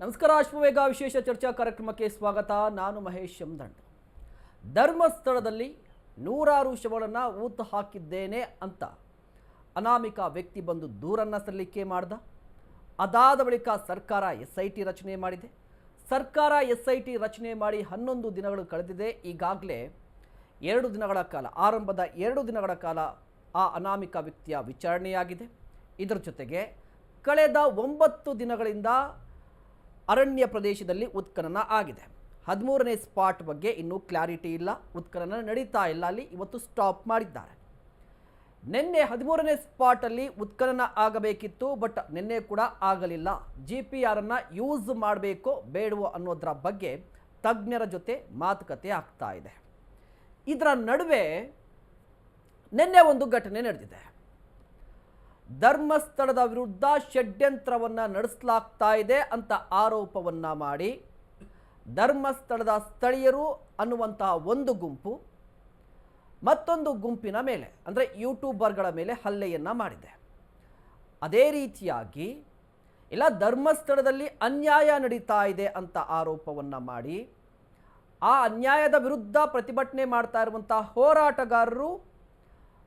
ನಮಸ್ಕಾರ. ಅಶ್ವವೇಗ ವಿಶೇಷ ಚರ್ಚಾ ಕಾರ್ಯಕ್ರಮಕ್ಕೆ ಸ್ವಾಗತ. ನಾನು ಮಹೇಶ್ ಎಮ್ದಂಡ್. ಧರ್ಮಸ್ಥಳದಲ್ಲಿ ನೂರಾರು ಶವಗಳನ್ನು ಊತು ಹಾಕಿದ್ದೇನೆ ಅಂತ ಅನಾಮಿಕ ವ್ಯಕ್ತಿ ಬಂದು ದೂರನ್ನು ಸಲ್ಲಿಕೆ ಮಾಡ್ದ. ಅದಾದ ಬಳಿಕ ಸರ್ಕಾರ SIT ರಚನೆ ಮಾಡಿದೆ. ಸರ್ಕಾರ SIT ರಚನೆ ಮಾಡಿ 11 ದಿನಗಳು ಕಳೆದಿದೆ. ಈಗಾಗಲೇ 2 ದಿನಗಳ ಕಾಲ, ಆರಂಭದ 2 ದಿನಗಳ ಕಾಲ ಆ ಅನಾಮಿಕ ವ್ಯಕ್ತಿಯ ವಿಚಾರಣೆಯಾಗಿದೆ. ಇದರ ಜೊತೆಗೆ ಕಳೆದ 9 ದಿನಗಳಿಂದ ಅರಣ್ಯ ಪ್ರದೇಶದಲ್ಲಿ ಉತ್ಖನನ ಆಗಿದೆ. 13ನೇ ಸ್ಪಾಟ್ ಬಗ್ಗೆ ಇನ್ನೂ ಕ್ಲಾರಿಟಿ ಇಲ್ಲ. ಉತ್ಖನನ ನಡೀತಾ ಇಲ್ಲ, ಅಲ್ಲಿ ಇವತ್ತು ಸ್ಟಾಪ್ ಮಾಡಿದ್ದಾರೆ. ನಿನ್ನೆ 13ನೇ ಸ್ಪಾಟಲ್ಲಿ ಉತ್ಖನನ ಆಗಬೇಕಿತ್ತು, ಬಟ್ ನಿನ್ನೆ ಕೂಡ ಆಗಲಿಲ್ಲ. GPR ಅನ್ನು ಯೂಸ್ ಮಾಡಬೇಕೋ ಬೇಡವೋ ಅನ್ನೋದರ ಬಗ್ಗೆ ತಜ್ಞರ ಜೊತೆ ಮಾತುಕತೆ ಆಗ್ತಾ ಇದೆ. ಇದರ ನಡುವೆ ನಿನ್ನೆ ಒಂದು ಘಟನೆ ನಡೆದಿದೆ. ಧರ್ಮಸ್ಥಳದ ವಿರುದ್ಧ ಷಡ್ಯಂತ್ರವನ್ನು ನಡೆಸಲಾಗ್ತಾ ಇದೆ ಅಂತ ಆರೋಪವನ್ನು ಮಾಡಿ ಧರ್ಮಸ್ಥಳದ ಸ್ಥಳೀಯರು ಅನ್ನುವಂತಹ ಒಂದು ಗುಂಪು ಮತ್ತೊಂದು ಗುಂಪಿನ ಮೇಲೆ, ಅಂದರೆ ಯೂಟ್ಯೂಬರ್ಗಳ ಮೇಲೆ ಹಲ್ಲೆಯನ್ನು ಮಾಡಿದೆ. ಅದೇ ರೀತಿಯಾಗಿ ಇಲ್ಲ, ಧರ್ಮಸ್ಥಳದಲ್ಲಿ ಅನ್ಯಾಯ ನಡೀತಾ ಇದೆ ಅಂತ ಆರೋಪವನ್ನು ಮಾಡಿ ಆ ಅನ್ಯಾಯದ ವಿರುದ್ಧ ಪ್ರತಿಭಟನೆ ಮಾಡ್ತಾ ಇರುವಂಥ ಹೋರಾಟಗಾರರು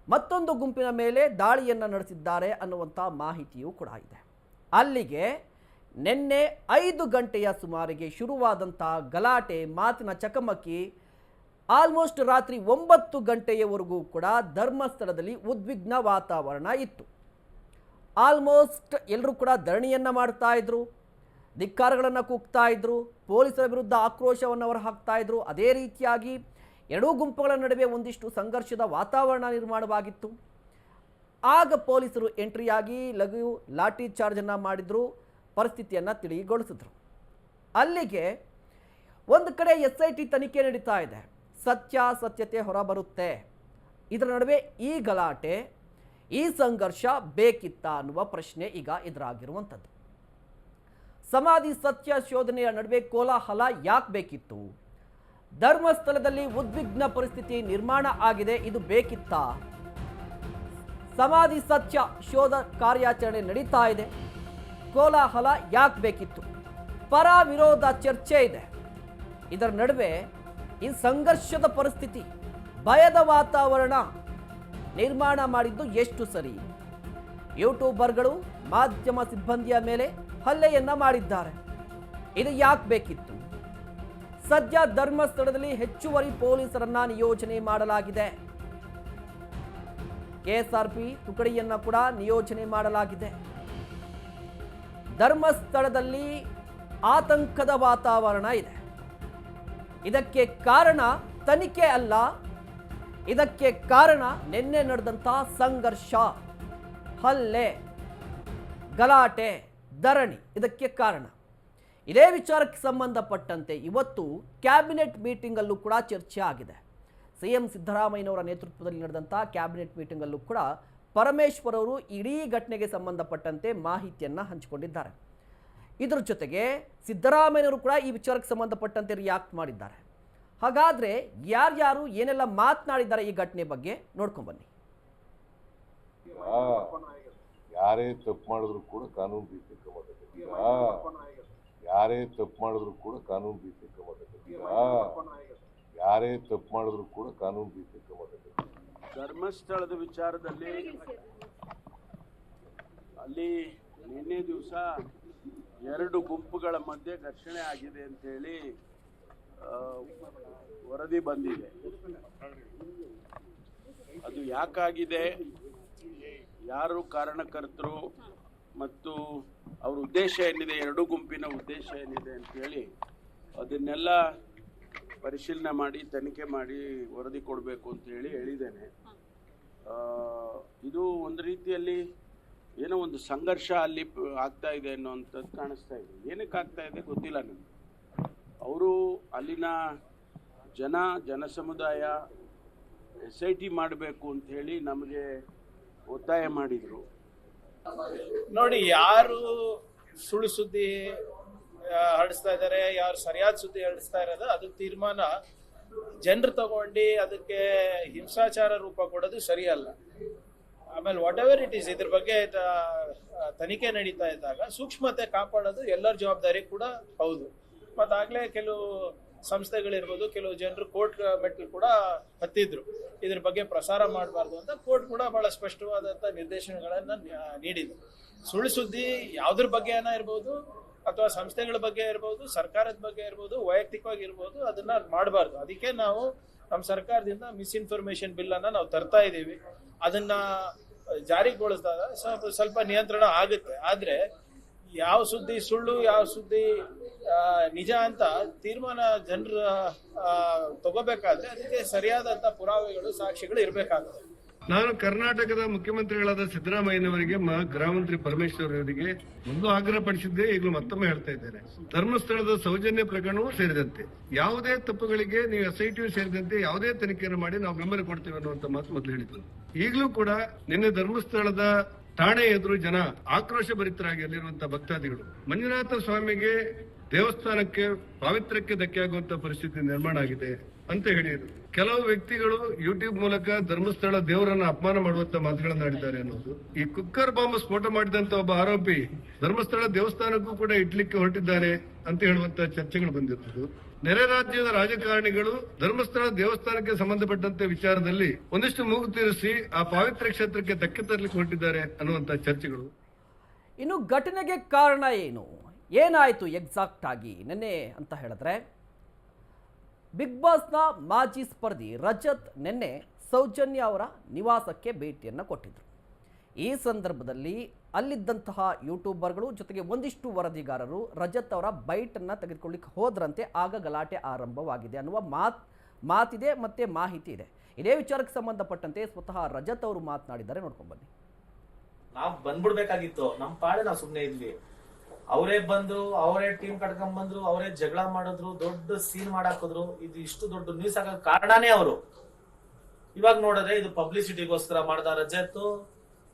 ಮತ್ತೊಂದು ಗುಂಪಿನ ಮೇಲೆ ದಾಳಿಯನ್ನು ನಡೆಸಿದ್ದಾರೆ ಅನ್ನುವಂಥ ಮಾಹಿತಿಯೂ ಕೂಡ ಇದೆ. ಅಲ್ಲಿಗೆ ನಿನ್ನೆ 5 ಗಂಟೆಯ ಸುಮಾರಿಗೆ ಶುರುವಾದಂಥ ಗಲಾಟೆ, ಮಾತಿನ ಚಕಮಕಿ ಆಲ್ಮೋಸ್ಟ್ ರಾತ್ರಿ 9 ಗಂಟೆಯವರೆಗೂ ಕೂಡ ಧರ್ಮಸ್ಥಳದಲ್ಲಿ ಉದ್ವಿಗ್ನ ವಾತಾವರಣ ಇತ್ತು. ಆಲ್ಮೋಸ್ಟ್ ಎಲ್ಲರೂ ಕೂಡ ಧರಣಿಯನ್ನು ಮಾಡ್ತಾ ಇದ್ರು, ಧಿಕ್ಕಾರಗಳನ್ನು ಕೂಗ್ತಾ ಇದ್ರು, ಪೊಲೀಸರ ವಿರುದ್ಧ ಆಕ್ರೋಶವನ್ನು ಹೊರ ಹಾಕ್ತಾ ಇದ್ರು. ಅದೇ ರೀತಿಯಾಗಿ ಎರಡೂ ಗುಂಪುಗಳ ನಡುವೆ ಒಂದಿಷ್ಟು ಸಂಘರ್ಷದ ವಾತಾವರಣ ನಿರ್ಮಾಣವಾಗಿತ್ತು. ಆಗ ಪೊಲೀಸರು ಎಂಟ್ರಿಯಾಗಿ ಲಘು ಲಾಠಿ ಚಾರ್ಜನ್ನು ಮಾಡಿದ್ರು, ಪರಿಸ್ಥಿತಿಯನ್ನು ತಿಳಿಗೊಳಿಸಿದ್ರು. ಅಲ್ಲಿಗೆ ಒಂದು ಕಡೆ SIT ತನಿಖೆ ನಡೀತಾ ಇದೆ, ಸತ್ಯತೆ ಹೊರಬರುತ್ತೆ. ಇದರ ನಡುವೆ ಈ ಗಲಾಟೆ, ಈ ಸಂಘರ್ಷ ಬೇಕಿತ್ತ ಅನ್ನುವ ಪ್ರಶ್ನೆ ಈಗ ಎದುರಾಗಿರುವಂಥದ್ದು. ಸಮಾಧಿ ಸತ್ಯ ಶೋಧನೆಯ ನಡುವೆ ಕೋಲಾಹಲ ಯಾಕೆ ಬೇಕಿತ್ತು? ಧರ್ಮಸ್ಥಳದಲ್ಲಿ ಉದ್ವಿಗ್ನ ಪರಿಸ್ಥಿತಿ ನಿರ್ಮಾಣ ಆಗಿದೆ, ಇದು ಬೇಕಿತ್ತಾ? ಸಮಾಧಿ ಸತ್ಯ ಶೋಧ ಕಾರ್ಯಾಚರಣೆ ನಡೀತಾ ಇದೆ, ಕೋಲಾಹಲ ಯಾಕೆ ಬೇಕಿತ್ತು? ಪರ ವಿರೋಧ ಚರ್ಚೆ ಇದೆ. ಇದರ ನಡುವೆ ಈ ಸಂಘರ್ಷದ ಪರಿಸ್ಥಿತಿ, ಭಯದ ವಾತಾವರಣ ನಿರ್ಮಾಣ ಮಾಡಿದ್ದು ಎಷ್ಟು ಸರಿ? ಯೂಟ್ಯೂಬರ್ಗಳು ಮಾಧ್ಯಮ ಸಿಬ್ಬಂದಿಯ ಮೇಲೆ ಹಲ್ಲೆಯನ್ನ ಮಾಡಿದ್ದಾರೆ, ಇದು ಯಾಕೆ ಬೇಕಿತ್ತು? ಸದ್ಯ ಧರ್ಮಸ್ಥಳದಲ್ಲಿ ಹೆಚ್ಚುವರಿ ಪೊಲೀಸರನ್ನ ನಿಯೋಜನೆ ಮಾಡಲಾಗಿದೆ. KSRP ತುಕಡಿಯನ್ನ ಕೂಡ ನಿಯೋಜನೆ ಮಾಡಲಾಗಿದೆ. ಧರ್ಮಸ್ಥಳದಲ್ಲಿ ಆತಂಕದ ವಾತಾವರಣ ಇದೆ. ಇದಕ್ಕೆ ಕಾರಣ ತನಿಖೆ ಅಲ್ಲ, ಇದಕ್ಕೆ ಕಾರಣ ನಿನ್ನೆ ನಡೆದಂತಹ ಸಂಘರ್ಷ, ಹಲ್ಲೆ, ಗಲಾಟೆ, ಧರಣಿ ಇದಕ್ಕೆ ಕಾರಣ. ಇದೇ ವಿಚಾರಕ್ಕೆ ಸಂಬಂಧಪಟ್ಟಂತೆ ಇವತ್ತು ಕ್ಯಾಬಿನೆಟ್ ಮೀಟಿಂಗಲ್ಲೂ ಕೂಡ ಚರ್ಚೆ ಆಗಿದೆ. CM ಸಿದ್ದರಾಮಯ್ಯನವರ ನೇತೃತ್ವದಲ್ಲಿ ನಡೆದಂಥ ಕ್ಯಾಬಿನೆಟ್ ಮೀಟಿಂಗಲ್ಲೂ ಕೂಡ ಪರಮೇಶ್ವರ್ ಅವರು ಇಡೀ ಘಟನೆಗೆ ಸಂಬಂಧಪಟ್ಟಂತೆ ಮಾಹಿತಿಯನ್ನು ಹಂಚಿಕೊಂಡಿದ್ದಾರೆ. ಇದರ ಜೊತೆಗೆ ಸಿದ್ದರಾಮಯ್ಯನವರು ಕೂಡ ಈ ವಿಚಾರಕ್ಕೆ ಸಂಬಂಧಪಟ್ಟಂತೆ ರಿಯಾಕ್ಟ್ ಮಾಡಿದ್ದಾರೆ. ಹಾಗಾದರೆ ಯಾರ್ಯಾರು ಏನೆಲ್ಲ ಮಾತನಾಡಿದ್ದಾರೆ ಈ ಘಟನೆ ಬಗ್ಗೆ ನೋಡ್ಕೊಂಡ್ಬನ್ನಿ. ಯಾರೇ ತಪ್ಪು ಮಾಡಿದ್ರು ಕೂಡ ಕಾನೂನು ರೀತಿ ಕ್ರಮ ತಗೋತೀರಾ? ಯಾರೇ ತಪ್ಪು ಮಾಡಿದ್ರು ಕೂಡ ಕಾನೂನು ರೀತಿ ಕ್ರಮ ತಗೋತೀರಾ? ಯಾರೇ ತಪ್ಪು ಮಾಡಿದ್ರು ಕೂಡ ಕಾನೂನು ರೀತಿ ಕ್ರಮ ತಗೋತೀರಾ? ಧರ್ಮಸ್ಥಳದ ವಿಚಾರದಲ್ಲಿ ಅಲ್ಲಿ ನಿನ್ನೆ ದಿವಸ 2 ಗುಂಪುಗಳ ಮಧ್ಯೆ ಘರ್ಷಣೆ ಆಗಿದೆ ಅಂತೇಳಿ ವರದಿ ಬಂದಿದೆ. ಅದು ಯಾಕಾಗಿದೆ, ಯಾರು ಕಾರಣಕರ್ತರು ಮತ್ತು ಅವ್ರ ಉದ್ದೇಶ ಏನಿದೆ, 2 ಗುಂಪಿನ ಉದ್ದೇಶ ಏನಿದೆ ಅಂತೇಳಿ ಅದನ್ನೆಲ್ಲ ಪರಿಶೀಲನೆ ಮಾಡಿ ತನಿಖೆ ಮಾಡಿ ವರದಿ ಕೊಡಬೇಕು ಅಂತೇಳಿ ಹೇಳಿದ್ದೇನೆ. ಇದು ಒಂದು ರೀತಿಯಲ್ಲಿ ಏನೋ ಒಂದು ಸಂಘರ್ಷ ಅಲ್ಲಿ ಆಗ್ತಾ ಇದೆ ಅನ್ನೋವಂಥದ್ದು ಕಾಣಿಸ್ತಾ ಇದೆ. ಏನಕ್ಕೆ ಆಗ್ತಾ ಇದೆ ಗೊತ್ತಿಲ್ಲ ನನಗೆ. ಅವರು ಅಲ್ಲಿನ ಜನ ಸಮುದಾಯ SIT ಮಾಡಬೇಕು ಅಂಥೇಳಿ ನಮಗೆ ಒತ್ತಾಯ ಮಾಡಿದರು. ನೋಡಿ, ಯಾರು ಸುಳ್ಳು ಸುದ್ದಿ ಹರಡಿಸ್ತಾ ಇದ್ದಾರೆ, ಯಾರು ಸರಿಯಾದ ಸುದ್ದಿ ಹರಡಿಸ್ತಾ ಇರೋದು, ಅದು ತೀರ್ಮಾನ ಜನರು ತಗೊಂಡು ಅದಕ್ಕೆ ಹಿಂಸಾಚಾರ ರೂಪ ಕೊಡೋದು ಸರಿಯಲ್ಲ. ಆಮೇಲೆ ವಾಟ್ ಎವರ್ ಇಟ್ ಈಸ್ ಇದ್ರ ಬಗ್ಗೆ ತನಿಖೆ ನಡೀತಾ ಇದ್ದಾಗ ಸೂಕ್ಷ್ಮತೆ ಕಾಪಾಡೋದು ಎಲ್ಲರ ಜವಾಬ್ದಾರಿ ಕೂಡ ಹೌದು. ಮತ್ತಾಗಲೇ ಕೆಲವು ಸಂಸ್ಥೆಗಳಿರ್ಬೋದು, ಕೆಲವು ಜನರು ಕೋರ್ಟ್ ಮೆಟ್ಲು ಕೂಡ ಹತ್ತಿದ್ರು ಇದ್ರ ಬಗ್ಗೆ ಪ್ರಸಾರ ಮಾಡಬಾರ್ದು ಅಂತ. ಕೋರ್ಟ್ ಕೂಡ ಬಹಳ ಸ್ಪಷ್ಟವಾದಂಥ ನಿರ್ದೇಶನಗಳನ್ನು ನೀಡಿದೆ. ಸುಳ್ಳು ಸುದ್ದಿ ಯಾವುದ್ರ ಬಗ್ಗೆ ಇರ್ಬೋದು, ಅಥವಾ ಸಂಸ್ಥೆಗಳ ಬಗ್ಗೆ ಇರ್ಬೋದು, ಸರ್ಕಾರದ ಬಗ್ಗೆ ಇರ್ಬೋದು, ವೈಯಕ್ತಿಕವಾಗಿ ಇರ್ಬೋದು, ಅದನ್ನ ಮಾಡಬಾರ್ದು. ಅದಕ್ಕೆ ನಾವು ನಮ್ಮ ಸರ್ಕಾರದಿಂದ ಮಿಸ್ಇನ್ಫಾರ್ಮೇಶನ್ ಬಿಲ್ ಅನ್ನ ನಾವು ತರ್ತಾ ಇದ್ದೀವಿ. ಅದನ್ನ ಜಾರಿಗೊಳಿಸಿದಾಗ ಸ್ವಲ್ಪ ನಿಯಂತ್ರಣ ಆಗುತ್ತೆ. ಆದ್ರೆ ಯಾವ ಸುದ್ದಿ ಸುಳ್ಳು, ಯಾವ ಸುದ್ದಿ ನಿಜ ಅಂತ ತೀರ್ಮಾನ ಜನರು ತಗೋಬೇಕಾದ್ರೆ ಅದಕ್ಕೆ ಸರಿಯಾದಂತ ಪುರಾವೆಗಳು, ಸಾಕ್ಷಿಗಳು ಇರಬೇಕಾಗುತ್ತೆ. ನಾನು ಕರ್ನಾಟಕದ ಮುಖ್ಯಮಂತ್ರಿಗಳಾದ ಸಿದ್ದರಾಮಯ್ಯನವರಿಗೆ ಗೃಹ ಮಂತ್ರಿ ಪರಮೇಶ್ವರ್ ಅವರಿಗೆ ಒಂದು ಆಗ್ರಹ ಪಡಿಸಿದ್ದೆ, ಈಗಲೂ ಮತ್ತೊಮ್ಮೆ ಹೇಳ್ತಾ ಇದ್ದೇನೆ. ಧರ್ಮಸ್ಥಳದ ಸೌಜನ್ಯ ಪ್ರಕರಣವೂ ಸೇರಿದಂತೆ ಯಾವುದೇ ತಪ್ಪುಗಳಿಗೆ ನೀವು SIT ಸೇರಿದಂತೆ ಯಾವುದೇ ತನಿಖೆಯನ್ನು ಮಾಡಿ ನಾವು ಬೆಂಬಲ ಕೊಡ್ತೇವೆ ಅನ್ನುವಂತ ಮಾತು ಮೊದಲು ಹೇಳಿದ್ರು. ಈಗಲೂ ಕೂಡ ನಿನ್ನೆ ಧರ್ಮಸ್ಥಳದ ಠಾಣೆ ಎದುರು ಜನ ಆಕ್ರೋಶ ಭರಿತರಾಗಿ ಅಲ್ಲಿರುವಂತಹ ಭಕ್ತಾದಿಗಳು ಮಂಜುನಾಥ ಸ್ವಾಮಿಗೆ ದೇವಸ್ಥಾನಕ್ಕೆ ಪಾವಿತ್ರ್ಯಕ್ಕೆ ಧಕ್ಕೆ ಆಗುವಂತ ಪರಿಸ್ಥಿತಿ ನಿರ್ಮಾಣ ಆಗಿದೆ ಅಂತ ಹೇಳಿದ್ರು. ಕೆಲವು ವ್ಯಕ್ತಿಗಳು ಯೂಟ್ಯೂಬ್ ಮೂಲಕ ಧರ್ಮಸ್ಥಳ ದೇವರನ್ನ ಅಪಮಾನ ಮಾಡುವಂತ ಮಾತುಗಳನ್ನ ಆಡಿದ್ದಾರೆ ಅನ್ನೋದು. ಈ ಕುಕ್ಕರ್ ಬಾಂಬ್ ಸ್ಫೋಟ ಮಾಡಿದಂತ ಒಬ್ಬ ಆರೋಪಿ ಧರ್ಮಸ್ಥಳ ದೇವಸ್ಥಾನಕ್ಕೂ ಕೂಡ ಇಡ್ಲಿಕ್ಕೆ ಹೊರಟಿದ್ದಾರೆ ಅಂತ ಹೇಳುವಂತ ಚರ್ಚೆಗಳು ಬಂದಿರುವುದು. ನೆರೆ ರಾಜ್ಯದ ರಾಜಕಾರಣಿಗಳು ಧರ್ಮಸ್ಥಳ ದೇವಸ್ಥಾನಕ್ಕೆ ಸಂಬಂಧಪಟ್ಟಂತೆ ವಿಚಾರದಲ್ಲಿ ಒಂದಿಷ್ಟು ಮೂಗು ತೀರಿಸಿ ಆ ಪಾವಿತ್ರ್ಯ ಕ್ಷೇತ್ರಕ್ಕೆ ಧಕ್ಕೆ ತರಲಿಕ್ಕೆ ಹೊರಟಿದ್ದಾರೆ ಅನ್ನುವಂತ ಚರ್ಚೆಗಳು. ಇನ್ನು ಘಟನೆಗೆ ಕಾರಣ ಏನಾಯಿತು ಎಕ್ಸಾಕ್ಟ್ ಆಗಿ ನೆನ್ನೆ ಅಂತ ಹೇಳಿದ್ರೆ, ಬಿಗ್ ಬಾಸ್ನ ಮಾಜಿ ಸ್ಪರ್ಧಿ ರಜತ್ ನಿನ್ನೆ ಸೌಜನ್ಯ ಅವರ ನಿವಾಸಕ್ಕೆ ಭೇಟಿಯನ್ನು ಕೊಟ್ಟಿದ್ದರು. ಈ ಸಂದರ್ಭದಲ್ಲಿ ಅಲ್ಲಿದ್ದಂತಹ ಯೂಟ್ಯೂಬರ್ಗಳು ಜೊತೆಗೆ ಒಂದಿಷ್ಟು ವರದಿಗಾರರು ರಜತ್ ಅವರ ಬೈಟನ್ನು ತೆಗೆದುಕೊಳ್ಳಿಕ್ಕೆ ಹೋದ್ರಂತೆ. ಆಗ ಗಲಾಟೆ ಆರಂಭವಾಗಿದೆ ಅನ್ನುವ ಮಾತಿದೆ ಮತ್ತು ಮಾಹಿತಿ ಇದೆ. ಇದೇ ವಿಚಾರಕ್ಕೆ ಸಂಬಂಧಪಟ್ಟಂತೆ ಸ್ವತಃ ರಜತ್ ಅವರು ಮಾತನಾಡಿದ್ದಾರೆ, ನೋಡ್ಕೊಂಡು ಬನ್ನಿ. ನಾವು ಬಂದ್ಬಿಡ್ಬೇಕಾಗಿತ್ತು, ನಮ್ಮ ಪಾಡೆ ನಾವು ಸುಮ್ಮನೆ ಇದ್ವಿ. ಅವರೇ ಬಂದ್ರು, ಅವರೇ ಟೀಮ್ ಕಟ್ಕೊಂಡ್ ಬಂದ್ರು, ಅವರೇ ಜಗಳ ಮಾಡಿದ್ರು, ದೊಡ್ಡ ಸೀನ್ ಮಾಡಾಕಿದ್ರು. ಇದು ಇಷ್ಟು ದೊಡ್ಡ ನ್ಯೂಸ್ ಆಗೋ ಕಾರಣನೇ ಅವರು. ಇವಾಗ ನೋಡಿದ್ರೆ ಇದು ಪಬ್ಲಿಸಿಟಿಗೋಸ್ಕರ ಮಾಡ್ದ ರಜತ್,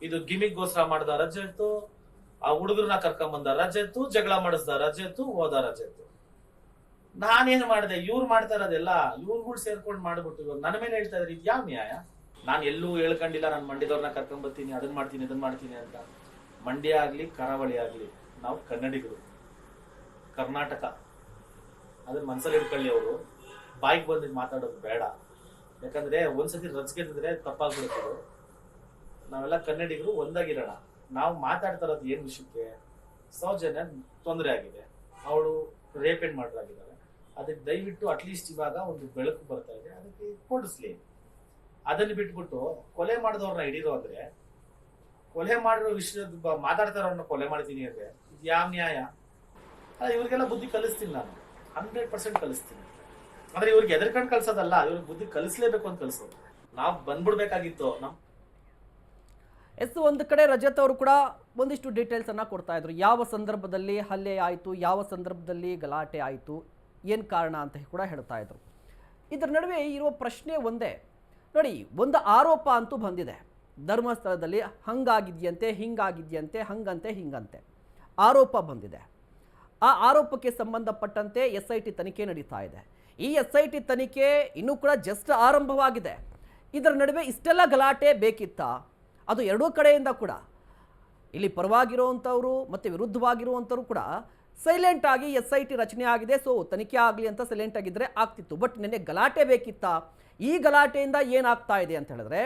ಇದು ಗಿಮಿಕ್ಗೋಸ್ಕರ ಮಾಡ್ದ ರಜತ್, ಆ ಹುಡುಗರನ್ನ ಕರ್ಕೊಂಡ್ ಬಂದ ರಜತ್, ಜಗಳ ಮಾಡಿಸ್ದ ರಜತ್, ಹೋದ ರಜತ್. ನಾನೇನ್ ಮಾಡಿದೆ, ಇವ್ರು ಮಾಡ್ತಾ ಇರೋದೆಲ್ಲ ಇವ್ರುಗಳು ಸೇರ್ಕೊಂಡು ಮಾಡ್ಬಿಟ್ಟು ಇವಾಗ ನನ್ನ ಮೇಲೆ ಹೇಳ್ತಾ ಇದ್ರಿ. ಇದು ಯಾವ ನ್ಯಾಯ? ನಾನು ಎಲ್ಲೂ ಹೇಳ್ಕೊಂಡಿಲ್ಲ ನಾನು ಮಂಡ್ಯದವ್ರನ್ನ ಕರ್ಕೊಂಡ್ ಬರ್ತೀನಿ, ಅದನ್ನ ಮಾಡ್ತೀನಿ, ಇದನ್ನ ಮಾಡ್ತೀನಿ ಅಂತ. ಮಂಡ್ಯ ಆಗ್ಲಿ ಕರಾವಳಿ ಆಗ್ಲಿ ನಾವು ಕನ್ನಡಿಗರು, ಕರ್ನಾಟಕ, ಅದನ್ನ ಮನ್ಸಲ್ಲಿ ಇಟ್ಕೊಳ್ಳಿ. ಅವರು ಬಾಯಿಗೆ ಬಂದಿದ್ದು ಮಾತಾಡೋದು ಬೇಡ. ಯಾಕಂದ್ರೆ ಒಂದ್ಸತಿ ರಚ್ಗೆದ್ರೆ ತಪ್ಪಾಗ್ಬಿಡ್ತದೆ. ನಾವೆಲ್ಲ ಕನ್ನಡಿಗರು ಒಂದಾಗಿರೋಣ. ನಾವು ಮಾತಾಡ್ತಾ ಇರೋದು ಏನ್ ವಿಷಯಕ್ಕೆ? ಸೌಜನ್ಯ ತೊಂದರೆ ಆಗಿದೆ, ಅವಳು ರೇಪ್ ಅಂಡ್ ಮರ್ಡರ್ ಆಗಿದ್ದಾರೆ. ಅದಕ್ಕೆ ದಯವಿಟ್ಟು ಅಟ್ಲೀಸ್ಟ್ ಇವಾಗ ಒಂದು ಬೆಳಕು ಬರ್ತಾ ಇದೆ, ಅದಕ್ಕೆ ಕೊಡಿಸ್ಲಿ. ಅದನ್ನ ಬಿಟ್ಬಿಟ್ಟು ಕೊಲೆ ಮಾಡಿದವ್ರನ್ನ ಹಿಡಿದು ಅಂದ್ರೆ, ಕೊಲೆ ಮಾಡಿರೋ ವಿಷಯದ ಮಾತಾಡ್ತಾರವ್ರನ್ನ ಕೊಲೆ ಮಾಡ್ತೀನಿ ಅಂದ್ರೆ ಇದು ಯಾವ ನ್ಯಾಯ? ಇವ್ರಿಗೆಲ್ಲ ಬುದ್ಧಿ ಕಲಿಸ್ತೀನಿ ನಾನು, 100% ಕಲಿಸ್ತೀನಿ. ಅಂದ್ರೆ ಇವ್ರಿಗೆ ಎದರ್ಕಂಡು ಕಲ್ಸೋದಲ್ಲ, ಇವ್ರಿಗೆ ಬುದ್ಧಿ ಕಲಿಸ್ಲೇಬೇಕು ಅಂತ ಕಲಿಸೋದು. ನಾವು ಬಂದ್ಬಿಡ್ಬೇಕಾಗಿತ್ತು. ಒಂದು ಕಡೆ ರಜತ್ ಅವರು ಕೂಡ ಒಂದಿಷ್ಟು ಡೀಟೇಲ್ಸನ್ನು ಕೊಡ್ತಾ ಇದ್ರು. ಯಾವ ಸಂದರ್ಭದಲ್ಲಿ ಹಲ್ಲೆ ಆಯಿತು, ಯಾವ ಸಂದರ್ಭದಲ್ಲಿ ಗಲಾಟೆ ಆಯಿತು, ಏನು ಕಾರಣ ಅಂತ ಕೂಡ ಹೇಳ್ತಾ ಇದ್ರು. ಇದರ ನಡುವೆ ಇರುವ ಪ್ರಶ್ನೆ ಒಂದೇ ನೋಡಿ, ಒಂದು ಆರೋಪ ಅಂತೂ ಬಂದಿದೆ. ಧರ್ಮಸ್ಥಳದಲ್ಲಿ ಹಂಗಾಗಿದೆಯಂತೆ, ಹಿಂಗಾಗಿದೆಯಂತೆ, ಹಿಂಗಂತೆ ಆರೋಪ ಬಂದಿದೆ. ಆ ಆರೋಪಕ್ಕೆ ಸಂಬಂಧಪಟ್ಟಂತೆ SIT ತನಿಖೆ ನಡೀತಾ ಇದೆ. ಈ SIT ತನಿಖೆ ಇನ್ನೂ ಕೂಡ ಜಸ್ಟ್ ಆರಂಭವಾಗಿದೆ. ಇದರ ನಡುವೆ ಇಷ್ಟೆಲ್ಲ ಗಲಾಟೆ ಬೇಕಿತ್ತಾ? ಅದು ಎರಡೂ ಕಡೆಯಿಂದ ಕೂಡ, ಇಲ್ಲಿ ಪರವಾಗಿರುವಂಥವ್ರು ಮತ್ತು ವಿರುದ್ಧವಾಗಿರುವಂಥವ್ರು ಕೂಡ ಸೈಲೆಂಟ್ ಆಗಿ SIT ರಚನೆ ಆಗಿದೆ, ಸೊ ತನಿಖೆ ಆಗಲಿ ಅಂತ ಸೈಲೆಂಟ್ ಆಗಿದ್ದರೆ ಆಗ್ತಿತ್ತು. ಬಟ್ ನಿನ್ನೆ ಗಲಾಟೆ ಬೇಕಿತ್ತಾ? ಈ ಗಲಾಟೆಯಿಂದ ಏನಾಗ್ತಾ ಇದೆ ಅಂತ ಹೇಳಿದ್ರೆ,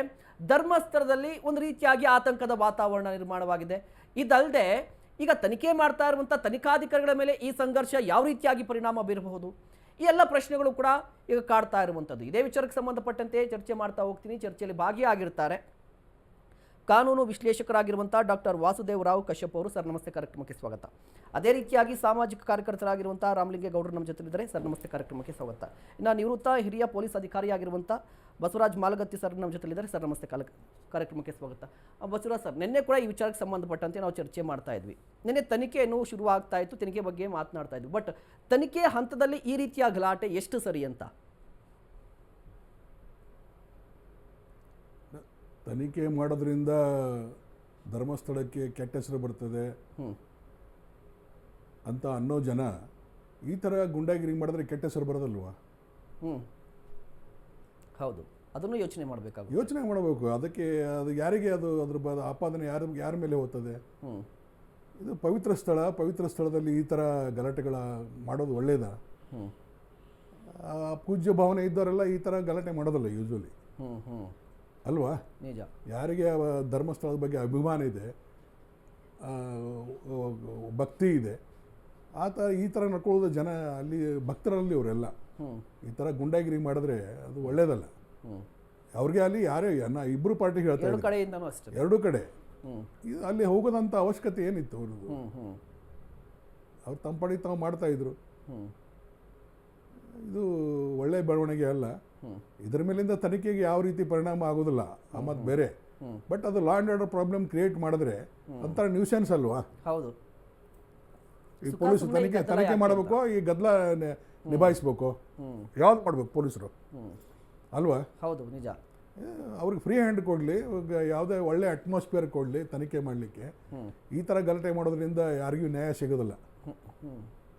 ಧರ್ಮಸ್ಥಳದಲ್ಲಿ ಒಂದು ರೀತಿಯಾಗಿ ಆತಂಕದ ವಾತಾವರಣ ನಿರ್ಮಾಣವಾಗಿದೆ. ಇದಲ್ಲದೆ ಈಗ ತನಿಖೆ ಮಾಡ್ತಾ ಇರುವಂಥ ತನಿಖಾಧಿಕಾರಿಗಳ ಮೇಲೆ ಈ ಸಂಘರ್ಷ ಯಾವ ರೀತಿಯಾಗಿ ಪರಿಣಾಮ ಬೀರಬಹುದು, ಈ ಎಲ್ಲ ಪ್ರಶ್ನೆಗಳು ಕೂಡ ಈಗ ಕಾಡ್ತಾ ಇರುವಂಥದ್ದು. ಇದೇ ವಿಚಾರಕ್ಕೆ ಸಂಬಂಧಪಟ್ಟಂತೆ ಚರ್ಚೆ ಮಾಡ್ತಾ ಹೋಗ್ತೀನಿ. ಚರ್ಚೆಯಲ್ಲಿ ಭಾಗಿಯಾಗಿರ್ತಾರೆ ಕಾನೂನು ವಿಶ್ಲೇಷಕರಾಗಿರುವಂಥ ಡಾಕ್ಟರ್ ವಾಸುದೇವ್ ರಾವ್ ಕಶ್ಯಪ್ ಅವರು. ಸರ್ ನಮಸ್ತೆ, ಕಾರ್ಯಕ್ರಮಕ್ಕೆ ಸ್ವಾಗತ. ಅದೇ ರೀತಿಯಾಗಿ ಸಾಮಾಜಿಕ ಕಾರ್ಯಕರ್ತರಾಗಿರುವಂಥ ರಾಮಲಿಂಗೇಗೌಡರು ನಮ್ಮ ಜೊತೆಲಿದ್ದಾರೆ. ಸರ್ ನಮಸ್ತೆ, ಕಾರ್ಯಕ್ರಮಕ್ಕೆ ಸ್ವಾಗತ. ಇನ್ನು ನಿವೃತ್ತ ಹಿರಿಯ ಪೊಲೀಸ್ ಅಧಿಕಾರಿಯಾಗಿರುವಂಥ ಬಸವರಾಜ್ ಮಾಲಗತ್ತಿ ಸರ್ ನಮ್ಮ ಜೊತೆಲಿದ್ದಾರೆ. ಸರ್ ನಮಸ್ತೆ, ಕಾರ್ಯಕ್ರಮಕ್ಕೆ ಸ್ವಾಗತ. ಬಸವರಾಜ್ ಸರ್, ನಿನ್ನೆ ಕೂಡ ಈ ವಿಚಾರಕ್ಕೆ ಸಂಬಂಧಪಟ್ಟಂತೆ ನಾವು ಚರ್ಚೆ ಮಾಡ್ತಾ ಇದ್ವಿ. ನಿನ್ನೆ ತನಿಖೆಯನ್ನು ಶುರುವಾಗ್ತಾ ಇತ್ತು, ತನಿಖೆ ಬಗ್ಗೆ ಮಾತನಾಡ್ತಾ ಇದ್ವಿ. ಬಟ್ ತನಿಖೆ ಹಂತದಲ್ಲಿ ಈ ರೀತಿಯ ಗಲಾಟೆ ಎಷ್ಟು ಸರಿ ಅಂತ? ತನಿಖೆ ಮಾಡೋದ್ರಿಂದ ಧರ್ಮಸ್ಥಳಕ್ಕೆ ಕೆಟ್ಟ ಹೆಸರು ಬರ್ತದೆ ಅಂತ ಅನ್ನೋ ಜನ ಈ ಥರ ಗುಂಡಾಗಿರಿ ಮಾಡಿದ್ರೆ ಕೆಟ್ಟ ಹೆಸರು ಬರೋದಲ್ವಾ? ಹೌದು. ಅದನ್ನು ಯೋಚನೆ ಮಾಡಬೇಕಾಗುತ್ತೆ. ಯೋಚನೆ ಮಾಡಬೇಕು. ಅದಕ್ಕೆ ಅದು ಯಾರಿಗೆ ಅದು ಅದ್ರ ಆಪಾದನೆ ಯಾರ ಮೇಲೆ ಹೋಗ್ತದೆ? ಇದು ಪವಿತ್ರ ಸ್ಥಳ, ಪವಿತ್ರ ಸ್ಥಳದಲ್ಲಿ ಈ ಥರ ಗಲಾಟೆಗಳ ಮಾಡೋದು ಒಳ್ಳೇದಾ? ಪೂಜ್ಯ ಭಾವನೆ ಇದ್ದವರೆಲ್ಲ ಈ ಥರ ಗಲಾಟೆ ಮಾಡೋದಲ್ಲ ಯೂಶ್ವಲಿ, ಅಲ್ವಾ? ನಿಜ. ಯಾರಿಗೆ ಧರ್ಮಸ್ಥಳದ ಬಗ್ಗೆ ಅಭಿಮಾನ ಇದೆ, ಭಕ್ತಿ ಇದೆ, ಈ ಥರ ನಡ್ಕೊಳ್ಳೋದು ಜನ ಅಲ್ಲಿ ಭಕ್ತರಲ್ಲಿ ಅವರೆಲ್ಲ. ಈ ಥರ ಗುಂಡಾಗಿರಿ ಮಾಡಿದ್ರೆ ಅದು ಒಳ್ಳೇದಲ್ಲ. ಅವ್ರಿಗೆ ಅಲ್ಲಿ ಯಾರೇ ಇಬ್ಬರು ಪಾರ್ಟಿಗೆ ಹೇಳ್ತಾ ಎರಡು ಕಡೆಯಿಂದನೂ ಅಷ್ಟೇ, ಎರಡೂ ಕಡೆ ಅಲ್ಲಿ ಹೋಗೋದಂಥ ಅವಶ್ಯಕತೆ ಏನಿತ್ತು ಅವ್ರದ್ದು? ಅವ್ರು ತಮ್ಮ ಪಾಡಿಗೆ ತಾವು ಮಾಡ್ತಾಯಿದ್ರು. ಇದು ಒಳ್ಳೆಯ ಬೆಳವಣಿಗೆ ಅಲ್ಲ. ಇದರ ಮೇಲಿಂದ ತನಿಖೆಗೆ ಯಾವ ರೀತಿ ಪರಿಣಾಮ ಆಗೋದಿಲ್ಲ ಮತ್ತು ಬೇರೆ. ಬಟ್ ಅದು law and order problem create ಮಾಡಿದ್ರೆ ಒಂಥರ ನ್ಯೂಸೆನ್ಸ್ ಅಲ್ವಾ? ಹೌದು. ಈ ಪೊಲೀಸರು ತನಿಖೆ ಮಾಡಬೇಕು, ಈ ಗದ್ದಲ ನಿಭಾಯಿಸ್ಬೇಕು, ಯಾವ್ದು ಮಾಡ್ಬೇಕು ಪೊಲೀಸರು, ಅಲ್ವಾ? ಹೌದು, ನಿಜ. ಅವ್ರಿಗೆ ಫ್ರೀ ಹ್ಯಾಂಡ್ ಕೊಡಲಿ, ಯಾವುದೇ ಒಳ್ಳೆ ಅಟ್ಮಾಸ್ಫಿಯರ್ ಕೊಡಲಿ ತನಿಖೆ ಮಾಡಲಿಕ್ಕೆ. ಈ ಥರ ಗಲಾಟೆ ಮಾಡೋದ್ರಿಂದ ಯಾರಿಗೂ ನ್ಯಾಯ ಸಿಗೋದಿಲ್ಲ,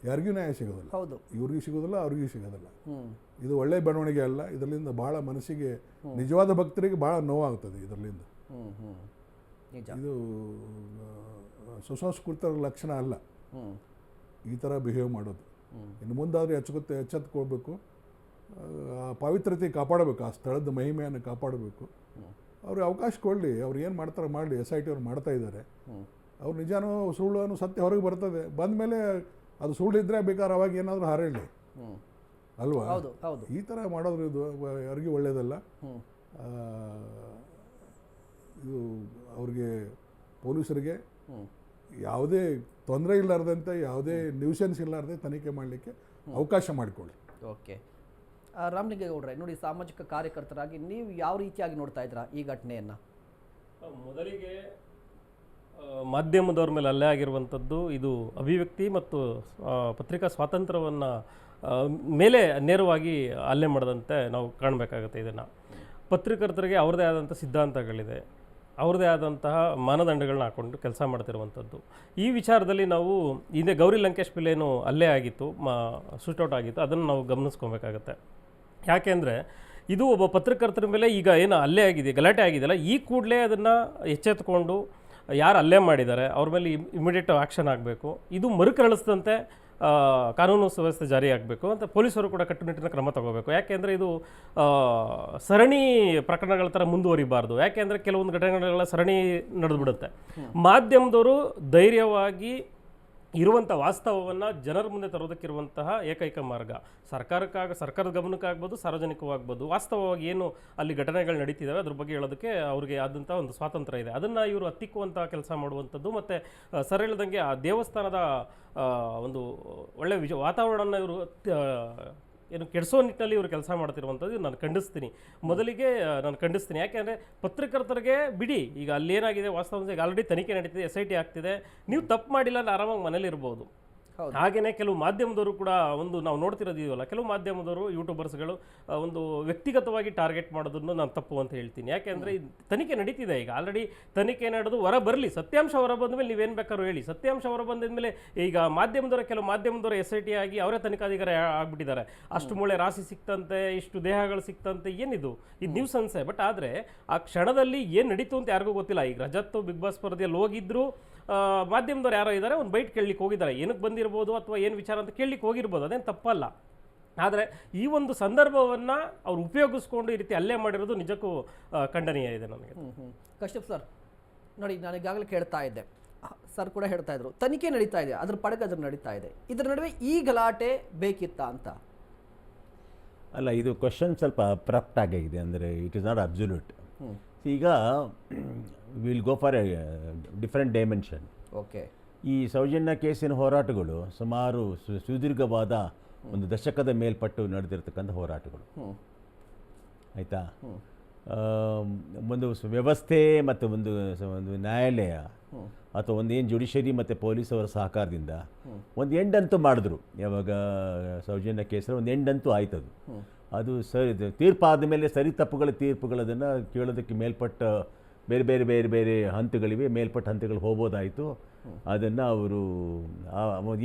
ಯಾರಿಗೂ ನ್ಯಾಯ ಸಿಗೋದಿಲ್ಲ. ಹೌದು, ಇವ್ರಿಗೂ ಸಿಗೋದಿಲ್ಲ, ಅವ್ರಿಗೂ ಸಿಗೋದಿಲ್ಲ. ಇದು ಒಳ್ಳೆ ಬೆಳವಣಿಗೆ ಅಲ್ಲ. ಇದರಿಂದ ಭಾಳ ಮನಸ್ಸಿಗೆ, ನಿಜವಾದ ಭಕ್ತರಿಗೆ ಭಾಳ ನೋವಾಗ್ತದೆ ಇದರಿಂದ. ಇದು ಸುಸಂಸ್ಕೃತರ ಲಕ್ಷಣ ಅಲ್ಲ ಈ ಥರ ಬಿಹೇವ್ ಮಾಡೋದು. ಇನ್ನು ಮುಂದಾದರೆ ಎಚ್ಚೆತ್ತುಕೊಳ್ಬೇಕು, ಪವಿತ್ರತೆ ಕಾಪಾಡಬೇಕು, ಆ ಸ್ಥಳದ ಮಹಿಮೆಯನ್ನು ಕಾಪಾಡಬೇಕು. ಅವ್ರಿಗೆ ಅವಕಾಶ ಕೊಡಲಿ, ಅವ್ರು ಏನು ಮಾಡ್ತಾರೆ ಮಾಡಲಿ. SIT ಅವ್ರು ಮಾಡ್ತಾ ಇದ್ದಾರೆ. ಅವ್ರು ನಿಜಾನೋ ಸುಳ್ಳು ಅನ್ನೋ ಸತ್ಯ ಹೊರಗೆ ಬರ್ತದೆ. ಬಂದಮೇಲೆ ಅದು ಸುಳ್ಳು ಇದ್ದರೆ ಬೇಕಾದ್ರೆ ಅವಾಗ ಏನಾದರೂ ಹಾರೇಳಿ, ಅಲ್ವಾ? ಈ ಥರ ಮಾಡೋದ್ರ ಇದು ಯಾರಿಗೂ ಒಳ್ಳೆಯದಲ್ಲ. ಇದು ಅವ್ರಿಗೆ, ಪೊಲೀಸರಿಗೆ ಯಾವುದೇ ತೊಂದರೆ ಇಲ್ಲಾರ್ದಂತೆ, ಯಾವುದೇ ನ್ಯೂಸೆನ್ಸ್ ಇಲ್ಲಾರ್ದೆ ತನಿಖೆ ಮಾಡಲಿಕ್ಕೆ ಅವಕಾಶ ಮಾಡಿಕೊಳ್ಳಿ. ಓಕೆ. ರಾಮಲಿಂಗೇಗೌಡ್ರೆ, ನೋಡಿ, ಸಾಮಾಜಿಕ ಕಾರ್ಯಕರ್ತರಾಗಿ ನೀವು ಯಾವ ರೀತಿಯಾಗಿ ನೋಡ್ತಾ ಇದ್ದೀರಾ ಈ ಘಟನೆಯನ್ನು? ಮೊದಲಿಗೆ ಮಾಧ್ಯಮದವ್ರ ಮೇಲೆ ಹಲ್ಲೆ ಆಗಿರುವಂಥದ್ದು ಇದು ಅಭಿವ್ಯಕ್ತಿ ಮತ್ತು ಪತ್ರಿಕಾ ಸ್ವಾತಂತ್ರ್ಯವನ್ನು ಮೇಲೆ ನೇರವಾಗಿ ಹಲ್ಲೆ ಮಾಡದಂತೆ ನಾವು ಕಾಣಬೇಕಾಗುತ್ತೆ. ಇದನ್ನು ಪತ್ರಕರ್ತರಿಗೆ ಅವ್ರದ್ದೇ ಆದಂಥ ಸಿದ್ಧಾಂತಗಳಿದೆ, ಅವ್ರದ್ದೇ ಆದಂತಹ ಮಾನದಂಡಗಳನ್ನ ಹಾಕ್ಕೊಂಡು ಕೆಲಸ ಮಾಡ್ತಿರುವಂಥದ್ದು. ಈ ವಿಚಾರದಲ್ಲಿ ನಾವು ಹಿಂದೆ ಗೌರಿ ಲಂಕೇಶ್ ಪಿಲ್ಲೇನು ಹಲ್ಲೆ ಆಗಿತ್ತು, ಶೂಟೌಟ್ ಆಗಿತ್ತು, ಅದನ್ನು ನಾವು ಗಮನಿಸ್ಕೊಬೇಕಾಗತ್ತೆ. ಯಾಕೆಂದರೆ ಇದು ಒಬ್ಬ ಪತ್ರಕರ್ತರ ಮೇಲೆ ಈಗ ಏನು ಹಲ್ಲೆ ಆಗಿದೆ, ಗಲಾಟೆ ಆಗಿದೆಯಲ್ಲ, ಈ ಕೂಡಲೇ ಅದನ್ನು ಎಚ್ಚೆತ್ತುಕೊಂಡು ಯಾರು ಹಲ್ಲೆ ಮಾಡಿದ್ದಾರೆ ಅವ್ರ ಮೇಲೆ ಇಮಿಡಿಯೇಟ್ ಆ್ಯಕ್ಷನ್ ಆಗಬೇಕು. ಇದು ಮರುಕಳಿಸಿದಂತೆ ಕಾನೂನು ಸುವ್ಯವಸ್ಥೆ ಜಾರಿ ಆಗಬೇಕು ಅಂತ ಪೊಲೀಸರು ಕೂಡ ಕಟ್ಟುನಿಟ್ಟಿನ ಕ್ರಮ ತಗೋಬೇಕು. ಯಾಕೆಂದರೆ ಇದು ಸರಣಿ ಪ್ರಕರಣಗಳ ಥರ ಮುಂದುವರಿಬಾರ್ದು. ಯಾಕೆಂದರೆ ಕೆಲವೊಂದು ಘಟನೆಗಳೆಲ್ಲ ಸರಣಿ ನಡೆದುಬಿಡುತ್ತೆ. ಮಾಧ್ಯಮದವರು ಧೈರ್ಯವಾಗಿ ಇರುವಂಥ ವಾಸ್ತವವನ್ನು ಜನರ ಮುಂದೆ ತರೋದಕ್ಕಿರುವಂತಹ ಏಕೈಕ ಮಾರ್ಗ ಸರ್ಕಾರದ ಗಮನಕ್ಕಾಗ್ಬೋದು, ಸಾರ್ವಜನಿಕವಾಗ್ಬೋದು, ವಾಸ್ತವವಾಗಿ ಏನು ಅಲ್ಲಿ ಘಟನೆಗಳು ನಡೀತಿದ್ದಾವೆ ಅದ್ರ ಬಗ್ಗೆ ಹೇಳೋದಕ್ಕೆ ಅವ್ರಿಗೆ ಆದಂಥ ಒಂದು ಸ್ವಾತಂತ್ರ್ಯ ಇದೆ. ಅದನ್ನು ಇವರು ಹತ್ತಿಕ್ಕುವಂಥ ಕೆಲಸ ಮಾಡುವಂಥದ್ದು ಮತ್ತು ಸರ್ ಹೇಳ್ದಂಗೆ ಆ ದೇವಸ್ಥಾನದ ಒಂದು ಒಳ್ಳೆಯ ವಾತಾವರಣನ ಇವರು ಏನು ಕೆಡಿಸೋ ನಿಟ್ಟಿನಲ್ಲಿ ಇವರು ಕೆಲಸ ಮಾಡ್ತಿರುವಂಥದ್ದು ನಾನು ಖಂಡಿಸ್ತೀನಿ. ಮೊದಲಿಗೆ ನಾನು ಖಂಡಿಸ್ತೀನಿ. ಯಾಕೆಂದರೆ ಪತ್ರಕರ್ತರಿಗೆ ಬಿಡಿ, ಈಗ ಅಲ್ಲೇನಾಗಿದೆ ವಾಸ್ತವ, ಈಗ ಆಲ್ರೆಡಿ ತನಿಖೆ ನಡೀತಿದೆ, SIT ಆಗ್ತಿದೆ, ನೀವು ತಪ್ಪು ಮಾಡಿಲ್ಲ ಅಂದ್ರೆ ಆರಾಮಾಗಿ ಮನೇಲಿ ಇರ್ಬೋದು. ಹಾಗೆಯೇ ಕೆಲವು ಮಾಧ್ಯಮದವರು ಕೂಡ ಒಂದು ನಾವು ನೋಡ್ತಿರೋದಿವಲ್ಲ, ಕೆಲವು ಮಾಧ್ಯಮದವರು ಯೂಟ್ಯೂಬರ್ಸ್ಗಳು ಒಂದು ವ್ಯಕ್ತಿಗತವಾಗಿ ಟಾರ್ಗೆಟ್ ಮಾಡೋದನ್ನು ನಾನು ತಪ್ಪು ಅಂತ ಹೇಳ್ತೀನಿ. ಯಾಕೆಂದರೆ ತನಿಖೆ ನಡೀತಿದೆ, ಈಗ ಆಲ್ರೆಡಿ ತನಿಖೆ ನಡೆದು ಹೊರ ಬರಲಿ, ಸತ್ಯಾಂಶ ಹೊರ ಬಂದ ಮೇಲೆ ನೀವೇನು ಬೇಕಾದ್ರೂ ಹೇಳಿ. ಸತ್ಯಾಂಶ ಹೊರ ಬಂದ ಮೇಲೆ ಈಗ ಕೆಲವು ಮಾಧ್ಯಮದವರು SIT ಆಗಿ ಅವರೇ ತನಿಖಾಧಿಕಾರಿ ಆಗಿಬಿಟ್ಟಿದ್ದಾರೆ. ಅಷ್ಟು ಮೂಳೆ ರಾಶಿ ಸಿಕ್ತಂತೆ, ಇಷ್ಟು ದೇಹಗಳು ಸಿಕ್ತಂತೆ, ಏನಿದು ಇದು ನ್ಯೂಸನ್ಸೆ. ಬಟ್ ಆದರೆ ಆ ಕ್ಷಣದಲ್ಲಿ ಏನು ನಡೀತು ಅಂತ ಯಾರಿಗೂ ಗೊತ್ತಿಲ್ಲ. ಈಗ ರಜತ್ ಬಿಗ್ ಬಾಸ್ ಸ್ಪರ್ಧೆಯಲ್ಲಿ ಹೋಗಿದ್ರು, ಮಾಧ್ಯಮದವ್ರು ಯಾರೋ ಇದ್ದಾರೆ, ಒಂದು ಬೈಟ್ ಕೇಳಲಿಕ್ಕೆ ಹೋಗಿದ್ದಾರೆ, ಏನಕ್ಕೆ ಬಂದಿರ್ಬೋದು ಅಥವಾ ಏನು ವಿಚಾರ ಅಂತ ಕೇಳಲಿಕ್ಕೆ ಹೋಗಿರ್ಬೋದು, ಅದೇನು ತಪ್ಪಲ್ಲ. ಆದರೆ ಈ ಒಂದು ಸಂದರ್ಭವನ್ನು ಅವ್ರು ಉಪಯೋಗಿಸ್ಕೊಂಡು ಈ ರೀತಿ ಹಲ್ಲೆ ಮಾಡಿರೋದು ನಿಜಕ್ಕೂ ಖಂಡನೀಯ ಇದೆ ನನಗೆ. ಕಶ್ಯಪ್ ಸರ್, ನೋಡಿ, ನಾನು ಈಗಾಗಲೇ ಕೇಳ್ತಾ ಇದ್ದೆ, ಸರ್ ಕೂಡ ಹೇಳ್ತಾ ಇದ್ರು, ತನಿಖೆ ನಡೀತಾ ಇದೆ, ಅದ್ರ ಪಡೆಗೆ ಅದ್ರ ನಡೀತಾ ಇದೆ, ಇದರ ನಡುವೆ ಈ ಗಲಾಟೆ ಬೇಕಿತ್ತಾ ಅಂತ. ಅಲ್ಲ, ಇದು ಕ್ವಶನ್ ಸ್ವಲ್ಪ ಅಬ್ರಪ್ಟ್ ಆಗಿದೆ, ಅಂದರೆ ಇಟ್ ಇಸ್ ನಾಟ್ ಅಬ್ಸಲ್ಯೂಟ್. ಈಗ will go for A different dimension. Okay. ಈ ಸೌಜನ್ಯ ಕೇಸಿನ ಹೋರಾಟಗಳು ಸುಮಾರು ಸುದೀರ್ಘವಾದ ಒಂದು ದಶಕದ ಮೇಲ್ಪಟ್ಟು ನಡೆದಿರ್ತಕ್ಕಂಥ ಹೋರಾಟಗಳು, ಆಯಿತಾ? ಒಂದು ವ್ಯವಸ್ಥೆ ಮತ್ತು ಒಂದು ನ್ಯಾಯಾಲಯ ಅಥವಾ ಒಂದು ಏನು ಜುಡಿಷರಿ ಮತ್ತು ಪೊಲೀಸವರ ಸಹಕಾರದಿಂದ ಒಂದು ಎಂಡಂತೂ ಮಾಡಿದ್ರು. ಯಾವಾಗ ಸೌಜನ್ಯ ಕೇಸಲ್ಲಿ ಒಂದು ಎಂಡಂತೂ ಆಯ್ತದು. ಅದು ಸರಿ, ತೀರ್ಪಾದ ಮೇಲೆ ಸರಿ ತಪ್ಪುಗಳ ತೀರ್ಪುಗಳದನ್ನು ಕೇಳೋದಕ್ಕೆ ಮೇಲ್ಪಟ್ಟ ಬೇರೆ ಬೇರೆ ಬೇರೆ ಬೇರೆ ಹಂತಗಳಿವೆ, ಮೇಲ್ಪಟ್ಟ ಹಂತಗಳು ಹೋಗ್ಬೋದಾಯಿತು. ಅದನ್ನು ಅವರು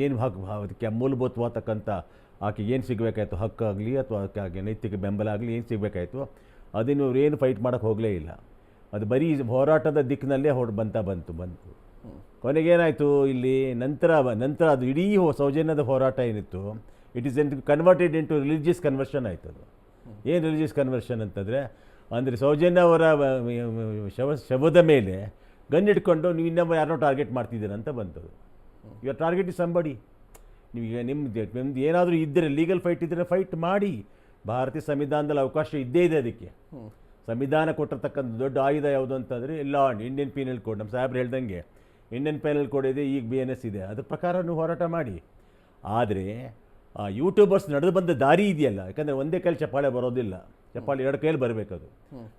ಏನು ಅದಕ್ಕೆ ಮೂಲಭೂತವಾಗತಕ್ಕಂಥ ಆಕೆಗೆ ಏನು ಸಿಗಬೇಕಾಯಿತು, ಹಕ್ಕಾಗಲಿ ಅಥವಾ ಆಕೆ ನೈತಿಕ ಬೆಂಬಲ ಆಗಲಿ, ಏನು ಸಿಗಬೇಕಾಯಿತು ಅದನ್ನು ಏನು ಫೈಟ್ ಮಾಡೋಕ್ಕೆ ಹೋಗಲೇ ಇಲ್ಲ. ಅದು ಬರೀ ಹೋರಾಟದ ದಿಕ್ಕಿನಲ್ಲೇ ಬಂತು. ಕೊನೆಗೇನಾಯಿತು ಇಲ್ಲಿ ನಂತರ ಅದು ಇಡೀ ಸೌಜನ್ಯದ ಹೋರಾಟ ಏನಿತ್ತು, it is converted into religious conversion ಆಯಿತು. ಅದು ಏನು ರಿಲಿಜಿಯಸ್ ಕನ್ವರ್ಷನ್ ಅಂತಂದರೆ, ಅಂದರೆ ಸೌಜನ್ಯ ಅವರ ಶವದ ಮೇಲೆ ಗನ್ನಿಟ್ಕೊಂಡು ನೀವು ಇನ್ನೊಬ್ಬ ಯಾರನ್ನೋ ಟಾರ್ಗೆಟ್ ಮಾಡ್ತಿದ್ದೀರ ಅಂತ ಬಂತದು. Your target is somebody. ನೀವೀಗ ನಿಮ್ದು ಏನಾದರೂ ಇದ್ದರೆ, ಲೀಗಲ್ ಫೈಟ್ ಇದ್ದರೆ ಫೈಟ್ ಮಾಡಿ. ಭಾರತೀಯ ಸಂವಿಧಾನದಲ್ಲಿ ಅವಕಾಶ ಇದ್ದೇ ಇದೆ ಅದಕ್ಕೆ. ಸಂವಿಧಾನ ಕೊಟ್ಟಿರ್ತಕ್ಕಂಥ ದೊಡ್ಡ ಆಯುಧ ಯಾವುದು ಅಂತಂದರೆ ಲಾ, ಇಂಡಿಯನ್ ಪೀನಲ್ ಕೋಡ್. ನಮ್ಮ ಸಾಹೇಬ್ರು ಹೇಳ್ದಂಗೆ ಇಂಡಿಯನ್ ಪೀನಲ್ ಕೋಡ್ ಇದೆ, ಈಗ BNS ಇದೆ, ಅದ್ರ ಪ್ರಕಾರ ನೀವು ಹೋರಾಟ ಮಾಡಿ. ಆದರೆ ಆ ಯೂಟ್ಯೂಬರ್ಸ್ ನಡೆದು ಬಂದ ದಾರಿ ಇದೆಯಲ್ಲ, ಯಾಕಂದರೆ ಒಂದೇ ಕೈಲಿ ಚಪ್ಪಾಳೆ ಬರೋದಿಲ್ಲ, ಚಪ್ಪಾಳೆ 2 ಕೈಯಲ್ಲಿ ಬರಬೇಕದು.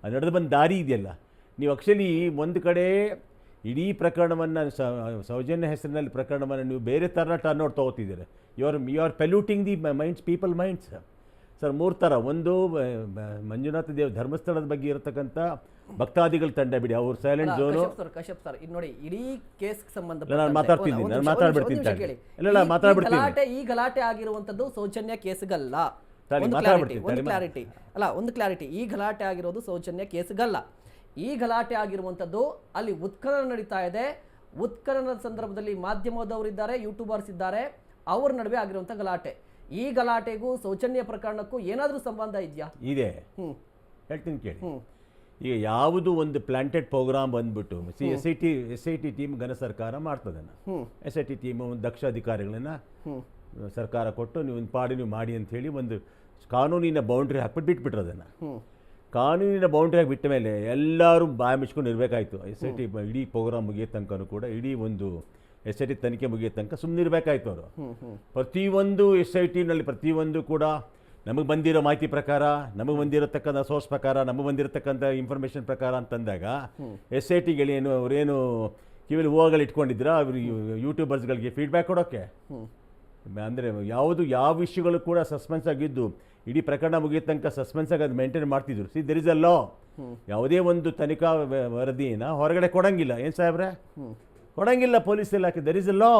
ಅದು ನಡೆದು ಬಂದ ದಾರಿ ಇದೆಯಲ್ಲ, ನೀವು ಆ್ಯಕ್ಚುಲಿ ಒಂದು ಕಡೆ ಇಡೀ ಪ್ರಕರಣವನ್ನು ಸೌಜನ್ಯ ಹೆಸರಿನಲ್ಲಿ ಪ್ರಕರಣವನ್ನು ನೀವು ಬೇರೆ ಥರ ಟರ್ನ್ಔಟ್ ತೊಗೋತಿದ್ದೀರಿ. You are polluting the people minds sir. 3 ಥರ. ಒಂದು ಮಂಜುನಾಥ ಧರ್ಮಸ್ಥಳದ ಬಗ್ಗೆ ಇರತಕ್ಕಂಥ ಭಕ್ತಾದಿಗಳ ತಂಡ ಬಿಡಿ, ಅವ್ರು ಸೈಲೆಂಟ್ ಝೋನು. ಕಶ್ಯಪ್ ಸರ್, ಇಲ್ಲಿ ನೋಡಿ, ಇಡೀ ಕೇಸ್ ಸಂಬಂಧ ನಾನು ಮಾತಾಡ್ಬಿಡ್ತೀನಿ. ಈ ಗಲಾಟೆ ಆಗಿರುವಂತದ್ದು ಸೌಜನ್ಯ ಕೇಸ್ಗಲ್ಲ. ಒಂದು ಕ್ಲಾರಿಟಿ, ಈ ಗಲಾಟೆ ಆಗಿರೋದು ಸೌಜನ್ಯ ಕೇಸ್ಗಲ್ಲ. ಈ ಗಲಾಟೆ ಆಗಿರುವಂತದ್ದು ಅಲ್ಲಿ ಉತ್ಖನನ ನಡೀತಾ ಇದೆ. ಉತ್ಖನನದ ಸಂದರ್ಭದಲ್ಲಿ ಮಾಧ್ಯಮದವರಿದ್ದಾರೆ, ಯೂಟ್ಯೂಬರ್ಸ್ ಇದ್ದಾರೆ, ಅವ್ರ ನಡುವೆ ಆಗಿರುವಂತ ಗಲಾಟೆ. ಈ ಗಲಾಟೆಗೂ ಸೌಜನ್ಯ ಪ್ರಕರಣಕ್ಕೂ ಏನಾದರೂ ಸಂಬಂಧ ಇದೆಯಾ? ಇದೆ, ಹೇಳ್ತೀನಿ ಕೇಳಿ. ಈಗ ಯಾವುದು ಒಂದು ಪ್ಲಾಂಟೆಡ್ ಪ್ರೋಗ್ರಾಮ್ ಬಂದ್ಬಿಟ್ಟು SIT ಟೀಮ್ ಘನ ಸರ್ಕಾರ ಮಾಡ್ತದನ್ನು. SIT ಟೀಮ್ ದಕ್ಷ ಅಧಿಕಾರಿಗಳನ್ನ ಸರ್ಕಾರ ಕೊಟ್ಟು ನೀವು ಒಂದು ಪಾಡಿ ನೀವು ಮಾಡಿ ಅಂತ ಹೇಳಿ ಒಂದು ಕಾನೂನಿನ ಬೌಂಡ್ರಿ ಹಾಕ್ಬಿಟ್ಟು ಬಿಟ್ಬಿಟ್ರದನ್ನು. ಕಾನೂನಿನ ಬೌಂಡ್ರಿ ಹಾಕಿ ಬಿಟ್ಟ ಮೇಲೆ ಎಲ್ಲರೂ ಬಾಯಿ ಮುಚ್ಕೊಂಡು ಇರಬೇಕಾಯ್ತು. SIT ಇಡೀ ಪ್ರೋಗ್ರಾಮ್ ಮುಗಿಯೋ ತನಕನೂ ಕೂಡ, ಇಡೀ ಒಂದು SIT ತನಿಖೆ ಮುಗಿಯೋ ತನಕ ಸುಮ್ಮನಿರಬೇಕಾಯ್ತು ಅವರು. ಪ್ರತಿಯೊಂದು SITನಲ್ಲಿ ಪ್ರತಿಯೊಂದು ಕೂಡ ನಮಗೆ ಬಂದಿರೋ ಮಾಹಿತಿ ಪ್ರಕಾರ, ನಮಗೆ ಬಂದಿರತಕ್ಕಂಥ ಸೋರ್ಸ್ ಪ್ರಕಾರ, ನಮಗೆ ಬಂದಿರತಕ್ಕಂಥ ಇನ್ಫಾರ್ಮೇಷನ್ ಪ್ರಕಾರ ಅಂತಂದಾಗ SITಗಳೇನು ಅವರೇನು ಕಿವಿಲಿ ಹೂವುಗಳು ಇಟ್ಕೊಂಡಿದ್ರ ಅವರು ಯೂಟ್ಯೂಬರ್ಸ್ಗಳಿಗೆ ಫೀಡ್ಬ್ಯಾಕ್ ಕೊಡೋಕ್ಕೆ. ಅಂದರೆ ಯಾವ ವಿಷಯಗಳು ಕೂಡ ಸಸ್ಪೆನ್ಸ್ ಆಗಿದ್ದು ಇಡೀ ಪ್ರಕರಣ ಮುಗಿಯೋ ತನಕ ಸಸ್ಪೆನ್ಸ್ ಆಗಿ ಅದು ಮೇಂಟೈನ್ ಮಾಡ್ತಿದ್ರು. ದೆರ್ ಇಸ್ ಅ ಲಾ. ಯಾವುದೇ ಒಂದು ತನಿಖಾ ವರದಿನ ಹೊರಗಡೆ ಕೊಡಂಗಿಲ್ಲ. ಏನು ಸಾಹೇಬ್ರೆ, ಕೊಡಂಗಿಲ್ಲ ಪೊಲೀಸ್ ಇಲಾಖೆ. There is a law.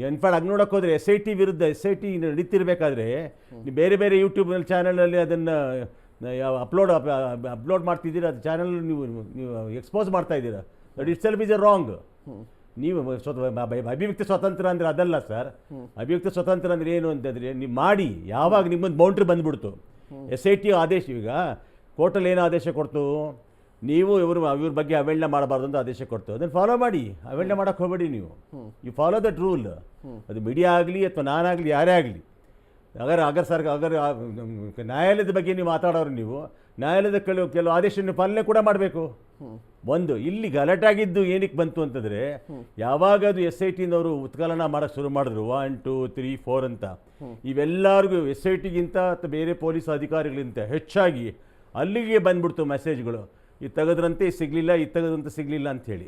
In fact ಆಗ ನೋಡೋಕೆ ಹೋದರೆ SIT ವಿರುದ್ಧ SIT ನಡೀತಿರ್ಬೇಕಾದ್ರೆ ನೀವು ಬೇರೆ ಬೇರೆ ಯೂಟ್ಯೂಬ್ನಲ್ಲಿ ಚಾನಲಲ್ಲಿ ಅದನ್ನು ಅಪ್ಲೋಡ್ ಮಾಡ್ತಿದ್ದೀರಾ, ಅದು ಚಾನಲ್ ನೀವು ಎಕ್ಸ್ಪೋಸ್ ಮಾಡ್ತಾ ಇದ್ದೀರಾ. That it self is A wrong. ನೀವು ಅಭಿವ್ಯಕ್ತಿ ಸ್ವಾತಂತ್ರ್ಯ ಅಂದರೆ ಅದಲ್ಲ ಸರ್. ಅಭಿವ್ಯಕ್ತಿ ಸ್ವಾತಂತ್ರ್ಯ ಅಂದರೆ ಏನು ಅಂತಂದರೆ, ನೀವು ಮಾಡಿ, ಯಾವಾಗ ನಿಮ್ಮೊಂದು ಬೌಂಡ್ರಿ ಬಂದುಬಿಡ್ತು. SIT ಆದೇಶ, ಈಗ ಕೋರ್ಟಲ್ಲಿ ಏನು ಆದೇಶ ಕೊಡ್ತು, ನೀವು ಇವ್ರ ಬಗ್ಗೆ ಅವೇಳನ ಮಾಡಬಾರ್ದು ಅಂತ ಆದೇಶ ಕೊಡ್ತು. ಅದನ್ನು ಫಾಲೋ ಮಾಡಿ, ಅವೇಳನ ಮಾಡೋಕ್ಕೆ ಹೋಗಬೇಡಿ ನೀವು. You follow that rule. ಅದು ಮೀಡಿಯಾ ಆಗಲಿ ಅಥವಾ ನಾನಾಗಲಿ ಯಾರೇ ಆಗಲಿ. ಅಗರ್ ನ್ಯಾಯಾಲಯದ ಬಗ್ಗೆ ನೀವು ಮಾತಾಡೋರು, ನೀವು ನ್ಯಾಯಾಲಯದ ಕೆಲವು ಆದೇಶ ಪಾಲನೆ ಕೂಡ ಮಾಡಬೇಕು. ಒಂದು ಇಲ್ಲಿ ಗಲಾಟೆ ಆಗಿದ್ದು ಏನಕ್ಕೆ ಬಂತು ಅಂತಂದರೆ, ಯಾವಾಗ ಅದು SITನವರು ಉತ್ಖನನ ಮಾಡೋಕ್ಕೆ ಶುರು ಮಾಡಿದ್ರು 1, 2, 3, 4 ಅಂತ, ಇವೆಲ್ಲರಿಗೂ SITಗಿಂತ ಅಥವಾ ಬೇರೆ ಪೊಲೀಸ್ ಅಧಿಕಾರಿಗಳಿಗಿಂತ ಹೆಚ್ಚಾಗಿ ಅಲ್ಲಿಗೆ ಬಂದ್ಬಿಡ್ತು ಮೆಸೇಜ್ಗಳು. ಇದು ತೆಗೆದ್ರಂತೆ ಸಿಗಲಿಲ್ಲ, ಇದು ತೆಗೆದ್ರಂತೆ ಸಿಗಲಿಲ್ಲ ಅಂಥೇಳಿ.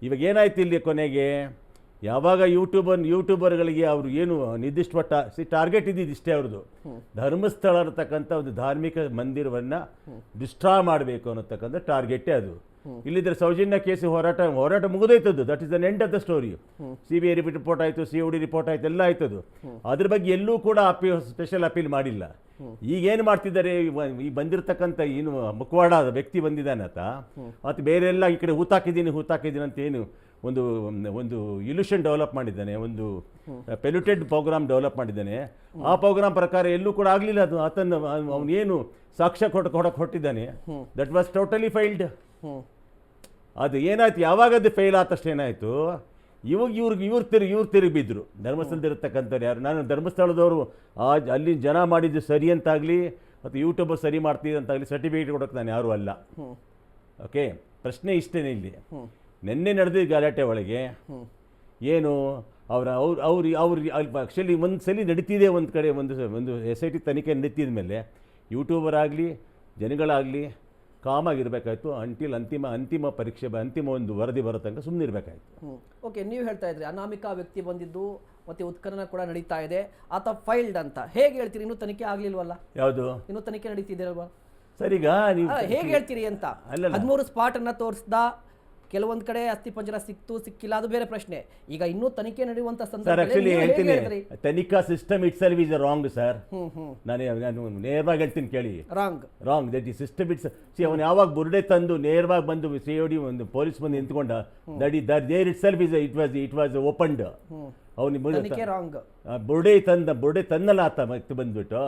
ಇವಾಗ ಏನಾಯ್ತು ಇಲ್ಲಿ ಕೊನೆಗೆ, ಯಾವಾಗ ಯೂಟ್ಯೂಬರ್ಗಳಿಗೆ ಅವರು ಏನು ನಿರ್ದಿಷ್ಟಪಟ್ಟ ಟಾರ್ಗೆಟ್ ಇದ್ದಿದ್ದು ಇಷ್ಟೇ ಅವ್ರದ್ದು, ಧರ್ಮಸ್ಥಳ ಇರತಕ್ಕಂಥ ಒಂದು ಧಾರ್ಮಿಕ ಮಂದಿರವನ್ನು ಡಿಸ್ಟ್ರಾಯ್ ಮಾಡಬೇಕು ಅನ್ನೋತಕ್ಕಂಥ ಟಾರ್ಗೆಟೇ ಅದು. ಇಲ್ಲಿದ್ರೆ ಸೌಜನ್ಯ ಕೇಸಿ ಹೋರಾಟ ಮುಗಿದೋಯ್ತದ್ದು. That is the end of the story. CBI report ಆಯಿತು, COD ರಿಪೋರ್ಟ್ ಆಯಿತು, ಎಲ್ಲ ಆಯ್ತದು. ಅದ್ರ ಬಗ್ಗೆ ಎಲ್ಲೂ ಕೂಡ ಸ್ಪೆಷಲ್ ಅಪೀಲ್ ಮಾಡಿಲ್ಲ. ಈಗೇನು ಮಾಡ್ತಿದ್ದಾರೆ, ಈ ಬಂದಿರತಕ್ಕಂಥ ಏನು ಮುಖವಾಡ ವ್ಯಕ್ತಿ ಬಂದಿದ್ದಾನತ, ಮತ್ತು ಬೇರೆ ಎಲ್ಲ ಈ ಕಡೆ ಹೂತಾಕಿದ್ದೀನಿ ಅಂತ ಏನು ಒಂದು ಇಲ್ಯೂಷನ್ ಡೆವಲಪ್ ಮಾಡಿದ್ದಾನೆ, ಒಂದು ಪೆಲ್ಯೂಟೆಡ್ ಪ್ರೋಗ್ರಾಮ್ ಡೆವಲಪ್ ಮಾಡಿದ್ದಾನೆ. ಆ ಪ್ರೋಗ್ರಾಮ್ ಪ್ರಕಾರ ಎಲ್ಲೂ ಕೂಡ ಆಗಲಿಲ್ಲ. ಅದು ಅವನೇನು ಸಾಕ್ಷ್ಯ ಕೊಡಕ್ಕೆ ಹೊಟ್ಟಿದ್ದಾನೆ, ದಟ್ ವಾಸ್ ಟೋಟಲಿ ಫೈಲ್ಡ್. ಅದು ಏನಾಯ್ತು, ಯಾವಾಗ ಅದು ಫೇಲ್ ಆದ ತಕ್ಷಣ ಏನಾಯಿತು, ಇವ್ರು ತಿರುಗಿ ಬಿದ್ದರು. ಧರ್ಮಸ್ಥಳದಿರತಕ್ಕಂಥವ್ರು ಯಾರು, ನಾನು ಧರ್ಮಸ್ಥಳದವರು ಅಲ್ಲಿ ಜನ ಮಾಡಿದ್ದು ಸರಿ ಅಂತಾಗಲಿ ಮತ್ತು ಯೂಟ್ಯೂಬರ್ ಸರಿ ಮಾಡ್ತೀವಿ ಅಂತಾಗಲಿ ಸರ್ಟಿಫಿಕೇಟ್ ಕೊಡೋಕ್ಕೆ ನಾನು ಯಾರೂ ಅಲ್ಲ. ಓಕೆ, ಪ್ರಶ್ನೆ ಇಷ್ಟೇ ಇಲ್ಲಿ. ನಿನ್ನೆ ನಡೆದಿದ್ದ ಗಲಾಟೆ ಒಳಗೆ ಏನು ಅವ್ರು ಆ್ಯಕ್ಚುಲಿ ಒಂದು ಸಲ ನಡೀತಿದೆ, ಒಂದು ಕಡೆ ಒಂದು SIT ತನಿಖೆ ನಡೀತಿದ ಮೇಲೆ ಯೂಟ್ಯೂಬರ್ ಆಗಲಿ ಜನಗಳಾಗಲಿ ಕಾಮಾಗಿರ್ಬೇಕಾಯ್ತು. ಅಂಟಿಲ್ ಅಂತಿಮ ಪರೀಕ್ಷೆ ಅಂತಿಮ ಒಂದು ವರದಿ ಬರೋ ತನಕ ಸುಮ್ಮನೆ ಇರಬೇಕಾಯ್ತು. ಓಕೆ, ನೀವು ಹೇಳ್ತಾ ಇದ್ರಿ ಅನಾಮಿಕ ವ್ಯಕ್ತಿ ಬಂದಿದ್ದು ಮತ್ತೆ ಉತ್ಖನನ ಕೂಡ ನಡೀತಾ ಇದೆ, ಆತ ಫೈಲ್ಡ್ ಅಂತ ಹೇಗೆ ಹೇಳ್ತೀರಿ? ಇನ್ನೂ ತನಿಖೆ ಆಗ್ಲಿಲ್ವಲ್ಲ? ಯಾವುದು ಇನ್ನೂ ತನಿಖೆ ನಡೀತಿದ್ದೀರಲ್ವಾ ಸರ್? ಈಗ ನೀವು ಹೇಗೆ ಹೇಳ್ತೀರಿ ಅಂತ 13 ಸ್ಪಾಟ್ ಅನ್ನ ತೋರಿಸ್ದ, ಕೆಲವೊಂದು ಕಡೆ ಅಸ್ಥಿಪಂಜರ ಸಿಕ್ತು ಸಿಕ್ಕಿಲ್ಲ ಅದು ಬೇರೆ ಪ್ರಶ್ನೆ. ಈಗ ಇನ್ನೂ ತನಿಖೆ ನಡೆಯುವಂತ ಸರ್ ಸಂದರ್ಭದಲ್ಲಿ ಆಕ್ಚುಲಿ ನೀವು ಹೇಗೆ ಹೇಳ್ತೀನಿ, ಹೇಳಿದ್ರಿ? ತನಿಖಾ system it self is wrong sir. ನಾನು ನೇರವಾಗಿ ಹೇಳ್ತೀನಿ ಕೇಳಿ, ರಾಂಗ್ ದಟ್ ಈ ಸಿಸ್ಟಮ್ ಇಟ್ಸ್. ಸಿ ಅವನು ಯಾವಾಗ ಬುರ್ಡೆ ತಂದು ನೇರವಾಗಿ ಬಂದು COD ಒಂದು ಪೊಲೀಸ್ ಬಂದು ನಿಂತ್ಕೊಂಡ, there itself it was opened. ಅವನು ಬುರ್ಡೆ ತಂದಲ್ಲ ಆತ ಮತ್ತೆ ಬಂದ್ಬಿಟ್ಟು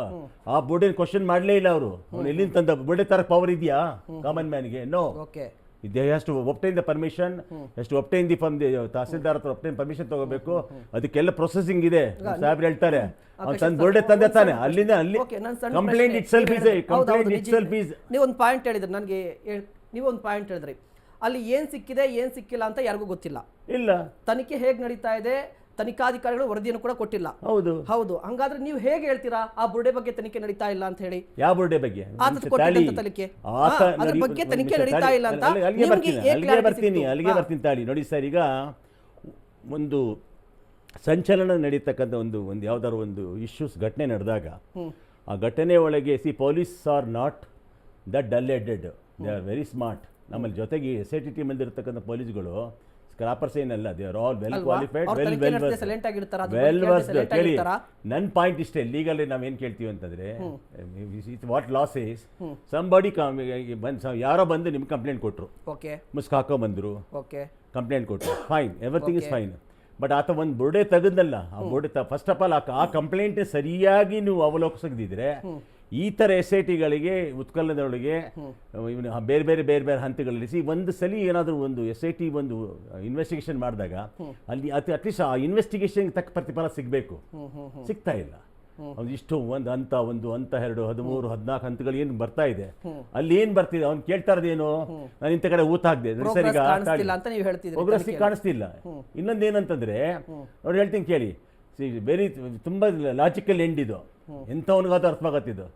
ಆ ಬುರ್ಡೆ ಕ್ವಶನ್ ಮಾಡಲೇ ಇಲ್ಲ ಅವರು. ಅವ್ನು ಎಲ್ಲಿಂದ ತಂದ ಬುರ್ಡೆ ತರ ಪವರ್ ಇದೆಯಾ ಕಾಮನ್ ಮ್ಯಾನ್ಗೆ? No. They has to obtain the permission, has to obtain from the tahsildar ಹತ್ರ obtain permission ತಗೋಬೇಕು. ಅದಕ್ಕೆಲ್ಲ ಪ್ರೊಸೆಸಿಂಗ್ ಇದೆ. ಸಾಹೇಬ್ರು ಹೇಳ್ತಾರೆ ಅವ್ನು ತಂದು ಬೋರ್ಡೆ ತಂದೆ ತಾನೆ ಅಲ್ಲಿಂದ ಅಲ್ಲಿ ಕಂಪ್ಲೇಂಟ್ ಇಟ್ ಸೆಲ್ಫ್ ಇಸ್ ನೀವು ಒಂದು ಪಾಯಿಂಟ್ ಹೇಳಿದ್ರಿ ನನಗೆ, ನೀವು ಒಂದು ಪಾಯಿಂಟ್ ಹೇಳಿದ್ರಿ ಅಲ್ಲಿ ಏನ್ ಸಿಕ್ಕಿದೆ ಏನ್ ಸಿಕ್ಕಿಲ್ಲ ಅಂತ ಯಾರಿಗೂ ಗೊತ್ತಿಲ್ಲ. ಇಲ್ಲ, ತನಿಖೆ ಹೇಗೆ ನಡೀತಾ ಇದೆ, ತನಿಖಾಧಿಕಾರಿಗಳು ವರದಿಯನ್ನು ಕೂಡ ಕೊಟ್ಟಿಲ್ಲ. ಹೌದು. ಹಂಗಾದ್ರೆ ನೀವು ಹೇಗೆ ಹೇಳ್ತೀರಾ ಆ ಬುರ್ಡೆ ಬಗ್ಗೆ ತನಿಖೆ ನಡೀತಾ ಇಲ್ಲ ಅಂತ ಹೇಳಿ? ಯಾವ ಬುರ್ಡೆ ಬಗ್ಗೆ? ತನಿಖೆ ಅದ್ರ ಬಗ್ಗೆ ತನಿಖೆ ನಡೀತಾ ಇಲ್ಲ ಅಂತ ಅಲ್ಲಿಗೆ ಬರ್ತೀನಿ ತಾಳಿ. ನೋಡಿ ಸರ್, ಈಗ ಒಂದು ಸಂಚಲನ ನಡೀತಕ್ಕಂಥ ಒಂದು ಯಾವ್ದಾದ್ರು ಒಂದು ಇಶ್ಯೂಸ್ ಘಟನೆ ನಡೆದಾಗ ಆ ಘಟನೆ ಒಳಗೆ police are not that dull headed, they are very smart. ನಮ್ಮಲ್ಲಿ ಜೊತೆಗೆ SIT ಟೀಮ್ ಇರ್ತಕ್ಕಂಥ ಪೊಲೀಸ್ಗಳು ಸ್ಕ್ರಾಪರ್ಸ್ ಏನಲ್ಲ, they are all well qualified, well versed. ಕೇಳಿ, ನನ್ನ ಪಾಯಿಂಟ್ ಇಷ್ಟೇ, ಲೀಗಲ್ಲಿ ನಾವೇನು ಕೇಳ್ತೀವಿ ಅಂತಂದ್ರೆ ವಾಟ್ ಲಾಸ್ ಈಸ್ ಸಂಬಡಿ ಯಾರೋ ಬಂದು ನಿಮ್ಗೆ ಕಂಪ್ಲೇಂಟ್ ಕೊಟ್ಟರು, ಮುಸ್ಕ್ ಹಾಕೋ ಬಂದರು, ಕಂಪ್ಲೇಂಟ್ ಕೊಟ್ಟರು, fine, everything is fine. But ಆತ ಒಂದು ಬುರ್ಡೆ ತೆಗೆದಲ್ಲ, ಆ ಬುರ್ಡೆ ಫಸ್ಟ್ ಆಫ್ ಆಲ್ ಆ ಕಂಪ್ಲೇಂಟ್ ಸರಿಯಾಗಿ ನೀವು ಅವಲೋಕಿಸದಿದ್ರೆ ಈ ಥರ SITಗಳಿಗೆ ಉತ್ಕಲದೊಳಗೆ ಇವನು ಬೇರೆ ಬೇರೆ ಹಂತಗಳಲ್ಲಿ ಒಂದು ಸಲ ಏನಾದರೂ ಒಂದು SIT ಒಂದು ಇನ್ವೆಸ್ಟಿಗೇಷನ್ ಮಾಡಿದಾಗ ಅಲ್ಲಿ ಅಟ್ಲೀಸ್ಟ್ ಆ ಇನ್ವೆಸ್ಟಿಗೇಷನ್ ತಕ್ಕ ಪ್ರತಿಫಲ ಸಿಗಬೇಕು, ಸಿಗ್ತಾ ಇಲ್ಲ. ಇಷ್ಟು ಒಂದು ಹಂತ 2, 13, 14 ಹಂತಗಳು ಏನು ಬರ್ತಾ ಇದೆ, ಅಲ್ಲಿ ಏನು ಬರ್ತಿದೆ ಅವ್ನು ಕೇಳ್ತಾ ಇರೋದೇನು, ನಾನು ಇಂಥ ಕಡೆ ಊತ ಹಾಕಿದೆ ಸರಿಗ ಒಗ್ರಸ್ತಿ ಕಾಣಿಸ್ತಿಲ್ಲ. ಇನ್ನೊಂದೇನಂತಂದ್ರೆ ಅವ್ರು ಹೇಳ್ತೀನಿ ಕೇಳಿ, ವೆರಿ ತುಂಬ ಲಾಜಿಕಲ್ ಎಂಡ್ ಇದು, ಎಂಥವನಿಗಾದ್ರೂ ಅರ್ಥವಾಗತ್ತಿದ್ದು.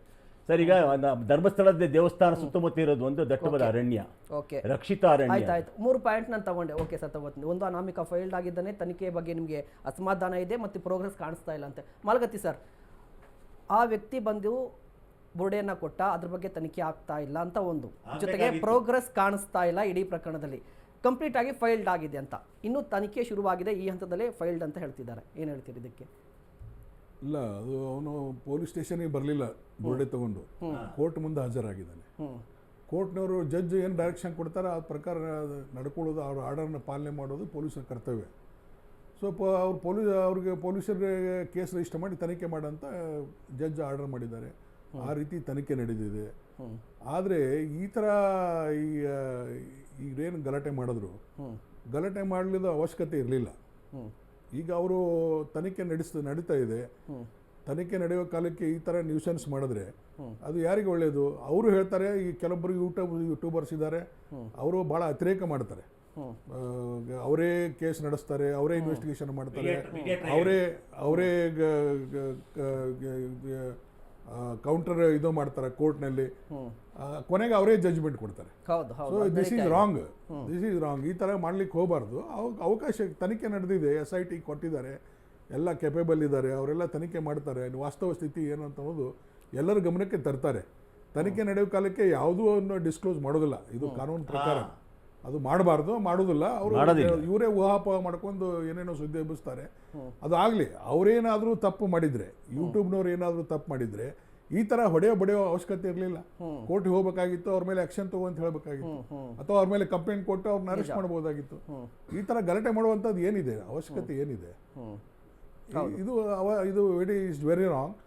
ಸರ್, ಈಗ ಧರ್ಮಸ್ಥಳದ ದೇವಸ್ಥಾನ ಸುತ್ತಮುತ್ತ ಇರೋದು ಒಂದು ದಟ್ಟವಾದ ಅರಣ್ಯ, ರಕ್ಷಿತ ಅರಣ್ಯ. ಆಯ್ತು, 3 ಪಾಯಿಂಟ್ ನಾನು ತಗೊಂಡೆ. ಓಕೆ ಸರ್, ತಗೋತೀನಿ. ಒಂದು, ಅನಾಮಿಕ ಫೈಲ್ಡ್ ಆಗಿದ್ದಾನೆ, ತನಿಖೆ ಬಗ್ಗೆ ನಿಮಗೆ ಅಸಮಾಧಾನ ಇದೆ ಮತ್ತು ಪ್ರೋಗ್ರೆಸ್ ಕಾಣಿಸ್ತಾ ಇಲ್ಲ ಅಂತ. ಮಾಲಗತ್ತಿ ಸರ್, ಆ ವ್ಯಕ್ತಿ ಬಂದು ಬುರ್ಡೆಯನ್ನು ಕೊಟ್ಟ, ಅದ್ರ ಬಗ್ಗೆ ತನಿಖೆ ಆಗ್ತಾ ಇಲ್ಲ ಅಂತ ಒಂದು, ಜೊತೆಗೆ ಪ್ರೋಗ್ರೆಸ್ ಕಾಣಿಸ್ತಾ ಇಲ್ಲ ಇಡೀ ಪ್ರಕರಣದಲ್ಲಿ, ಕಂಪ್ಲೀಟ್ ಆಗಿ ಫೈಲ್ಡ್ ಆಗಿದೆ ಅಂತ. ಇನ್ನು ತನಿಖೆ ಶುರುವಾಗಿದೆ, ಈ ಹಂತದಲ್ಲೇ ಫೈಲ್ಡ್ ಅಂತ ಹೇಳ್ತಿದ್ದಾರೆ. ಏನು ಹೇಳ್ತೀರಿ ಇದಕ್ಕೆ? ಇಲ್ಲ, ಅದು ಅವನು ಪೊಲೀಸ್ ಸ್ಟೇಷನ್ಗೆ ಬರಲಿಲ್ಲ, ಬುರ್ಡೆ ತಗೊಂಡು ಕೋರ್ಟ್ ಮುಂದೆ ಹಾಜರಾಗಿದ್ದಾನೆ. ಕೋರ್ಟ್ನವರು ಜಡ್ಜ್ ಏನು ಡೈರೆಕ್ಷನ್ ಕೊಡ್ತಾರೆ ಆ ಪ್ರಕಾರ ನಡ್ಕೊಳ್ಳೋದು, ಅವ್ರ ಆರ್ಡರ್ನ ಪಾಲನೆ ಮಾಡೋದು ಪೊಲೀಸರ ಕರ್ತವ್ಯ. ಸೊ ಅವ್ರಿಗೆ ಪೊಲೀಸರಿಗೆ ಕೇಸ್ ರಿಜಿಸ್ಟರ್ ಮಾಡಿ ತನಿಖೆ ಮಾಡಂತ ಜಡ್ಜ್ ಆರ್ಡರ್ ಮಾಡಿದ್ದಾರೆ. ಆ ರೀತಿ ತನಿಖೆ ನಡೆದಿದೆ. ಆದರೆ ಈ ಥರ ಈಗೇನು ಗಲಾಟೆ ಮಾಡಿದ್ರು, ಗಲಾಟೆ ಮಾಡಲಿದ ಅವಶ್ಯಕತೆ ಇರಲಿಲ್ಲ. ಈಗ ಅವರು ತನಿಖೆ ನಡೀತಾ ಇದೆ, ತನಿಖೆ ನಡೆಯುವ ಕಾಲಕ್ಕೆ ಈ ಥರ ನ್ಯೂಸೆನ್ಸ್ ಮಾಡಿದ್ರೆ ಅದು ಯಾರಿಗೆ ಒಳ್ಳೆಯದು? ಅವರು ಹೇಳ್ತಾರೆ, ಈ ಕೆಲವೊಬ್ಬರು ಯೂಟ್ಯೂಬರ್ಸ್ ಇದ್ದಾರೆ, ಅವರು ಭಾಳ ಅತಿರೇಕ ಮಾಡ್ತಾರೆ, ಅವರೇ ಕೇಸ್ ನಡೆಸ್ತಾರೆ, ಅವರೇ ಇನ್ವೆಸ್ಟಿಗೇಷನ್ ಮಾಡ್ತಾರೆ, ಅವರೇ ಕೌಂಟರ್ ಇದು ಮಾಡ್ತಾರೆ ಕೋರ್ಟ್ನಲ್ಲಿ, ಕೊನೆಗೆ ಅವರೇ ಜಡ್ಜ್ಮೆಂಟ್ ಕೊಡ್ತಾರೆ. So this is wrong. ಈ ಥರ ಮಾಡ್ಲಿಕ್ಕೆ ಹೋಗಬಾರ್ದು. ಅವಕಾಶ, ತನಿಖೆ ನಡೆದಿದೆ, SIT ಕೊಟ್ಟಿದ್ದಾರೆ, ಎಲ್ಲ ಕೆಪೇಬಲ್ ಇದ್ದಾರೆ, ಅವರೆಲ್ಲ ತನಿಖೆ ಮಾಡ್ತಾರೆ. ವಾಸ್ತವ ಸ್ಥಿತಿ ಏನು ಅಂತ ಅನ್ನೋದು ಎಲ್ಲರ ಗಮನಕ್ಕೆ ತರ್ತಾರೆ. ತನಿಖೆ ನಡೆಯೋ ಕಾಲಕ್ಕೆ ಯಾವುದೂ ಡಿಸ್ಕ್ಲೋಸ್ ಮಾಡೋದಿಲ್ಲ, ಇದು ಕಾನೂನು ಪ್ರಕಾರ ಅದು ಮಾಡಬಾರ್ದು, ಮಾಡೋದಿಲ್ಲ. ಅವರು ಇವರೇ ಊಹಾಪೋಹ ಮಾಡ್ಕೊಂಡು ಏನೇನೋ ಸುದ್ದಿ ಎಬ್ಬಿಸ್ತಾರೆ. ಅದು ಆಗಲಿ, ಅವರೇನಾದರೂ ತಪ್ಪು ಮಾಡಿದರೆ, ಯೂಟ್ಯೂಬ್ನವ್ರು ಏನಾದರೂ ತಪ್ಪು ಮಾಡಿದರೆ ಈ ಥರ ಬಡಿಯೋ ಅವಶ್ಯಕತೆ ಇರಲಿಲ್ಲ. ಕೋರ್ಟ್ಗೆ ಹೋಗಬೇಕಾಗಿತ್ತು, ಅವ್ರ ಮೇಲೆ ಆಕ್ಷನ್ ತಗೋ ಅಂತ ಹೇಳಬೇಕಾಗಿತ್ತು, ಅಥವಾ ಅವ್ರ ಮೇಲೆ ಕಂಪ್ಲೇಂಟ್ ಕೊಟ್ಟು ಅವ್ರನ್ನ ಅರೆಸ್ಟ್ ಮಾಡ್ಬೋದಾಗಿತ್ತು. ಈ ಥರ ಗಲಾಟೆ ಮಾಡುವಂಥದ್ದು ಏನಿದೆ, ಅವಶ್ಯಕತೆ ಏನಿದೆ? ಇದು ವೆರಿ ರಾಂಗ್.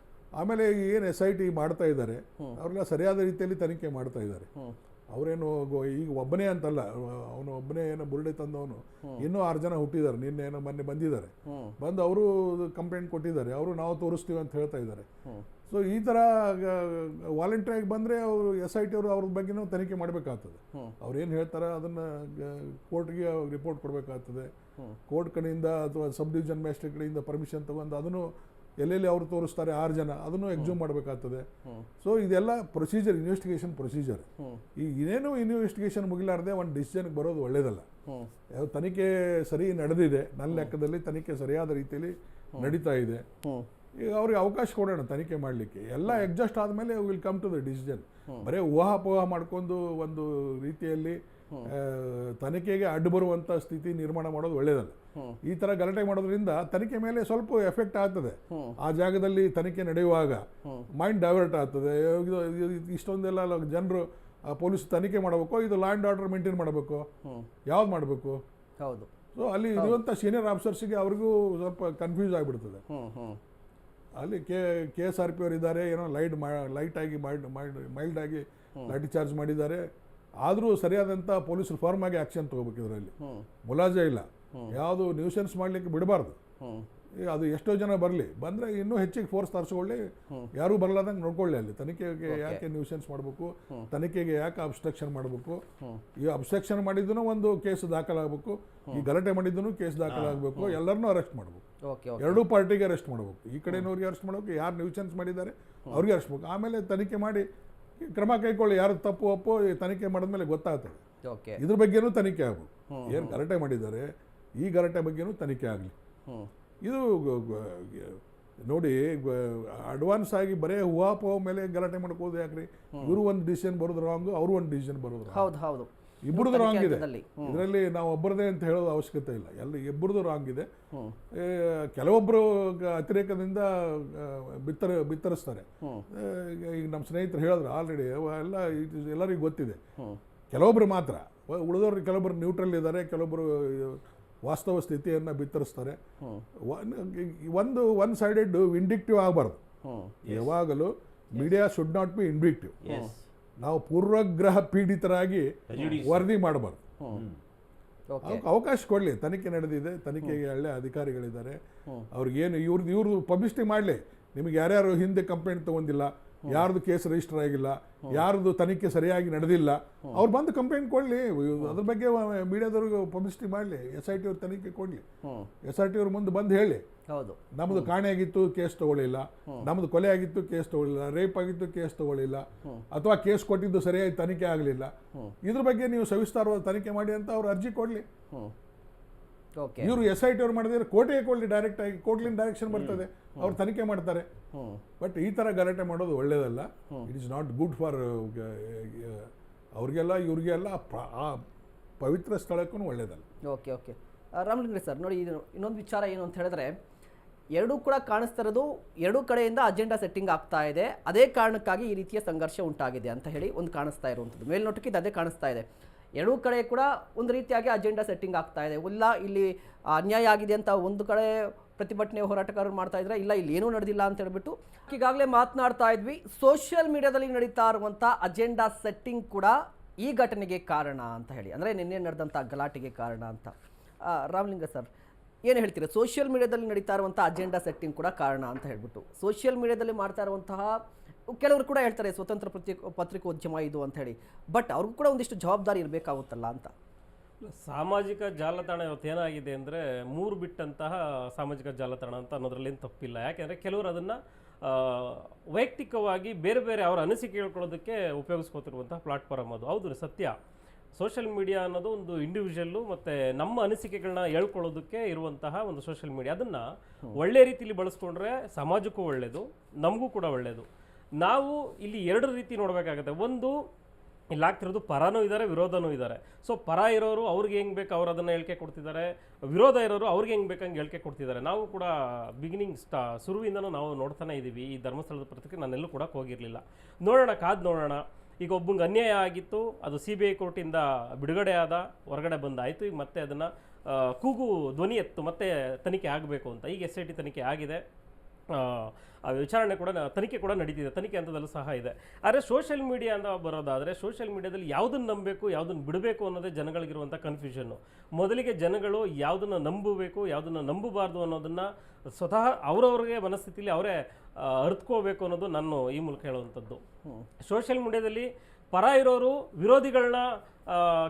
ಆಮೇಲೆ ಏನು SIT ಮಾಡ್ತಾ ಇದ್ದಾರೆ, ಅವ್ರನ್ನ ಸರಿಯಾದ ರೀತಿಯಲ್ಲಿ ತನಿಖೆ ಮಾಡ್ತಾ ಇದ್ದಾರೆ. ಅವರೇನು ಈಗ ಒಬ್ಬನೇ ಅಂತಲ್ಲ, ಅವನು ಒಬ್ಬನೇ ಏನೋ ಬುರ್ಡೆ ತಂದವನು, ಇನ್ನೂ 6 ಜನ ಹುಟ್ಟಿದ್ದಾರೆ, ನಿನ್ನೆ ಏನೋ ಮೊನ್ನೆ ಬಂದಿದ್ದಾರೆ, ಬಂದು ಅವರು ಕಂಪ್ಲೇಂಟ್ ಕೊಟ್ಟಿದ್ದಾರೆ, ಅವರು ನಾವು ತೋರಿಸ್ತೀವಿ ಅಂತ ಹೇಳ್ತಾ ಇದ್ದಾರೆ. ಸೊ ಈ ಥರ ವಾಲಂಟ್ರಿಯಾಗಿ ಬಂದರೆ ಅವರು SIT ಅವರು ಅವ್ರ ಬಗ್ಗೆನೂ ತನಿಖೆ ಮಾಡಬೇಕಾಗ್ತದೆ. ಅವ್ರು ಏನು ಹೇಳ್ತಾರೆ ಅದನ್ನು ಕೋರ್ಟ್ಗೆ ರಿಪೋರ್ಟ್ ಕೊಡಬೇಕಾಗ್ತದೆ. ಕೋರ್ಟ್ ಕಡೆಯಿಂದ ಅಥವಾ ಸಬ್ ಡಿವಿಷನ್ ಮ್ಯಾಜಿಸ್ಟ್ರೇಟ್ ಕಡೆಯಿಂದ ಪರ್ಮಿಷನ್ ತಗೊಂಡು ಅದನ್ನು ಎಲ್ಲೆಲ್ಲಿ ಅವರು ತೋರಿಸ್ತಾರೆ 6 ಜನ, ಅದನ್ನು ಎಕ್ಸ್ಯೂಮ್ ಮಾಡಬೇಕಾಗ್ತದೆ. ಸೊ ಇದೆಲ್ಲ ಪ್ರೊಸೀಜರ್, ಇನ್ವೆಸ್ಟಿಗೇಷನ್ ಪ್ರೊಸೀಜರ್. ಈಗ ಇನ್ನೇನು ಇನ್ವೆಸ್ಟಿಗೇಷನ್ ಮುಗಿಲಾರದೆ ಒಂದು ಡಿಸಿಷನ್ಗೆ ಬರೋದು ಒಳ್ಳೇದಲ್ಲ. ಯಾವ ತನಿಖೆ ಸರಿ ನಡೆದಿದೆ, ನನ್ನ ಲೆಕ್ಕದಲ್ಲಿ ತನಿಖೆ ಸರಿಯಾದ ರೀತಿಯಲ್ಲಿ ನಡೀತಾ ಇದೆ. ಈಗ ಅವ್ರಿಗೆ ಅವಕಾಶ ಕೊಡೋಣ ತನಿಖೆ ಮಾಡಲಿಕ್ಕೆ. ಎಲ್ಲ ಅಡ್ಜಸ್ಟ್ ಆದಮೇಲೆ will come to the decision. ಬರೀ ಊಹಾಪೋಹ ಮಾಡ್ಕೊಂಡು ಒಂದು ರೀತಿಯಲ್ಲಿ ತನಿಖೆಗೆ ಅಡ್ಡು ಬರುವಂಥ ಸ್ಥಿತಿ ನಿರ್ಮಾಣ ಮಾಡೋದು ಒಳ್ಳೆಯದಲ್ಲ. ಈ ಥರ ಗಲಾಟೆ ಮಾಡೋದ್ರಿಂದ ತನಿಖೆ ಮೇಲೆ ಸ್ವಲ್ಪ ಎಫೆಕ್ಟ್ ಆಗ್ತದೆ. ಆ ಜಾಗದಲ್ಲಿ ತನಿಖೆ ನಡೆಯುವಾಗ ಮೈಂಡ್ ಡೈವರ್ಟ್ ಆಗ್ತದೆ. ಇಷ್ಟೊಂದೆಲ್ಲ ಜನರು ಪೊಲೀಸ್ ತನಿಖೆ ಮಾಡಬೇಕು, ಇದು ಲಾ ಆ್ಯಂಡ್ ಆರ್ಡರ್ ಮೇಂಟೈನ್ ಮಾಡಬೇಕು, ಯಾವ್ದು ಮಾಡಬೇಕು. ಹೌದು. ಸೊ ಅಲ್ಲಿ ಇರುವಂಥ ಸೀನಿಯರ್ ಆಫೀಸರ್ಸ್ಗೆ ಅವ್ರಿಗೂ ಸ್ವಲ್ಪ ಕನ್ಫ್ಯೂಸ್ ಆಗಿಬಿಡ್ತದೆ. ಅಲ್ಲಿ KSRP ಅವರು ಇದ್ದಾರೆ, ಏನೋ ಲೈಟಾಗಿ ಮೈಲ್ಡ್ ಆಗಿ ಲಾಠಿ ಚಾರ್ಜ್ ಮಾಡಿದ್ದಾರೆ. ಆದರೂ ಸರಿಯಾದಂಥ ಪೊಲೀಸರು ಫರ್ಮ್ ಆಗಿ ಆ್ಯಕ್ಷನ್ ತೊಗೋಬೇಕು. ಇದರಲ್ಲಿ ಮುಲಾಜೆ ಇಲ್ಲ, ಯಾವುದು ನ್ಯೂಸೆನ್ಸ್ ಮಾಡಲಿಕ್ಕೆ ಬಿಡಬಾರ್ದು. ಅದು ಎಷ್ಟೋ ಜನ ಬರಲಿ, ಬಂದರೆ ಇನ್ನೂ ಹೆಚ್ಚಿಗೆ ಫೋರ್ಸ್ ತರಿಸ್ಕೊಳ್ಳಿ, ಯಾರೂ ಬರಲಾದಂಗೆ ನೋಡ್ಕೊಳ್ಳಿ. ಅಲ್ಲಿ ತನಿಖೆಗೆ ಯಾಕೆ ನ್ಯೂಸೆನ್ಸ್ ಮಾಡಬೇಕು, ತನಿಖೆಗೆ ಯಾಕೆ ಅಬ್ಸ್ಟ್ರಕ್ಷನ್ ಮಾಡಬೇಕು. ಈ ಅಬ್ಸ್ಟ್ರಕ್ಷನ್ ಮಾಡಿದ್ದೂ ಒಂದು ಕೇಸ್ ದಾಖಲಾಗಬೇಕು, ಈ ಗಲಾಟೆ ಮಾಡಿದ್ದೂ ಕೇಸ್ ದಾಖಲಾಗಬೇಕು, ಎಲ್ಲರನ್ನೂ ಅರೆಸ್ಟ್ ಮಾಡಬೇಕು. ಎರಡೂ ಪಾರ್ಟಿಗೆ ಅರೆಸ್ಟ್ ಮಾಡಬೇಕು. ಈ ಕಡೆನವ್ರಿಗೆ ಅರೆಸ್ಟ್ ಮಾಡಬೇಕು, ಯಾರು ನ್ಯೂಸೆನ್ಸ್ ಮಾಡಿದ್ದಾರೆ ಅವ್ರಿಗೆ ಅರೆಸ್ಟ್ ಮಾಡಬೇಕು. ಆಮೇಲೆ ತನಿಖೆ ಮಾಡಿ ಕ್ರಮ ಕೈಗೊಳ್ಳಿ. ಯಾರು ತಪ್ಪು ಒಪ್ಪು ತನಿಖೆ ಮಾಡಿದ್ಮೇಲೆ ಗೊತ್ತಾಗ್ತದೆ. ಇದ್ರ ಬಗ್ಗೆನೂ ತನಿಖೆ ಆಗಬೇಕು. ಏನು ಗಲಾಟೆ ಮಾಡಿದ್ದಾರೆ ಈ ಗಲಾಟೆ ಬಗ್ಗೆನೂ ತನಿಖೆ ಆಗಲಿ. ಇದು ನೋಡಿ, ಅಡ್ವಾನ್ಸ್ ಆಗಿ ಬರೇ ಹೂವಾಪೋ ಮೇಲೆ ಗಲಾಟೆ ಮಾಡ್ಕೋದು ಯಾಕ್ರಿ? ಇವರು ಒಂದು ಡಿಸಿಷನ್ ಬರೋದು ರಾಂಗ್, ಅವರು ಒಂದು ಡಿಸಿಷನ್ ಬರೋದು ರಾಂಗ್. ಇಬ್ಬರದು ರಾಂಗ್ ಇದೆ. ಇದರಲ್ಲಿ ನಾವು ಒಬ್ಬರದೇ ಅಂತ ಹೇಳೋದು ಅವಶ್ಯಕತೆ ಇಲ್ಲ. ಇಬ್ಬರದು ರಾಂಗ್ ಇದೆ. ಕೆಲವೊಬ್ಬರು ಅತಿರೇಕದಿಂದ ಬಿತ್ತರಿಸ್ತಾರೆ. ಈಗ ನಮ್ಮ ಸ್ನೇಹಿತರು ಹೇಳಿದ್ರು ಆಲ್ರೆಡಿ, ಎಲ್ಲರಿಗೂ ಗೊತ್ತಿದೆ. ಕೆಲವೊಬ್ರು ಮಾತ್ರ, ಉಳಿದವ್ರು ಕೆಲವೊಬ್ರು ನ್ಯೂಟ್ರಲ್ ಇದ್ದಾರೆ, ಕೆಲವೊಬ್ಬರು ವಾಸ್ತವ ಸ್ಥಿತಿಯನ್ನು ಬಿತ್ತರಿಸ್ತಾರೆ. ಒನ್ ಸೈಡೆಡ್ ವಿಂಡಿಕ್ಟಿವ್ ಆಗಬಾರ್ದು. ಯಾವಾಗಲೂ ಮೀಡಿಯಾ ಶುಡ್ ನಾಟ್ ಬಿ ಇನ್ವಿಕ್ಟಿವ್. ನಾವು ಪೂರ್ವಗ್ರಹ ಪೀಡಿತರಾಗಿ ವರದಿ ಮಾಡಬಾರ್ದು. ಅವಕಾಶ ಕೊಡಲಿ. ತನಿಖೆ ನಡೆದಿದೆ, ತನಿಖೆಗೆ ಒಳ್ಳೆ ಅಧಿಕಾರಿಗಳಿದ್ದಾರೆ. ಅವ್ರಿಗೇನು ಇವ್ರದ್ದು ಪಬ್ಲಿಸಿಟಿ ಮಾಡಲಿ. ನಿಮಗೆ ಯಾರ್ಯಾರು ಹಿಂದೆ ಕಂಪ್ಲೇಂಟ್ ತೊಗೊಂಡಿಲ್ಲ, ಯಾರ್ದು ಕೇಸ್ ರಿಜಿಸ್ಟರ್ ಆಗಿಲ್ಲ, ಯಾರ್ದು ತನಿಖೆ ಸರಿಯಾಗಿ ನಡೆದಿಲ್ಲ, ಅವ್ರು ಬಂದು ಕಂಪ್ಲೇಂಟ್ ಕೊಡಲಿ. ಅದ್ರ ಬಗ್ಗೆ ಮೀಡಿಯಾದವ್ರಿಗೆ ಪಬ್ಲಿಸಿಟಿ ಮಾಡಲಿ. SIT ಅವ್ರ ತನಿಖೆ ಕೊಡಲಿ. SIT ಅವ್ರ ಮುಂದೆ ಬಂದು ಹೇಳಿ, ನಮ್ಮದು ಕಾಣೆ ಆಗಿತ್ತು, ಕೇಸ್ ತಗೊಳ್ಳಿಲ್ಲ, ನಮ್ಮದು ಕೊಲೆ ಆಗಿತ್ತು, ಕೇಸ್ ತಗೊಳ್ಳಿಲ್ಲ, ರೇಪ್ ಆಗಿತ್ತು, ಕೇಸ್ ತಗೊಳ್ಳಿಲ್ಲ, ಅಥವಾ ಕೇಸ್ ಕೊಟ್ಟಿದ್ದು ಸರಿಯಾಗಿ ತನಿಖೆ ಆಗಲಿಲ್ಲ, ಇದ್ರ ಬಗ್ಗೆ ನೀವು ಸವಿಸ್ತಾರವಾದ ತನಿಖೆ ಮಾಡಿ ಅಂತ ಅವ್ರು ಅರ್ಜಿ ಕೊಡಲಿ. ಇವರು SIT ಅವ್ರು ಮಾಡಿದ್ರೆ ಕೋರ್ಟಿಗೆ ಕೊಡಲಿ, ಡೈರೆಕ್ಟ್ ಆಗಿ ಕೋರ್ಟ್ಲಿಂದ ಡೈರೆಕ್ಷನ್ ಬರ್ತದೆ, ಅವ್ರು ತನಿಖೆ ಮಾಡ್ತಾರೆ. ಬಟ್ ಈ ಥರ ಗಲಾಟೆ ಮಾಡೋದು ಒಳ್ಳೆಯದಲ್ಲ. It is not good for ಅವ್ರಿಗೆಲ್ಲ ಇವ್ರಿಗೆಲ್ಲ ಆ ಪವಿತ್ರ ಸ್ಥಳಕ್ಕೂ ಒಳ್ಳೆಯದಲ್ಲ. ಓಕೆ ರಾಮಲಿಂಗರೆ ಸರ್, ನೋಡಿ ಇನ್ನೊಂದು ವಿಚಾರ ಏನು ಅಂತ ಹೇಳಿದ್ರೆ, ಎರಡೂ ಕೂಡ ಕಾಣಿಸ್ತಾ ಇರೋದು ಎರಡೂ ಕಡೆಯಿಂದ ಅಜೆಂಡಾ ಸೆಟ್ಟಿಂಗ್ ಆಗ್ತಾ ಇದೆ. ಅದೇ ಕಾರಣಕ್ಕಾಗಿ ಈ ರೀತಿಯ ಸಂಘರ್ಷ ಉಂಟಾಗಿದೆ ಅಂತ ಹೇಳಿ ಒಂದು ಕಾಣಿಸ್ತಾ ಇರುವಂಥದ್ದು. ಮೇಲ್ನೋಟಕ್ಕೆ ಇದು ಅದೇ ಕಾಣಿಸ್ತಾ ಇದೆ. ಎರಡೂ ಕಡೆ ಕೂಡ ಒಂದು ರೀತಿಯಾಗಿ ಅಜೆಂಡಾ ಸೆಟ್ಟಿಂಗ್ ಆಗ್ತಾ ಇದೆ. ಇಲ್ಲ ಇಲ್ಲಿ ಅನ್ಯಾಯ ಆಗಿದೆ ಅಂತ ಒಂದು ಕಡೆ ಪ್ರತಿಭಟನೆ ಹೋರಾಟಗಾರರು ಮಾಡ್ತಾ ಇದ್ದಾರೆ, ಇಲ್ಲ ಇಲ್ಲಿ ಏನೂ ನಡೆದಿಲ್ಲ ಅಂತ ಹೇಳ್ಬಿಟ್ಟು ಈಗಾಗಲೇ ಮಾತನಾಡ್ತಾ ಇದ್ವಿ. ಸೋಷಿಯಲ್ ಮೀಡಿಯಾದಲ್ಲಿ ನಡೀತಾ ಇರುವಂಥ ಅಜೆಂಡಾ ಸೆಟ್ಟಿಂಗ್ ಕೂಡ ಈ ಘಟನೆಗೆ ಕಾರಣ ಅಂತ ಹೇಳಿ, ಅಂದರೆ ನಿನ್ನೆ ನಡೆದಂಥ ಗಲಾಟೆಗೆ ಕಾರಣ ಅಂತ. ರಾಮಲಿಂಗ ಸರ್ ಏನು ಹೇಳ್ತೀರಾ? ಸೋಷಿಯಲ್ ಮೀಡಿಯಾದಲ್ಲಿ ನಡೀತಾ ಇರುವಂಥ ಅಜೆಂಡಾ ಸೆಟ್ಟಿಂಗ್ ಕೂಡ ಕಾರಣ ಅಂತ ಹೇಳ್ಬಿಟ್ಟು, ಸೋಷಿಯಲ್ ಮೀಡಿಯಾದಲ್ಲಿ ಮಾಡ್ತಾ ಇರುವಂತಹ ಕೆಲವರು ಕೂಡ ಹೇಳ್ತಾರೆ ಸ್ವತಂತ್ರ ಪತ್ರಿಕೋದ್ಯಮ ಇದು ಅಂತ ಹೇಳಿ, ಬಟ್ ಅವ್ರಿಗೂ ಕೂಡ ಒಂದಿಷ್ಟು ಜವಾಬ್ದಾರಿ ಇರಬೇಕಾಗುತ್ತಲ್ಲ ಅಂತ. ಸಾಮಾಜಿಕ ಜಾಲತಾಣ ಇವತ್ತು ಏನಾಗಿದೆ ಅಂದರೆ 3 ಬಿಟ್ಟಂತಹ ಸಾಮಾಜಿಕ ಜಾಲತಾಣ ಅಂತ ಅನ್ನೋದ್ರಲ್ಲೇನು ತಪ್ಪಿಲ್ಲ. ಯಾಕೆಂದರೆ ಕೆಲವರು ಅದನ್ನು ವೈಯಕ್ತಿಕವಾಗಿ ಬೇರೆ ಬೇರೆ ಅವರ ಅನಿಸಿಕೆ ಹೇಳ್ಕೊಳ್ಳೋದಕ್ಕೆ ಉಪಯೋಗಿಸ್ಕೊತಿರುವಂತಹ ಪ್ಲಾಟ್ಫಾರ್ಮ್ ಅದು. ಹೌದು, ಸತ್ಯ. ಸೋಷಿಯಲ್ ಮೀಡಿಯಾ ಅನ್ನೋದು ಒಂದು ಇಂಡಿವಿಜುವಲ್ಲು ಮತ್ತು ನಮ್ಮ ಅನಿಸಿಕೆಗಳನ್ನ ಹೇಳ್ಕೊಳ್ಳೋದಕ್ಕೆ ಇರುವಂತಹ ಒಂದು ಸೋಷಿಯಲ್ ಮೀಡಿಯಾ. ಅದನ್ನು ಒಳ್ಳೆ ರೀತಿಯಲ್ಲಿ ಬಳಸ್ಕೊಂಡ್ರೆ ಸಮಾಜಕ್ಕೂ ಒಳ್ಳೆಯದು, ನಮಗೂ ಕೂಡ ಒಳ್ಳೆಯದು. ನಾವು ಇಲ್ಲಿ 2 ರೀತಿ ನೋಡಬೇಕಾಗುತ್ತೆ. ಒಂದು, ಇಲ್ಲಿ ಆಗ್ತಿರೋದು ಪರನೂ ಇದ್ದಾರೆ, ವಿರೋಧನೂ ಇದ್ದಾರೆ. ಸೊ ಪರ ಇರೋರು ಅವ್ರಿಗೆ ಹೆಂಗೆ ಬೇಕು ಅವ್ರು ಅದನ್ನು ಹೇಳಿಕೆ ಕೊಡ್ತಿದ್ದಾರೆ, ವಿರೋಧ ಇರೋರು ಅವ್ರಿಗೆ ಹೆಂಗೆ ಬೇಕಂಗೆ ಹೇಳಿಕೆ ಕೊಡ್ತಿದ್ದಾರೆ. ನಾವು ಕೂಡ ಬಿಗಿನಿಂಗ್ ಶುರುವಿಂದನೂ ನಾವು ನೋಡ್ತಾನೆ ಇದ್ದೀವಿ. ಈ ಧರ್ಮಸ್ಥಳದ ಪತ್ರಿಕೆ ನಾನೆಲ್ಲೂ ಕೂಡ ಹೋಗಿರಲಿಲ್ಲ. ನೋಡೋಣ, ಕಾದು ನೋಡೋಣ. ಈಗ ಒಬ್ಬಂಗೆ ಅನ್ಯಾಯ ಆಗಿತ್ತು, ಅದು CBI ಕೋರ್ಟಿಂದ ಬಿಡುಗಡೆ ಆದ, ಹೊರಗಡೆ ಬಂದಾಯಿತು. ಈಗ ಮತ್ತೆ ಅದನ್ನು ಕೂಗು ಧ್ವನಿ ಎತ್ತು ಮತ್ತೆ ತನಿಖೆ ಆಗಬೇಕು ಅಂತ. ಈಗ SIT ತನಿಖೆ ಆಗಿದೆ, ವಿಚಾರಣೆ ಕೂಡ ತನಿಖೆ ಕೂಡ ನಡೀತಿದೆ, ತನಿಖೆ ಹಂತದಲ್ಲೂ ಸಹ ಇದೆ. ಆದರೆ ಸೋಷಿಯಲ್ ಮೀಡಿಯಾ ಅಂತ ಬರೋದಾದರೆ ಸೋಷಿಯಲ್ ಮೀಡಿಯಾದಲ್ಲಿ ಯಾವುದನ್ನು ನಂಬಬೇಕು ಯಾವುದನ್ನು ಬಿಡಬೇಕು ಅನ್ನೋದೇ ಜನಗಳಿಗಿರುವಂಥ ಕನ್ಫ್ಯೂಷನ್ನು. ಮೊದಲಿಗೆ ಜನಗಳು ಯಾವುದನ್ನು ನಂಬಬೇಕು ಯಾವುದನ್ನು ನಂಬಬಾರ್ದು ಅನ್ನೋದನ್ನು ಸ್ವತಃ ಅವರವ್ರಿಗೆ ಮನಸ್ಥಿತಿಯಲ್ಲಿ ಅವರೇ ಅರ್ಥಕೋಬೇಕು ಅನ್ನೋದು ನಾನು ಈ ಮೂಲಕ ಹೇಳುವಂಥದ್ದು. ಸೋಷಿಯಲ್ ಮೀಡಿಯಾದಲ್ಲಿ ಪರ ಇರೋರು ವಿರೋಧಿಗಳನ್ನ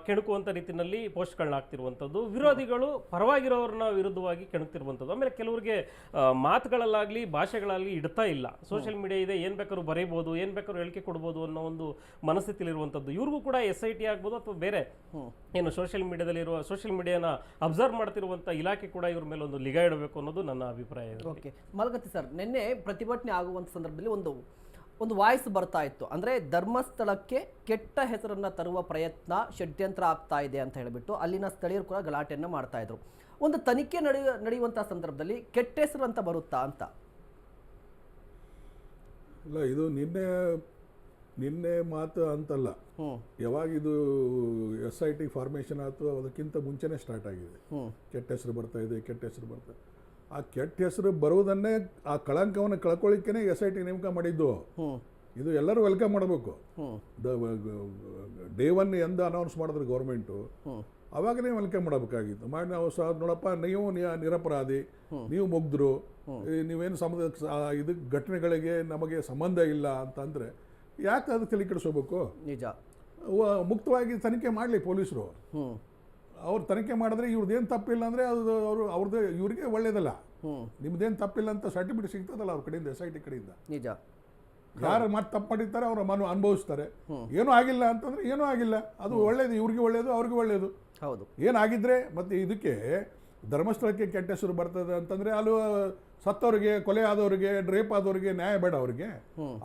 ಕೆಣಕುವಂಥ ರೀತಿಯಲ್ಲಿ ಪೋಸ್ಟ್ಗಳನ್ನ ಹಾಕ್ತಿರುವಂಥದ್ದು, ವಿರೋಧಿಗಳು ಪರವಾಗಿರೋರನ್ನ ವಿರುದ್ಧವಾಗಿ ಕೆಣಕ್ತಿರುವಂಥದ್ದು. ಆಮೇಲೆ ಕೆಲವರಿಗೆ ಮಾತುಗಳಲ್ಲಾಗಲಿ ಭಾಷೆಗಳಾಗಲಿ ಇಡ್ತಾ ಇಲ್ಲ. ಸೋಷಿಯಲ್ ಮೀಡಿಯಾ ಇದೆ, ಏನು ಬೇಕಾದ್ರೂ ಬರೀಬೋದು, ಏನು ಬೇಕಾದ್ರೂ ಹೇಳಿಕೆ ಕೊಡ್ಬೋದು ಅನ್ನೋ ಒಂದು ಮನಸ್ಥಿತಿಲಿರುವಂಥದ್ದು. ಇವ್ರಿಗೂ ಕೂಡ SIT ಆಗ್ಬೋದು ಅಥವಾ ಬೇರೆ ಏನು ಸೋಷಿಯಲ್ ಮೀಡಿಯಾದಲ್ಲಿರುವ ಸೋಷಿಯಲ್ ಮೀಡಿಯಾನ ಅಬ್ಸರ್ವ್ ಮಾಡ್ತಿರುವಂಥ ಇಲಾಖೆ ಕೂಡ ಇವ್ರ ಮೇಲೆ ಒಂದು ನಿಗಾ ಇಡಬೇಕು ಅನ್ನೋದು ನನ್ನ ಅಭಿಪ್ರಾಯ ಇದೆ. ಓಕೆ, ಮಲಗತ್ತಿ ಸರ್, ನಿನ್ನೆ ಪ್ರತಿಭಟನೆ ಆಗುವಂಥ ಸಂದರ್ಭದಲ್ಲಿ ಒಂದು ವಾಯ್ಸ್ ಬರ್ತಾ ಇತ್ತು, ಅಂದರೆ ಧರ್ಮಸ್ಥಳಕ್ಕೆ ಕೆಟ್ಟ ಹೆಸರನ್ನು ತರುವ ಪ್ರಯತ್ನ ಷಡ್ಯಂತ್ರ ಆಗ್ತಾ ಇದೆ ಅಂತ ಹೇಳಿಬಿಟ್ಟು ಅಲ್ಲಿನ ಸ್ಥಳೀಯರು ಕೂಡ ಗಲಾಟೆಯನ್ನು ಮಾಡ್ತಾ ಇದ್ರು. ಒಂದು ತನಿಖೆ ನಡೆಯುವಂಥ ಸಂದರ್ಭದಲ್ಲಿ ಕೆಟ್ಟ ಹೆಸರು ಅಂತ ಬರುತ್ತಾ ಅಂತ? ಇಲ್ಲ, ಇದು ನಿನ್ನೆ ಮಾತು ಅಂತಲ್ಲ. ಯಾವಾಗ ಇದು SIT ಫಾರ್ಮೇಷನ್ ಆಯಿತು ಅದಕ್ಕಿಂತ ಮುಂಚೆನೇ ಸ್ಟಾರ್ಟ್ ಆಗಿದೆ. ಕೆಟ್ಟ ಹೆಸರು ಬರ್ತಾ ಇದೆ, ಕೆಟ್ಟ ಹೆಸರು ಬರ್ತಾ ಇದೆ. ಆ ಕೆಟ್ಟ ಹೆಸರು ಬರುವುದನ್ನೇ, ಆ ಕಳಂಕವನ್ನು ಕಳ್ಕೊಳ್ಳಿಕ್ಕೇ SIT ನೇಮಕ ಮಾಡಿದ್ದು. ಇದು ಎಲ್ಲರೂ ವೆಲ್ಕಮ್ ಮಾಡಬೇಕು. ಡೇ 1 ಎಂದು ಅನೌನ್ಸ್ ಮಾಡಿದ್ರು ಗೌರ್ಮೆಂಟು, ಅವಾಗನೇ ವೆಲ್ಕಮ್ ಮಾಡಬೇಕಾಗಿತ್ತು. ಮಾಡಿ ನಾವು ನೋಡಪ್ಪ, ನೀವು ನಿರಪರಾಧಿ, ನೀವು ಮುಗ್ಧರು, ನೀವೇನು ಇದು ಘಟನೆಗಳಿಗೆ ನಮಗೆ ಸಂಬಂಧ ಇಲ್ಲ ಅಂತಂದರೆ ಯಾಕೆ ಅದು ತಲೆ ಕೆಡಿಸ್ಕೋಬೇಕು? ನಿಜ. ಮುಕ್ತವಾಗಿ ತನಿಖೆ ಮಾಡಲಿ ಪೊಲೀಸರು. ಅವ್ರು ತನಿಖೆ ಮಾಡಿದ್ರೆ ಇವ್ರದ್ದೇನು ತಪ್ಪಿಲ್ಲ ಅಂದರೆ ಅದು ಅವ್ರದ್ದು ಇವ್ರಿಗೆ ಒಳ್ಳೇದಲ್ಲ. ನಿಮ್ದೇನು ತಪ್ಪಿಲ್ಲ ಅಂತ ಸರ್ಟಿಫಿಕೇಟ್ ಸಿಗ್ತದಲ್ಲ ಅವ್ರ ಕಡೆಯಿಂದ, SIT ಕಡೆಯಿಂದ. ನಿಜ. ಯಾರು ಮತ್ತೆ ತಪ್ಪು ಮಾಡಿರ್ತಾರೆ ಅವ್ರ ಅನುಭವಿಸ್ತಾರೆ. ಏನೂ ಆಗಿಲ್ಲ ಅಂತಂದ್ರೆ ಏನೂ ಆಗಿಲ್ಲ, ಅದು ಒಳ್ಳೇದು, ಇವ್ರಿಗೆ ಒಳ್ಳೇದು, ಅವ್ರಿಗೆ ಒಳ್ಳೇದು. ಹೌದು. ಏನಾಗಿದ್ರೆ ಮತ್ತೆ ಇದಕ್ಕೆ ಧರ್ಮಸ್ಥಳಕ್ಕೆ ಕೆಟ್ಟ ಹೆಸರು ಬರ್ತದೆ ಅಂತಂದರೆ ಅಲ್ಲಿ ಸತ್ತವರಿಗೆ, ಕೊಲೆ ಆದವರಿಗೆ, ರೇಪ್ ಆದವರಿಗೆ ನ್ಯಾಯ ಬೇಡ.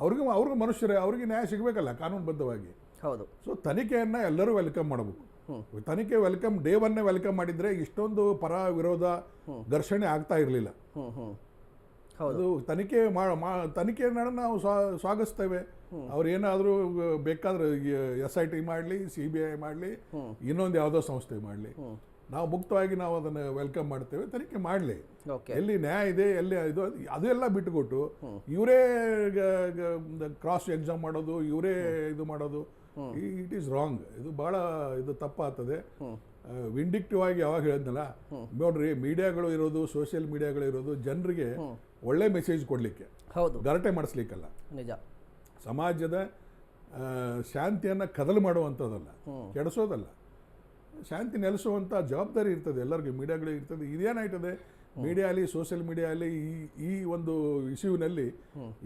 ಅವ್ರಿಗೂ ಮನುಷ್ಯರೇ, ಅವ್ರಿಗೆ ನ್ಯಾಯ ಸಿಗಬೇಕಲ್ಲ ಕಾನೂನುಬದ್ಧವಾಗಿ. ಹೌದು. ಸೊ ತನಿಖೆಯನ್ನು ಎಲ್ಲರೂ ವೆಲ್ಕಮ್ ಮಾಡಬೇಕು. ತನಿಖೆ ಡೇ 1 ವೆಲ್ಕಮ್ ಮಾಡಿದರೆ ಇಷ್ಟೊಂದು ಪರ ವಿರೋಧ ಘರ್ಷಣೆ ಆಗ್ತಾ ಇರಲಿಲ್ಲ. ಅದು ತನಿಖೆಯನ್ನು ನಾವು ಸ್ವಾಗತಿಸ್ತೇವೆ. ಅವ್ರು ಏನಾದರೂ ಬೇಕಾದ್ರೆ SIT ಮಾಡಲಿ, CBI ಮಾಡಲಿ, ಇನ್ನೊಂದು ಯಾವುದೋ ಸಂಸ್ಥೆ ಮಾಡಲಿ, ನಾವು ಮುಕ್ತವಾಗಿ ನಾವು ಅದನ್ನು ವೆಲ್ಕಮ್ ಮಾಡ್ತೇವೆ. ತನಿಖೆ ಮಾಡಲಿ, ಎಲ್ಲಿ ನ್ಯಾಯ ಇದೆ, ಎಲ್ಲಿ ಅದೆಲ್ಲ ಬಿಟ್ಟುಕೊಟ್ಟು ಇವರೇ ಕ್ರಾಸ್ ಎಕ್ಸಾಮ್ ಮಾಡೋದು, ಇವರೇ ಇದು ಮಾಡೋದು, ಇಟ್ ಈಸ್ ರಾಂಗ್. ಇದು ಭಾಳ ಇದು ತಪ್ಪಾಗ್ತದೆ. ವಿಂಡಿಕ್ಟಿವ್ ಆಗಿ ಯಾವಾಗ ಹೇಳಿದ್ನಲ್ಲ, ನೋಡ್ರಿ, ಮೀಡಿಯಾಗಳು ಇರೋದು, ಸೋಷಿಯಲ್ ಮೀಡಿಯಾಗಳು ಇರೋದು ಜನರಿಗೆ ಒಳ್ಳೆ ಮೆಸೇಜ್ ಕೊಡಲಿಕ್ಕೆ, ಗಲಾಟೆ ಮಾಡಿಸ್ಲಿಕ್ಕಲ್ಲ. ನಿಜ. ಸಮಾಜದ ಶಾಂತಿಯನ್ನು ಕದಲು ಮಾಡುವಂಥದ್ದಲ್ಲ, ಕೆಡಿಸೋದಲ್ಲ. ಶಾಂತಿ ನೆಲೆಸುವಂಥ ಜವಾಬ್ದಾರಿ ಇರ್ತದೆ ಎಲ್ಲರಿಗೂ, ಮೀಡಿಯಾಗಳಿಗೆ ಇರ್ತದೆ. ಇದೇನಾಯ್ತದೆ, ಮೀಡಿಯಾಲಿ, ಸೋಷಿಯಲ್ ಮೀಡಿಯಾಲಿ ಈ ಒಂದು ಇಶ್ಯೂನಲ್ಲಿ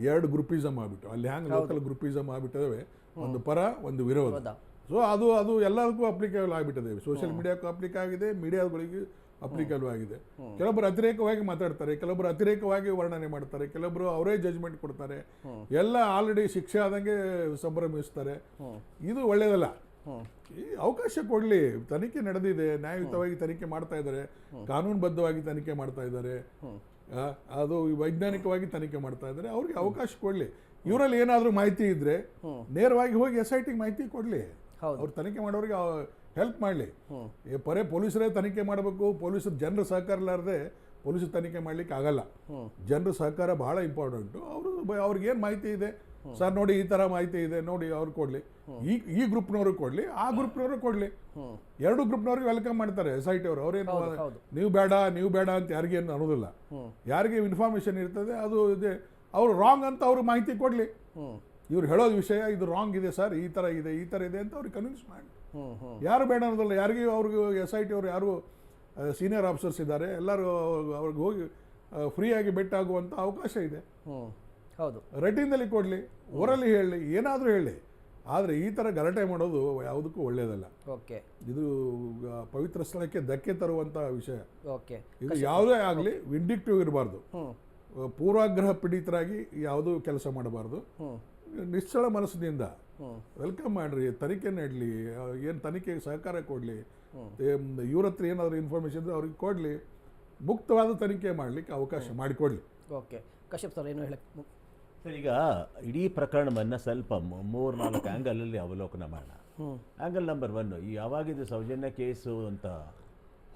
2 ಗ್ರೂಪಿಸಮ್ ಆಗ್ಬಿಟ್ಟು, ಅಲ್ಲಿ ಹ್ಯಾಂಗೆ ಲೋಕಲ್ ಗ್ರೂಪಿಸಮ್ ಆಗ್ಬಿಟ್ಟವೆ, ಒಂದು ಪರ, ಒಂದು ವಿರೋಧ. ಸೊ ಅದು ಎಲ್ಲರಿಗೂ ಅಪ್ಲಿಕೇಬಲ್ ಆಗಿಬಿಟ್ಟಿದೆ. ಸೋಷಿಯಲ್ ಮೀಡಿಯಾಕ್ಕೂ ಅಪ್ಲಿಕ್ ಆಗಿದೆ, ಮೀಡಿಯಾಗಳಿಗೆ ಅಪ್ಲಿಕೇಬಲ್ ಆಗಿದೆ. ಕೆಲವೊಬ್ಬರು ಅತಿರೇಕವಾಗಿ ಮಾತಾಡ್ತಾರೆ, ಕೆಲವೊಬ್ಬರು ಅತಿರೇಕವಾಗಿ ವರ್ಣನೆ ಮಾಡ್ತಾರೆ, ಕೆಲವೊಬ್ಬರು ಅವರೇ ಜಜ್ಮೆಂಟ್ ಕೊಡ್ತಾರೆ, ಎಲ್ಲ ಆಲ್ರೆಡಿ ಶಿಕ್ಷೆ ಆದಂಗೆ ಸಂಭ್ರಮಿಸ್ತಾರೆ. ಇದು ಒಳ್ಳೆಯದಲ್ಲ. ಈ ಅವಕಾಶ ಕೊಡಲಿ. ತನಿಖೆ ನಡೆದಿದೆ, ನ್ಯಾಯಯುತವಾಗಿ ತನಿಖೆ ಮಾಡ್ತಾ ಇದ್ದಾರೆ, ಕಾನೂನುಬದ್ಧವಾಗಿ ತನಿಖೆ ಮಾಡ್ತಾ ಇದ್ದಾರೆ, ಅದು ವೈಜ್ಞಾನಿಕವಾಗಿ ತನಿಖೆ ಮಾಡ್ತಾ ಇದ್ದಾರೆ. ಅವ್ರಿಗೆ ಅವಕಾಶ ಕೊಡಲಿ. ಇವರಲ್ಲಿ ಏನಾದರೂ ಮಾಹಿತಿ ಇದ್ದರೆ ನೇರವಾಗಿ ಹೋಗಿ SIT ಮಾಹಿತಿ ಕೊಡಲಿ. ಅವ್ರು ತನಿಖೆ ಮಾಡೋರಿಗೆ ಹೆಲ್ಪ್ ಮಾಡಲಿ. ಪೊಲೀಸರೇ ತನಿಖೆ ಮಾಡಬೇಕು. ಪೊಲೀಸರು ಜನರ ಸಹಕಾರ ಇಲ್ಲಾರದೆ ಪೊಲೀಸರು ತನಿಖೆ ಮಾಡಲಿಕ್ಕೆ ಆಗಲ್ಲ. ಜನರ ಸಹಕಾರ ಬಹಳ ಇಂಪಾರ್ಟೆಂಟು. ಅವ್ರಿಗೇನು ಮಾಹಿತಿ ಇದೆ, ಸರ್ ನೋಡಿ ಈ ಥರ ಮಾಹಿತಿ ಇದೆ ನೋಡಿ, ಅವ್ರು ಕೊಡಲಿ. ಈ ಗ್ರೂಪ್ನವ್ರಿಗೆ ಕೊಡಲಿ, ಆ ಗ್ರೂಪ್ನವ್ರಿಗೆ ಕೊಡಲಿ. 2 ಗ್ರೂಪ್ನವ್ರಿಗೆ ವೆಲ್ಕಮ್ ಮಾಡ್ತಾರೆ SIT ಅವರು. ಅವ್ರೇನು ನೀವು ಬೇಡ ಅಂತ ಯಾರಿಗೇನು ಅನ್ನೋದಿಲ್ಲ. ಯಾರಿಗೆ ಇನ್ಫಾರ್ಮೇಷನ್ ಇರ್ತದೆ ಅದು ಇದೆ, ಅವರು ರಾಂಗ್ ಅಂತ ಅವ್ರಿಗೆ ಮಾಹಿತಿ ಕೊಡಲಿ. ಇವ್ರು ಹೇಳೋದು ವಿಷಯ ಇದು ರಾಂಗ್ ಇದೆ ಸರ್, ಈ ಥರ ಇದೆ ಅಂತ ಅವ್ರಿಗೆ ಕನ್ವಿನ್ಸ್ ಮಾಡಿ. ಯಾರು ಬೇಡ ಅನ್ನೋದಲ್ಲ. ಯಾರಿಗೆ ಅವ್ರಿಗೆ SIT ಅವರು ಯಾರು ಸೀನಿಯರ್ ಆಫೀಸರ್ಸ್ ಇದ್ದಾರೆ, ಎಲ್ಲರೂ ಅವ್ರಿಗೆ ಹೋಗಿ ಫ್ರೀಯಾಗಿ ಭೇಟಿ ಆಗುವಂಥ ಅವಕಾಶ ಇದೆ. ಹೌದು. ರೈಟಿಂಗಲ್ಲಿ ಕೊಡಲಿ, ಓರಲ್ಲಿ ಹೇಳಲಿ, ಏನಾದರೂ ಹೇಳಿ. ಆದರೆ ಈ ಥರ ಗಲಾಟೆ ಮಾಡೋದು ಯಾವುದಕ್ಕೂ ಒಳ್ಳೆಯದಲ್ಲ. ಇದು ಪವಿತ್ರ ಸ್ಥಳಕ್ಕೆ ಧಕ್ಕೆ ತರುವಂಥ ವಿಷಯ. ಇದು ಯಾವುದೇ ಆಗಲಿ ವಿಂಡಿಕ್ಟಿವ್ ಇರಬಾರ್ದು. ಪೂರ್ವಾಗ್ರಹ ಪೀಡಿತರಾಗಿ ಯಾವುದೂ ಕೆಲಸ ಮಾಡಬಾರ್ದು. ನಿಶ್ಚಳ ಮನಸ್ಸಿನಿಂದ ವೆಲ್ಕಮ್ ಮಾಡ್ರಿ, ತನಿಖೆ ನಡಲಿ, ಏನು ತನಿಖೆಗೆ ಸಹಕಾರ ಕೊಡಲಿ, ಇವ್ರ ಹತ್ರ ಏನಾದರೂ ಇನ್ಫಾರ್ಮೇಷನ್ ಇದ್ದರೆ ಅವ್ರಿಗೆ ಕೊಡಲಿ, ಮುಕ್ತವಾದ ತನಿಖೆ ಮಾಡಲಿಕ್ಕೆ ಅವಕಾಶ ಮಾಡಿಕೊಡ್ಲಿ. ಕಶ್ಯಪ್ ಸರ್ ಏನು ಹೇಳಕ್ಕೆ ಸರ್, ಈಗ ಇಡೀ ಪ್ರಕರಣವನ್ನು ಸ್ವಲ್ಪ 3-4 ಆ್ಯಂಗಲಲ್ಲಿ ಅವಲೋಕನ ಮಾಡೋಣ. ಆ್ಯಂಗಲ್ ನಂಬರ್ 1, ಈ ಯಾವಾಗಿದ್ದು ಸೌಜನ್ಯ ಕೇಸು ಅಂತ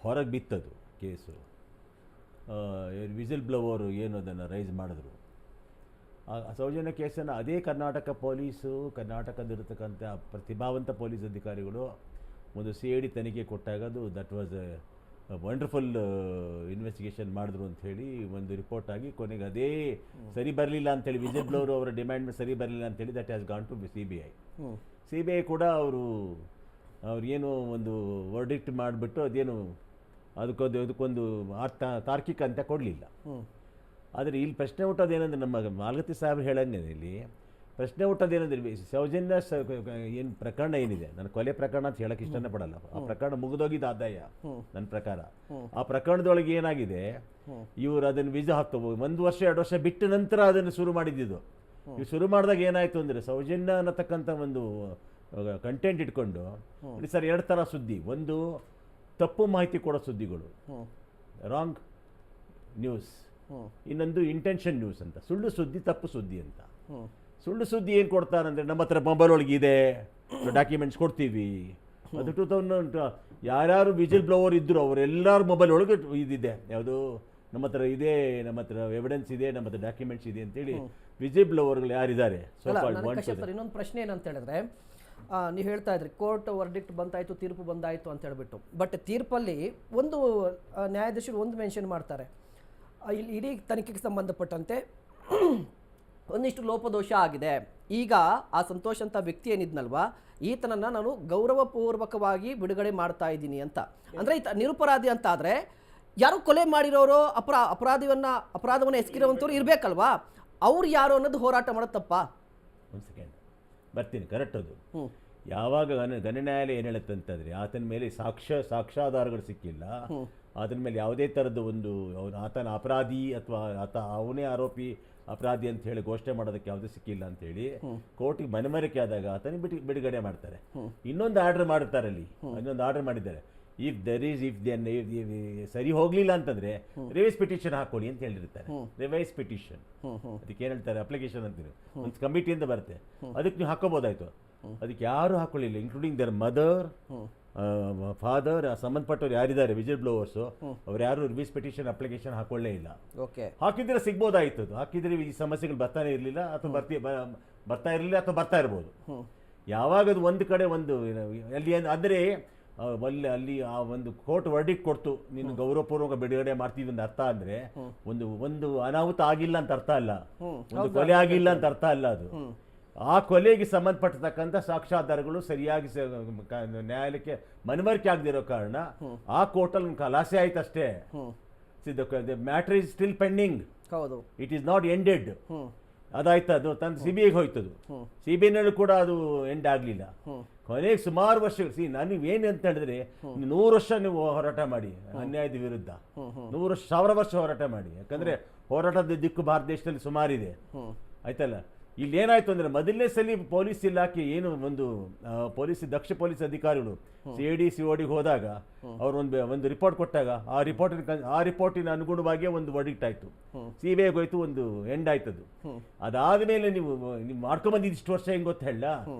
ಹೊರಗೆ ಬಿತ್ತದು ಕೇಸು, ವಿಸಿಲ್ ಬ್ಲೋವರು ಏನು ಅದನ್ನು ರೈಸ್ ಮಾಡಿದ್ರು, ಆ ಸೌಜನ್ಯ ಕೇಸನ್ನು ಅದೇ ಕರ್ನಾಟಕ ಪೊಲೀಸು, ಕರ್ನಾಟಕದಲ್ಲಿರ್ತಕ್ಕಂಥ ಪ್ರತಿಭಾವಂತ ಪೊಲೀಸ್ ಅಧಿಕಾರಿಗಳು ಒಂದು CID ತನಿಖೆ ಕೊಟ್ಟಾಗ ಅದು that was A wonderful investigation ಮಾಡಿದ್ರು ಅಂಥೇಳಿ ಒಂದು ರಿಪೋರ್ಟ್ ಆಗಿ ಕೊನೆಗೆ ಅದೇ ಸರಿ ಬರಲಿಲ್ಲ ಅಂಥೇಳಿ, ವಿಸಿಲ್ ಬ್ಲೋವರು ಅವರ ಡಿಮ್ಯಾಂಡ್ ಸರಿ ಬರಲಿಲ್ಲ ಅಂಥೇಳಿ that has gone to CBI ಕೂಡ ಅವ್ರೇನು ಒಂದು ವರ್ಡಿಕ್ಟ್ ಮಾಡಿಬಿಟ್ಟು ಅದೇನು ಅದಕ್ಕೊಂದು ತಾರ್ಕಿಕ ಅಂತ ಕೊಡಲಿಲ್ಲ. ಆದರೆ ಇಲ್ಲಿ ಪ್ರಶ್ನೆ ಹುಟ್ಟೋದೇನೆಂದರೆ, ನಮ್ಮ ಮಾಲಗತ್ತಿ ಸಾಹೇಬ್ರು ಹೇಳಂಗೆ ಇಲ್ಲಿ ಪ್ರಶ್ನೆ ಹುಟ್ಟೋದೇನೆಂದರೆ, ಸೌಜನ್ಯ ಏನು ಪ್ರಕರಣ ಏನಿದೆ, ನಾನು ಕೊಲೆ ಪ್ರಕರಣ ಅಂತ ಹೇಳಕ್ಕೆ ಇಷ್ಟನೇ ಪಡಲ್ಲ, ಆ ಪ್ರಕರಣ ಮುಗಿದೋಗಿದ್ದು ಆದಾಯ ನನ್ನ ಪ್ರಕಾರ. ಆ ಪ್ರಕರಣದೊಳಗೆ ಏನಾಗಿದೆ, ಇವರು ಅದನ್ನು 1 ವರ್ಷ 2 ವರ್ಷ ಬಿಟ್ಟ ನಂತರ ಅದನ್ನು ಶುರು ಮಾಡಿದ್ದು. ನೀವು ಶುರು ಮಾಡಿದಾಗ ಏನಾಯ್ತು ಅಂದರೆ ಸೌಜನ್ಯ ಅನ್ನತಕ್ಕಂಥ ಒಂದು ಕಂಟೆಂಟ್ ಇಟ್ಕೊಂಡು ನೋಡಿ ಸರ್, 2 ಥರ ಸುದ್ದಿ. ಒಂದು ತಪ್ಪು ಮಾಹಿತಿ ಕೊಡೋ ಸುದ್ದಿಗಳು, ರಾಂಗ್ ನ್ಯೂಸ್. ಇನ್ನೊಂದು ಇಂಟೆನ್ಷನ್ ನ್ಯೂಸ್ ಅಂತ, ಸುಳ್ಳು ಸುದ್ದಿ, ತಪ್ಪು ಸುದ್ದಿ ಅಂತ. ಸುಳ್ಳು ಸುದ್ದಿ ಏನು ಕೊಡ್ತಾರಂದರೆ, ನಮ್ಮ ಹತ್ರ ಮೊಬೈಲ್ ಒಳಗೆ ಇದೆ, ಡಾಕ್ಯುಮೆಂಟ್ಸ್ ಕೊಡ್ತೀವಿ. ಅದು 2000 ಯಾರ್ಯಾರು ವಿಜಿಲ್ ಬ್ಲೋವರ್ ಇದ್ದರು ಅವರೆಲ್ಲರ ಮೊಬೈಲ್ ಒಳಗೆ ಇದಿದೆ, ಯಾವುದು ನಮ್ಮ ಹತ್ರ ಇದೆ, ನಮ್ಮ ಹತ್ರ ಎವಿಡೆನ್ಸ್ ಇದೆ, ನಮ್ಮ ಹತ್ರ ಡಾಕ್ಯುಮೆಂಟ್ಸ್ ಇದೆ ಅಂತೇಳಿ ವಿಜಿಲ್ ಬ್ಲೋವರ್ಗಳು ಯಾರಿದ್ದಾರೆ. ಇನ್ನೊಂದು ಪ್ರಶ್ನೆ ಏನಂತ ಹೇಳಿದ್ರೆ, ನೀವು ಹೇಳ್ತಾ ಇದ್ರಿ ಕೋರ್ಟ್ ವರ್ಡಿಕ್ಟ್ ಬಂದಾಯಿತು, ತೀರ್ಪು ಬಂದಾಯಿತು ಅಂತ ಹೇಳ್ಬಿಟ್ಟು. ಬಟ್ ತೀರ್ಪಲ್ಲಿ ಒಂದು ನ್ಯಾಯಾಧೀಶರು ಒಂದು ಮೆನ್ಷನ್ ಮಾಡ್ತಾರೆ, ಇಲ್ಲಿ ಇಡೀ ತನಿಖೆಗೆ ಸಂಬಂಧಪಟ್ಟಂತೆ ಒಂದಿಷ್ಟು ಲೋಪದೋಷ ಆಗಿದೆ. ಈಗ ಆ ಸಂತೋಷ್ ಅಂತ ವ್ಯಕ್ತಿ ಏನಿದ್ನಲ್ವಾ, ಈತನನ್ನು ನಾನು ಗೌರವಪೂರ್ವಕವಾಗಿ ಬಿಡುಗಡೆ ಮಾಡ್ತಾ ಇದ್ದೀನಿ ಅಂತ. ಅಂದರೆ ಈತ ನಿರಪರಾಧಿ ಅಂತ ಆದರೆ ಯಾರು ಕೊಲೆ ಮಾಡಿರೋರು, ಅಪರಾಧವನ್ನು ಎಸಗಿರೋವಂಥವ್ರು ಇರಬೇಕಲ್ವಾ, ಅವ್ರು ಯಾರು ಅನ್ನೋದು ಹೋರಾಟ ಮಾಡೋದು ತಪ್ಪಾ? ಒಂದು ಸೆಕೆಂಡ್ ಬರ್ತೀನಿ, ಕರೆಕ್ಟ್. ಅದು ಯಾವಾಗ ಗಣ ನ್ಯಾಯಾಲಯ ಏನು ಹೇಳುತ್ತೆ ಅಂತಂದರೆ, ಆತನ ಮೇಲೆ ಸಾಕ್ಷ್ಯಾಧಾರಗಳು ಸಿಕ್ಕಿಲ್ಲ, ಆತನ ಮೇಲೆ ಯಾವುದೇ ಥರದ ಒಂದು ಆತನ ಅಪರಾಧಿ ಅಥವಾ ಅವನೇ ಆರೋಪಿ ಅಪರಾಧಿ ಅಂತ ಹೇಳಿ ಘೋಷಣೆ ಮಾಡೋದಕ್ಕೆ ಯಾವುದೇ ಸಿಕ್ಕಿಲ್ಲ ಅಂತೇಳಿ ಕೋರ್ಟಿಗೆ ಮನವರಿಕೆ ಆದಾಗ ಆತನಿಗೆ ಬಿಡುಗಡೆ ಮಾಡ್ತಾರೆ. ಇನ್ನೊಂದು ಆರ್ಡರ್ ಮಾಡ್ತಾರೆ, ಅಲ್ಲಿ ಇನ್ನೊಂದು ಆರ್ಡರ್ ಮಾಡಿದ್ದಾರೆ, ಇಫ್ ಸರಿ ಹೋಗಲಿಲ್ಲ ಅಂತಂದರೆ ರಿವೈಸ್ ಪಿಟಿಷನ್ ಹಾಕೊಳ್ಳಿ ಅಂತ ಹೇಳಿರ್ತಾರೆ. ರಿವೈಸ್ ಪಿಟಿಷನ್ ಅದಕ್ಕೆ ಏನು ಹೇಳ್ತಾರೆ, ಅಪ್ಲಿಕೇಶನ್ ಅಂತೀವಿ, ಒಂದು ಕಮಿಟಿಯಿಂದ ಬರುತ್ತೆ, ಅದಕ್ಕೆ ನೀವು ಹಾಕೋಬೋದಾಯ್ತು. ಅದಕ್ಕೆ ಯಾರು ಹಾಕೊಳ್ಳಿಲ್ಲ, ಇನ್ಕ್ಲೂಡಿಂಗ್ ದರ್ ಮದರ್, ಫಾದರ್, ಸಂಬಂಧಪಟ್ಟವ್ರು ಯಾರಿದ್ದಾರೆ ವಿಜಿಲ್ ಬ್ಲೋವರ್ಸು, ಅವ್ರು ಯಾರು ರಿವೈಸ್ ಪಿಟಿಷನ್ ಅಪ್ಲಿಕೇಶನ್ ಹಾಕೊಳ್ಳೇ ಇಲ್ಲ. ಹಾಕಿದ್ರೆ ಸಿಗ್ಬೋದಾಯ್ತು, ಅದು ಹಾಕಿದ್ರೆ ಈ ಸಮಸ್ಯೆಗಳು ಬರ್ತಾನೆ ಇರಲಿಲ್ಲ, ಅಥವಾ ಬರ್ತಾ ಇರಲಿಲ್ಲ, ಅಥವಾ ಬರ್ತಾ ಇರ್ಬೋದು. ಯಾವಾಗ ಅದು ಒಂದು ಕಡೆ ಒಂದು ಅಲ್ಲಿ ಅಂದರೆ ಅಲ್ಲಿ ಆ ಒಂದು ಕೋರ್ಟ್ ವರ್ಡಿಕ್ಟ್ ಕೊಡ್ತು, ನೀನು ಗೌರವಪೂರ್ವಕ ಬಿಡುಗಡೆ ಮಾಡ್ತೀವಿ ಅಂತ ಅರ್ಥ ಅಂದರೆ ಒಂದು ಅನಾಹುತ ಆಗಿಲ್ಲ ಅಂತ ಅರ್ಥ ಅಲ್ಲ, ಒಂದು ಕೊಲೆ ಆಗಿಲ್ಲ ಅಂತ ಅರ್ಥ ಅಲ್ಲ. ಅದು ಆ ಕೊಲೆಗೆ ಸಂಬಂಧಪಟ್ಟತಕ್ಕಂಥ ಸಾಕ್ಷ್ಯಾಧಾರಗಳು ಸರಿಯಾಗಿ ನ್ಯಾಯಾಲಯಕ್ಕೆ ಮನವರಿಕೆ ಆಗದಿರೋ ಕಾರಣ ಆ ಕೋರ್ಟಲ್ಲಿ ಖಲಾಸೆ ಆಯ್ತು ಅಷ್ಟೇ. Matter is still pending, it is not ended. ಅದಾಯ್ತು, ಅದು ತಂದು CBIಗೆ ಹೋಯ್ತದು. CBIನಲ್ಲೂ ಕೂಡ ಅದು ಎಂಡ್ ಆಗಲಿಲ್ಲ. ಕೊನೆಗೆ ಸುಮಾರು ವರ್ಷಗಳು ನನಗೇನು ಅಂತ ಹೇಳಿದ್ರೆ, 100 ವರ್ಷ ನೀವು ಹೋರಾಟ ಮಾಡಿ ಅನ್ಯಾಯದ ವಿರುದ್ಧ, 100 ವರ್ಷ 1000 ವರ್ಷ ಹೋರಾಟ ಮಾಡಿ. ಯಾಕಂದರೆ ಹೋರಾಟದ ದಿಕ್ಕು ಭಾರತ ದೇಶದಲ್ಲಿ ಸುಮಾರಿದೆ, ಆಯ್ತಲ್ಲ. ಇಲ್ಲಿ ಏನಾಯ್ತು ಅಂದರೆ, ಮೊದಲನೇ ಸಲ ಪೊಲೀಸ್ ಇಲಾಖೆ ಏನು ಒಂದು ದಕ್ಷ ಪೊಲೀಸ್ ಅಧಿಕಾರಿಗಳು CID COD ಹೋದಾಗ ಅವರು ಒಂದು ರಿಪೋರ್ಟ್ ಕೊಟ್ಟಾಗ ಆ ರಿಪೋರ್ಟಿನ ಅನುಗುಣವಾಗಿ ಒಂದು ವರ್ಡಿಕ್ಟ್ ಆಯಿತು, CBIಗೆ ಹೋಯ್ತು, ಒಂದು ಎಂಡ್ ಆಯ್ತದು. ಅದಾದಮೇಲೆ ನೀವು ಮಾಡ್ಕೊಂಬಂದಿದ್ದು ಇಷ್ಟು ವರ್ಷ ಹೆಂಗೆ ಗೊತ್ತ ಹೇಳ,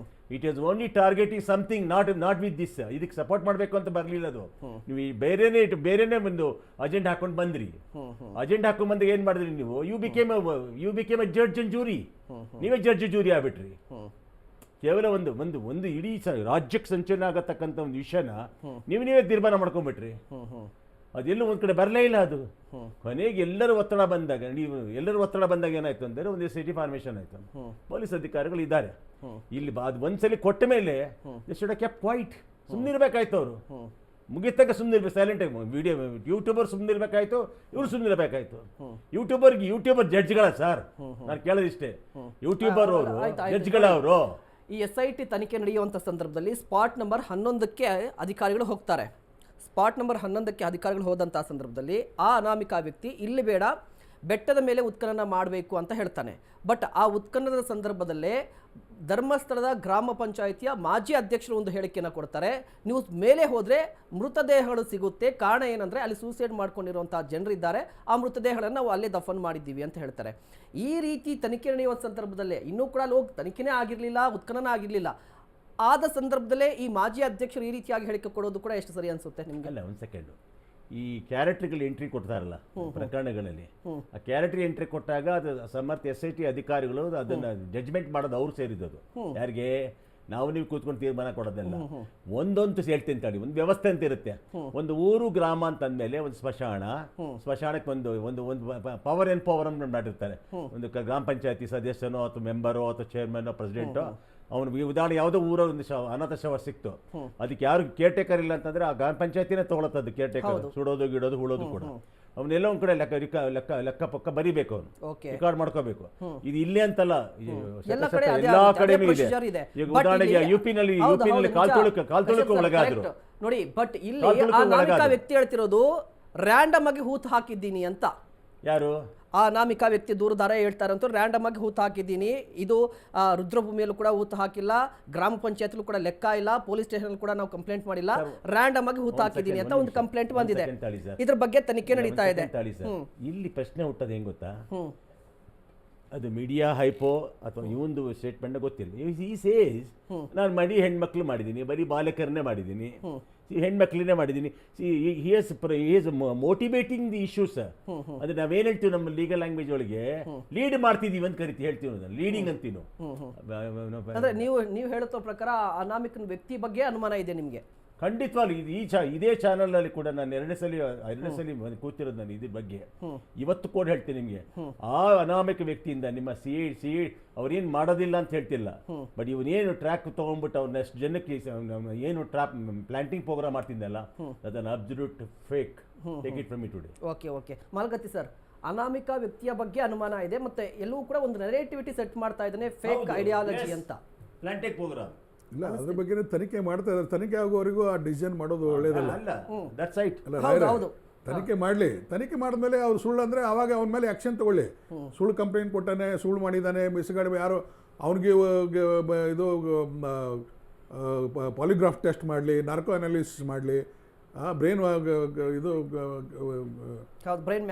it is only targeting something, not with this. ಇದಕ್ಕೆ ಸಪೋರ್ಟ್ ಮಾಡಬೇಕು ಅಂತ ಬರಲಿಲ್ಲ ಅದು. ನೀವು ಬೇರೆನೇ ಒಂದು ಅಜೆಂಡ್ ಹಾಕೊಂಡು ಬಂದ್ರಿ. ಅಜೆಂಡ್ ಹಾಕೊಂಡು ಬಂದಾಗ ಏನು ಮಾಡಿದ್ರಿ ನೀವು, you became a judge and jury. ನೀವೇ ಜಡ್ಜ್ ಜೂರಿ ಆಗ್ಬಿಟ್ರಿ. ಕೇವಲ ಒಂದು ಇಡೀ ರಾಜ್ಯಕ್ಕೆ ಸಂಚಲನ ಆಗತಕ್ಕಂಥ ಒಂದು ವಿಷಯನ ನೀವೇ ತೀರ್ಮಾನ ಮಾಡ್ಕೊಂಡ್ಬಿಟ್ರಿ. ಅದೆಲ್ಲ ಒಂದು ಕಡೆ ಬರಲೇ ಇಲ್ಲ. ಅದು ಕೊನೆಗೆ ಎಲ್ಲರೂ ಒತ್ತಡ ಬಂದಾಗ ಏನಾಯ್ತು ಅಂದರೆ, ಒಂದು SIT ಫಾರ್ಮೇಷನ್ ಆಯ್ತು. ಪೊಲೀಸ್ ಅಧಿಕಾರಿಗಳು ಇದ್ದಾರೆ ಇಲ್ಲಿ. ಅದು ಒಂದ್ಸಲಿ ಕೊಟ್ಟ ಮೇಲೆ ಶುಡ್ ಹ್ಯಾವ್ ಕೆಪ್ಟ್ ಕ್ವೈಟ್, ಸುಮ್ಮನಿರ್ಬೇಕಾಯ್ತು. ಅವರು ಮುಗಿತಾಗ ಸುಮ್ಮನಿರ್ಬೇಕು, ಸೈಲೆಂಟ್ ಆಗಿ. ಯೂಟ್ಯೂಬರ್ ಸುಮ್ಮನಿರ್ಬೇಕಾಯ್ತು, ಇವ್ರು ಸುಮ್ಮನಿರ್ಬೇಕಾಯ್ತು. ಯೂಟ್ಯೂಬರ್ ಜಡ್ಜ್ಗಳ ಸರ್, ನಾನು ಕೇಳೋದಿಷ್ಟೇ, ಯೂಟ್ಯೂಬರ್ ಅವರು ಜಡ್ಜ್ಗಳ ಅವರು. ಈ SIT ತನಿಖೆ ನಡೆಯುವಂಥ ಸಂದರ್ಭದಲ್ಲಿ ಸ್ಪಾಟ್ ನಂಬರ್ 11ಕ್ಕೆ ಅಧಿಕಾರಿಗಳು ಹೋಗ್ತಾರೆ. ಸ್ಪಾಟ್ ನಂಬರ್ 11ಕ್ಕೆ ಅಧಿಕಾರಿಗಳು ಹೋದಂಥ ಸಂದರ್ಭದಲ್ಲಿ ಆ ಅನಾಮಿಕ ವ್ಯಕ್ತಿ ಇಲ್ಲಿ ಬೇಡ, ಬೆಟ್ಟದ ಮೇಲೆ ಉತ್ಖನನ ಮಾಡಬೇಕು ಅಂತ ಹೇಳ್ತಾನೆ. ಬಟ್ ಆ ಉತ್ಖನನದ ಸಂದರ್ಭದಲ್ಲೇ ಧರ್ಮಸ್ಥಳದ ಗ್ರಾಮ ಪಂಚಾಯಿತಿಯ ಮಾಜಿ ಅಧ್ಯಕ್ಷರು ಒಂದು ಹೇಳಿಕೆಯನ್ನು ಕೊಡ್ತಾರೆ, ನೀವು ಮೇಲೆ ಹೋದರೆ ಮೃತದೇಹಗಳು ಸಿಗುತ್ತೆ, ಕಾರಣ ಏನಂದರೆ ಅಲ್ಲಿ ಸೂಸೈಡ್ ಮಾಡ್ಕೊಂಡಿರುವಂಥ ಜನರಿದ್ದಾರೆ, ಆ ಮೃತದೇಹಗಳನ್ನು ನಾವು ಅಲ್ಲೇ ದಫನ್ ಮಾಡಿದ್ದೀವಿ ಅಂತ ಹೇಳ್ತಾರೆ. ಈ ರೀತಿ ತನಿಖೆ ನಡೆಯುವ ಸಂದರ್ಭದಲ್ಲೇ ಇನ್ನೂ ಕೂಡ ಅಲ್ಲಿ ಹೋಗಿ ತನಿಖೆನೇ ಆಗಿರಲಿಲ್ಲ, ಉತ್ಖನನ ಆಗಿರಲಿಲ್ಲ, ಆದ ಸಂದರ್ಭದಲ್ಲೇ ಈ ಮಾಜಿ ಅಧ್ಯಕ್ಷರು ಈ ರೀತಿಯಾಗಿ ಹೇಳಿಕೆ ಕೊಡೋದು ಕೂಡ ಎಷ್ಟು ಸರಿ ಅನಿಸುತ್ತೆ ನಿಮಗೆಲ್ಲ? ಒಂದು ಸೆಕೆಂಡು, ಈ ಕ್ಯಾರೆಕ್ಟರ್ಗಳು ಎಂಟ್ರಿ ಕೊಡ್ತಾರಲ್ಲ ಪ್ರಕರಣಗಳಲ್ಲಿ, ಆ ಕ್ಯಾರೆಕ್ಟರ್ ಎಂಟ್ರಿ ಕೊಟ್ಟಾಗ ಅದು ಸಮರ್ಥ SIT ಅಧಿಕಾರಿಗಳು ಅದನ್ನು ಜಡ್ಜ್ಮೆಂಟ್ ಮಾಡೋದು ಅವ್ರು ಸೇರಿದ್ದು. ಯಾರಿಗೆ ನಾವು ನೀವು ಕೂತ್ಕೊಂಡು ತೀರ್ಮಾನ ಕೊಡೋದಲ್ಲ. ಒಂದೊಂದು ಹೇಳ್ತೀನಿ ತಡಿ, ಒಂದು ವ್ಯವಸ್ಥೆ ಅಂತ ಇರುತ್ತೆ. ಒಂದು ಊರು ಗ್ರಾಮ ಅಂತಂದಮೇಲೆ ಒಂದು ಸ್ಮಶಾನಕ್ಕೆ ಒಂದು ಪವರ್ ಅನ್ನು ಮಾಡಿರ್ತಾರೆ. ಒಂದು ಗ್ರಾಮ ಪಂಚಾಯತಿ ಸದಸ್ಯನೋ ಅಥವಾ ಮೆಂಬರೋ ಅಥವಾ ಚೇರ್ಮನೋ ಪ್ರೆಸಿಡೆಂಟೋ, ಅವನು ಉದಾಹರಣೆ ಯಾವುದೋ ಊರ ಒಂದು ಅನಾಥ ಶವ ಸಿಕ್ತು, ಅದಕ್ಕೆ ಯಾರು ಕೇರ್ ಟೇಕರ್ ಇಲ್ಲ ಅಂತಂದ್ರೆ ಆ ಗ್ರಾಮ ಪಂಚಾಯತಿನೇ ತಗೊಳತ್ತದು ಕೇರ್ ಟೇಕರ್, ಸುಡೋದು ಗಿಡೋದು ಹೂಳೋದು ಕೂಡ. ಅವನ್ನೆಲ್ಲ ಒಂದ್ ಕಡೆ ಲೆಕ್ಕ ಪಕ್ಕ ಬರಿಬೇಕು, ಅವನು ರೆಕಾರ್ಡ್ ಮಾಡ್ಕೋಬೇಕು. ಇದು ಇಲ್ಲೇ ಅಂತಲ್ಲ, ಎಲ್ಲಾ ಕಡೆನೂ ಇದೆ. ಈಗ ಉದಾಹರಣೆಗೆ ಯುಪಿನಲ್ಲಿ ಕಾಲ್ ತೊಳಕ್ಕೆ ಒಳಗಾದ್ರು ನೋಡಿ. ಬಟ್ ಇಲ್ಲಿ ವ್ಯಕ್ತಿ ಹೇಳ್ತಿರೋದು ರ್ಯಾಂಡಮ್ ಆಗಿ ಹೂತು ಹಾಕಿದ್ದೀನಿ ಅಂತ. ಯಾರು ಆ ಅನಾಮಿಕ ವ್ಯಕ್ತಿ ದೂರದಾರ ಹೇಳ್ತಾರೆ ಅಂತ ರ್ಯಾಂಡಮ್ ಆಗಿ ಹೂತು ಹಾಕಿದ್ದೀನಿ, ಇದು ರುದ್ರಭೂಮಿಯಲ್ಲೂ ಕೂಡ ಹೂತು ಹಾಕಿಲ್ಲ, ಗ್ರಾಮ ಪಂಚಾಯತ್ಲೂ ಕೂಡ ಲೆಕ್ಕ ಇಲ್ಲ, ಪೊಲೀಸ್ ಸ್ಟೇಷನ್ ಕೂಡ ನಾವು ಕಂಪ್ಲೇಂಟ್ ಮಾಡಿಲ್ಲ, ರ್ಯಾಂಡಮ್ ಆಗಿ ಹೂತು ಹಾಕಿದ್ದೀನಿ ಅಂತ ಒಂದು ಕಂಪ್ಲೇಂಟ್ ಬಂದಿದೆ. ಇದ್ರ ಬಗ್ಗೆ ತನಿಖೆ ನಡೀತಾ ಇದೆ. ಇಲ್ಲಿ ಪ್ರಶ್ನೆ ಹುಟ್ಟೋದು ಹೆಂಗ್ ಗೊತ್ತಾ, ಅದು ಮೀಡಿಯಾ ಹೈಪೋ ಅಥವಾ ಇವೊಂದು ಸ್ಟೇಟ್ಮೆಂಟ್ ಗೊತ್ತಿಲ್ಲ. ಈ ಸೇಸ್ ನಾನು ಹೆಣ್ಮಕ್ಳು ಮಾಡಿದ್ದೀನಿ, ಬರೀ ಬಾಲಕರನ್ನೇ ಮಾಡಿದ್ದೀನಿ, ಹೆಣ್ಮಕ್ಳನ್ನೇ ಮಾಡಿದ್ದೀನಿ. Is motivating the issues. ಅಂದ್ರೆ ನಾವೇನ್ ಹೇಳ್ತೀವಿ ನಮ್ಮ ಲೀಗಲ್ ಲ್ಯಾಂಗ್ವೇಜ್ ಒಳಗೆ ಲೀಡ್ ಮಾಡ್ತಿದೀವಿ ಅಂತ ಕರಿತೀವಿ, ಹೇಳ್ತೀವಿ ಲೀಡಿಂಗ್ ಅಂತೀವಿ. ಅಂದ್ರೆ ನೀವು ಹೇಳುತ್ತ ಪ್ರಕಾರ ಅನಾಮಿಕನ ವ್ಯಕ್ತಿ ಬಗ್ಗೆ ಅನುಮಾನ ಇದೆ ನಿಮ್ಗೆ? ಖಂಡಿತವಾಗ್ಲು ಇದೇ ಚಾನಲ್ ಅಲ್ಲಿ ಕೂಡ ನಾನು ಎರಡನೇ ಸಲ ಕೂತಿರೋದು ನಾನು ಇದ್ರ ಬಗ್ಗೆ. ಇವತ್ತು ಕೂಡ ಹೇಳ್ತೀನಿ ನಿಮ್ಗೆ, ಆ ಅನಾಮಿಕ ವ್ಯಕ್ತಿಯಿಂದ ನಿಮ್ಮ ಸಿ ಅವ್ರೇನ್ ಮಾಡೋದಿಲ್ಲ ಅಂತ ಹೇಳ್ತಿಲ್ಲ, ಬಟ್ ಇವನೇನು ಟ್ರ್ಯಾಕ್ ತಗೊಂಡ್ಬಿಟ್ಟು ಅವ್ರನ್ನ ಎಷ್ಟು ಜನಕ್ಕೆ ಏನು ಪ್ಲಾಂಟಿಂಗ್ ಪ್ರೋಗ್ರಾಮ್ ಮಾಡ್ತಿದ್ದಲ್ಲ, ಅದನ್ನ absolute fake. Take it from me today. Okay Malgatti sir, ಅನಾಮಿಕ ವ್ಯಕ್ತಿಯ ಬಗ್ಗೆ ಅನುಮಾನ ಇದೆ, ಮತ್ತೆ ಎಲ್ಲವೂ ಕೂಡ ಒಂದು ನೆರೇಟಿವಿಟಿ ಸೆಟ್ ಮಾಡ್ತಾ ಇದ್ದಾನೆ, ಫೇಕ್ ಐಡಿಯಾಲಜಿ ಅಂತ. ಪ್ಲಾಂಟಿಂಗ್ ಪ್ರೋಗ್ರಾಮ್ ಇಲ್ಲ, ಅದ್ರ ಬಗ್ಗೆ ತನಿಖೆ ಮಾಡ್ತಾ ಇದ್ದಾರೆ. ತನಿಖೆ ಆಗೋವರೆಗೂ ಆ ಡಿಸಿಷನ್ ಮಾಡೋದು ಒಳ್ಳೇದಲ್ಲ. ತನಿಖೆ ಮಾಡಲಿ, ತನಿಖೆ ಮಾಡಿದ್ಮೇಲೆ ಅವ್ರು ಸುಳ್ಳು ಅಂದರೆ ಆವಾಗ ಅವನ ಮೇಲೆ ಆ್ಯಕ್ಷನ್ ತಗೊಳ್ಳಿ. ಸುಳ್ಳು ಕಂಪ್ಲೇಂಟ್ ಕೊಟ್ಟಾನೆ, ಸುಳ್ಳು ಮಾಡಿದ್ದಾನೆ, ಮಿಸ್ಗಾಡಿ ಯಾರು ಅವ್ನಿಗೆ ಇದು ಪಾಲಿಗ್ರಾಫ್ ಟೆಸ್ಟ್ ಮಾಡಲಿ, ನಾರ್ಕೋ ಅನಾಲಿಸಿಸ್ ಮಾಡಲಿ, ಬ್ರೈನ್ ಇದು ಬ್ರೈನ್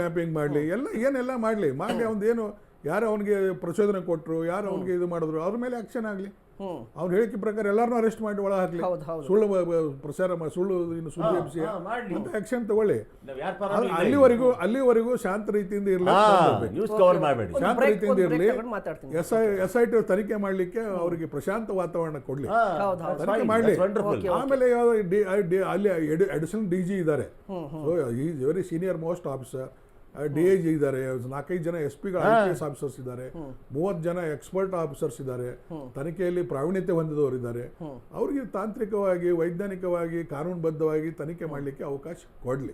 ಮ್ಯಾಪಿಂಗ್ ಮಾಡಲಿ, ಏನೆಲ್ಲ ಮಾಡಲಿ ಅವನದೇನು ಯಾರು ಅವನಿಗೆ ಪ್ರಚೋದನೆ ಕೊಟ್ಟರು, ಯಾರು ಅವನಿಗೆ ಇದು ಮಾಡಿದ್ರು, ಅವ್ರ ಮೇಲೆ ಆ್ಯಕ್ಷನ್ ಆಗಲಿ. ಅವ್ನು ಹೇಳಿಕೆ ಪ್ರಕಾರ ಎಲ್ಲರನ್ನೂ ಅರೆಸ್ಟ್ ಮಾಡಿ ಒಳ ಹಾಕ್ಲಿ, ಸುಳ್ಳು ಪ್ರಚಾರ ಸುಳ್ಳು ಸುದ್ದಿ ಎಬ್ಸಿ ಅಂತ ಆಕ್ಷನ್ ತಗೊಳ್ಳಿ. ಅಲ್ಲಿವರೆಗೂ ಶಾಂತ ರೀತಿಯಿಂದ ಇರಲಿ, ಶಾಂತ ರೀತಿಯಿಂದ ಇರಲಿ. SIT ತನಿಖೆ ಮಾಡ್ಲಿಕ್ಕೆ ಅವರಿಗೆ ಪ್ರಶಾಂತ ವಾತಾವರಣ ಕೊಡ್ಲಿ, ತನಿಖೆ ಮಾಡ್ಲಿ. ಆಮೇಲೆ ಅಲ್ಲಿ ಅಡಿಷನಲ್ DG ಇದ್ದಾರೆ, very senior most officer, DIG ಇದ್ದಾರೆ, 4-5 ಜನ SP IPS ಆಫೀಸರ್ಸ್ ಇದ್ದಾರೆ, 30 ಜನ ಎಕ್ಸ್ಪರ್ಟ್ ಆಫೀಸರ್ಸ್ ಇದ್ದಾರೆ, ತನಿಖೆಯಲ್ಲಿ ಪ್ರಾವೀಣ್ಯತೆ ಹೊಂದಿದವರು ಇದ್ದಾರೆ. ಅವ್ರಿಗೆ ತಾಂತ್ರಿಕವಾಗಿ, ವೈಜ್ಞಾನಿಕವಾಗಿ, ಕಾನೂನುಬದ್ಧವಾಗಿ ತನಿಖೆ ಮಾಡಲಿಕ್ಕೆ ಅವಕಾಶ ಕೊಡಲಿ.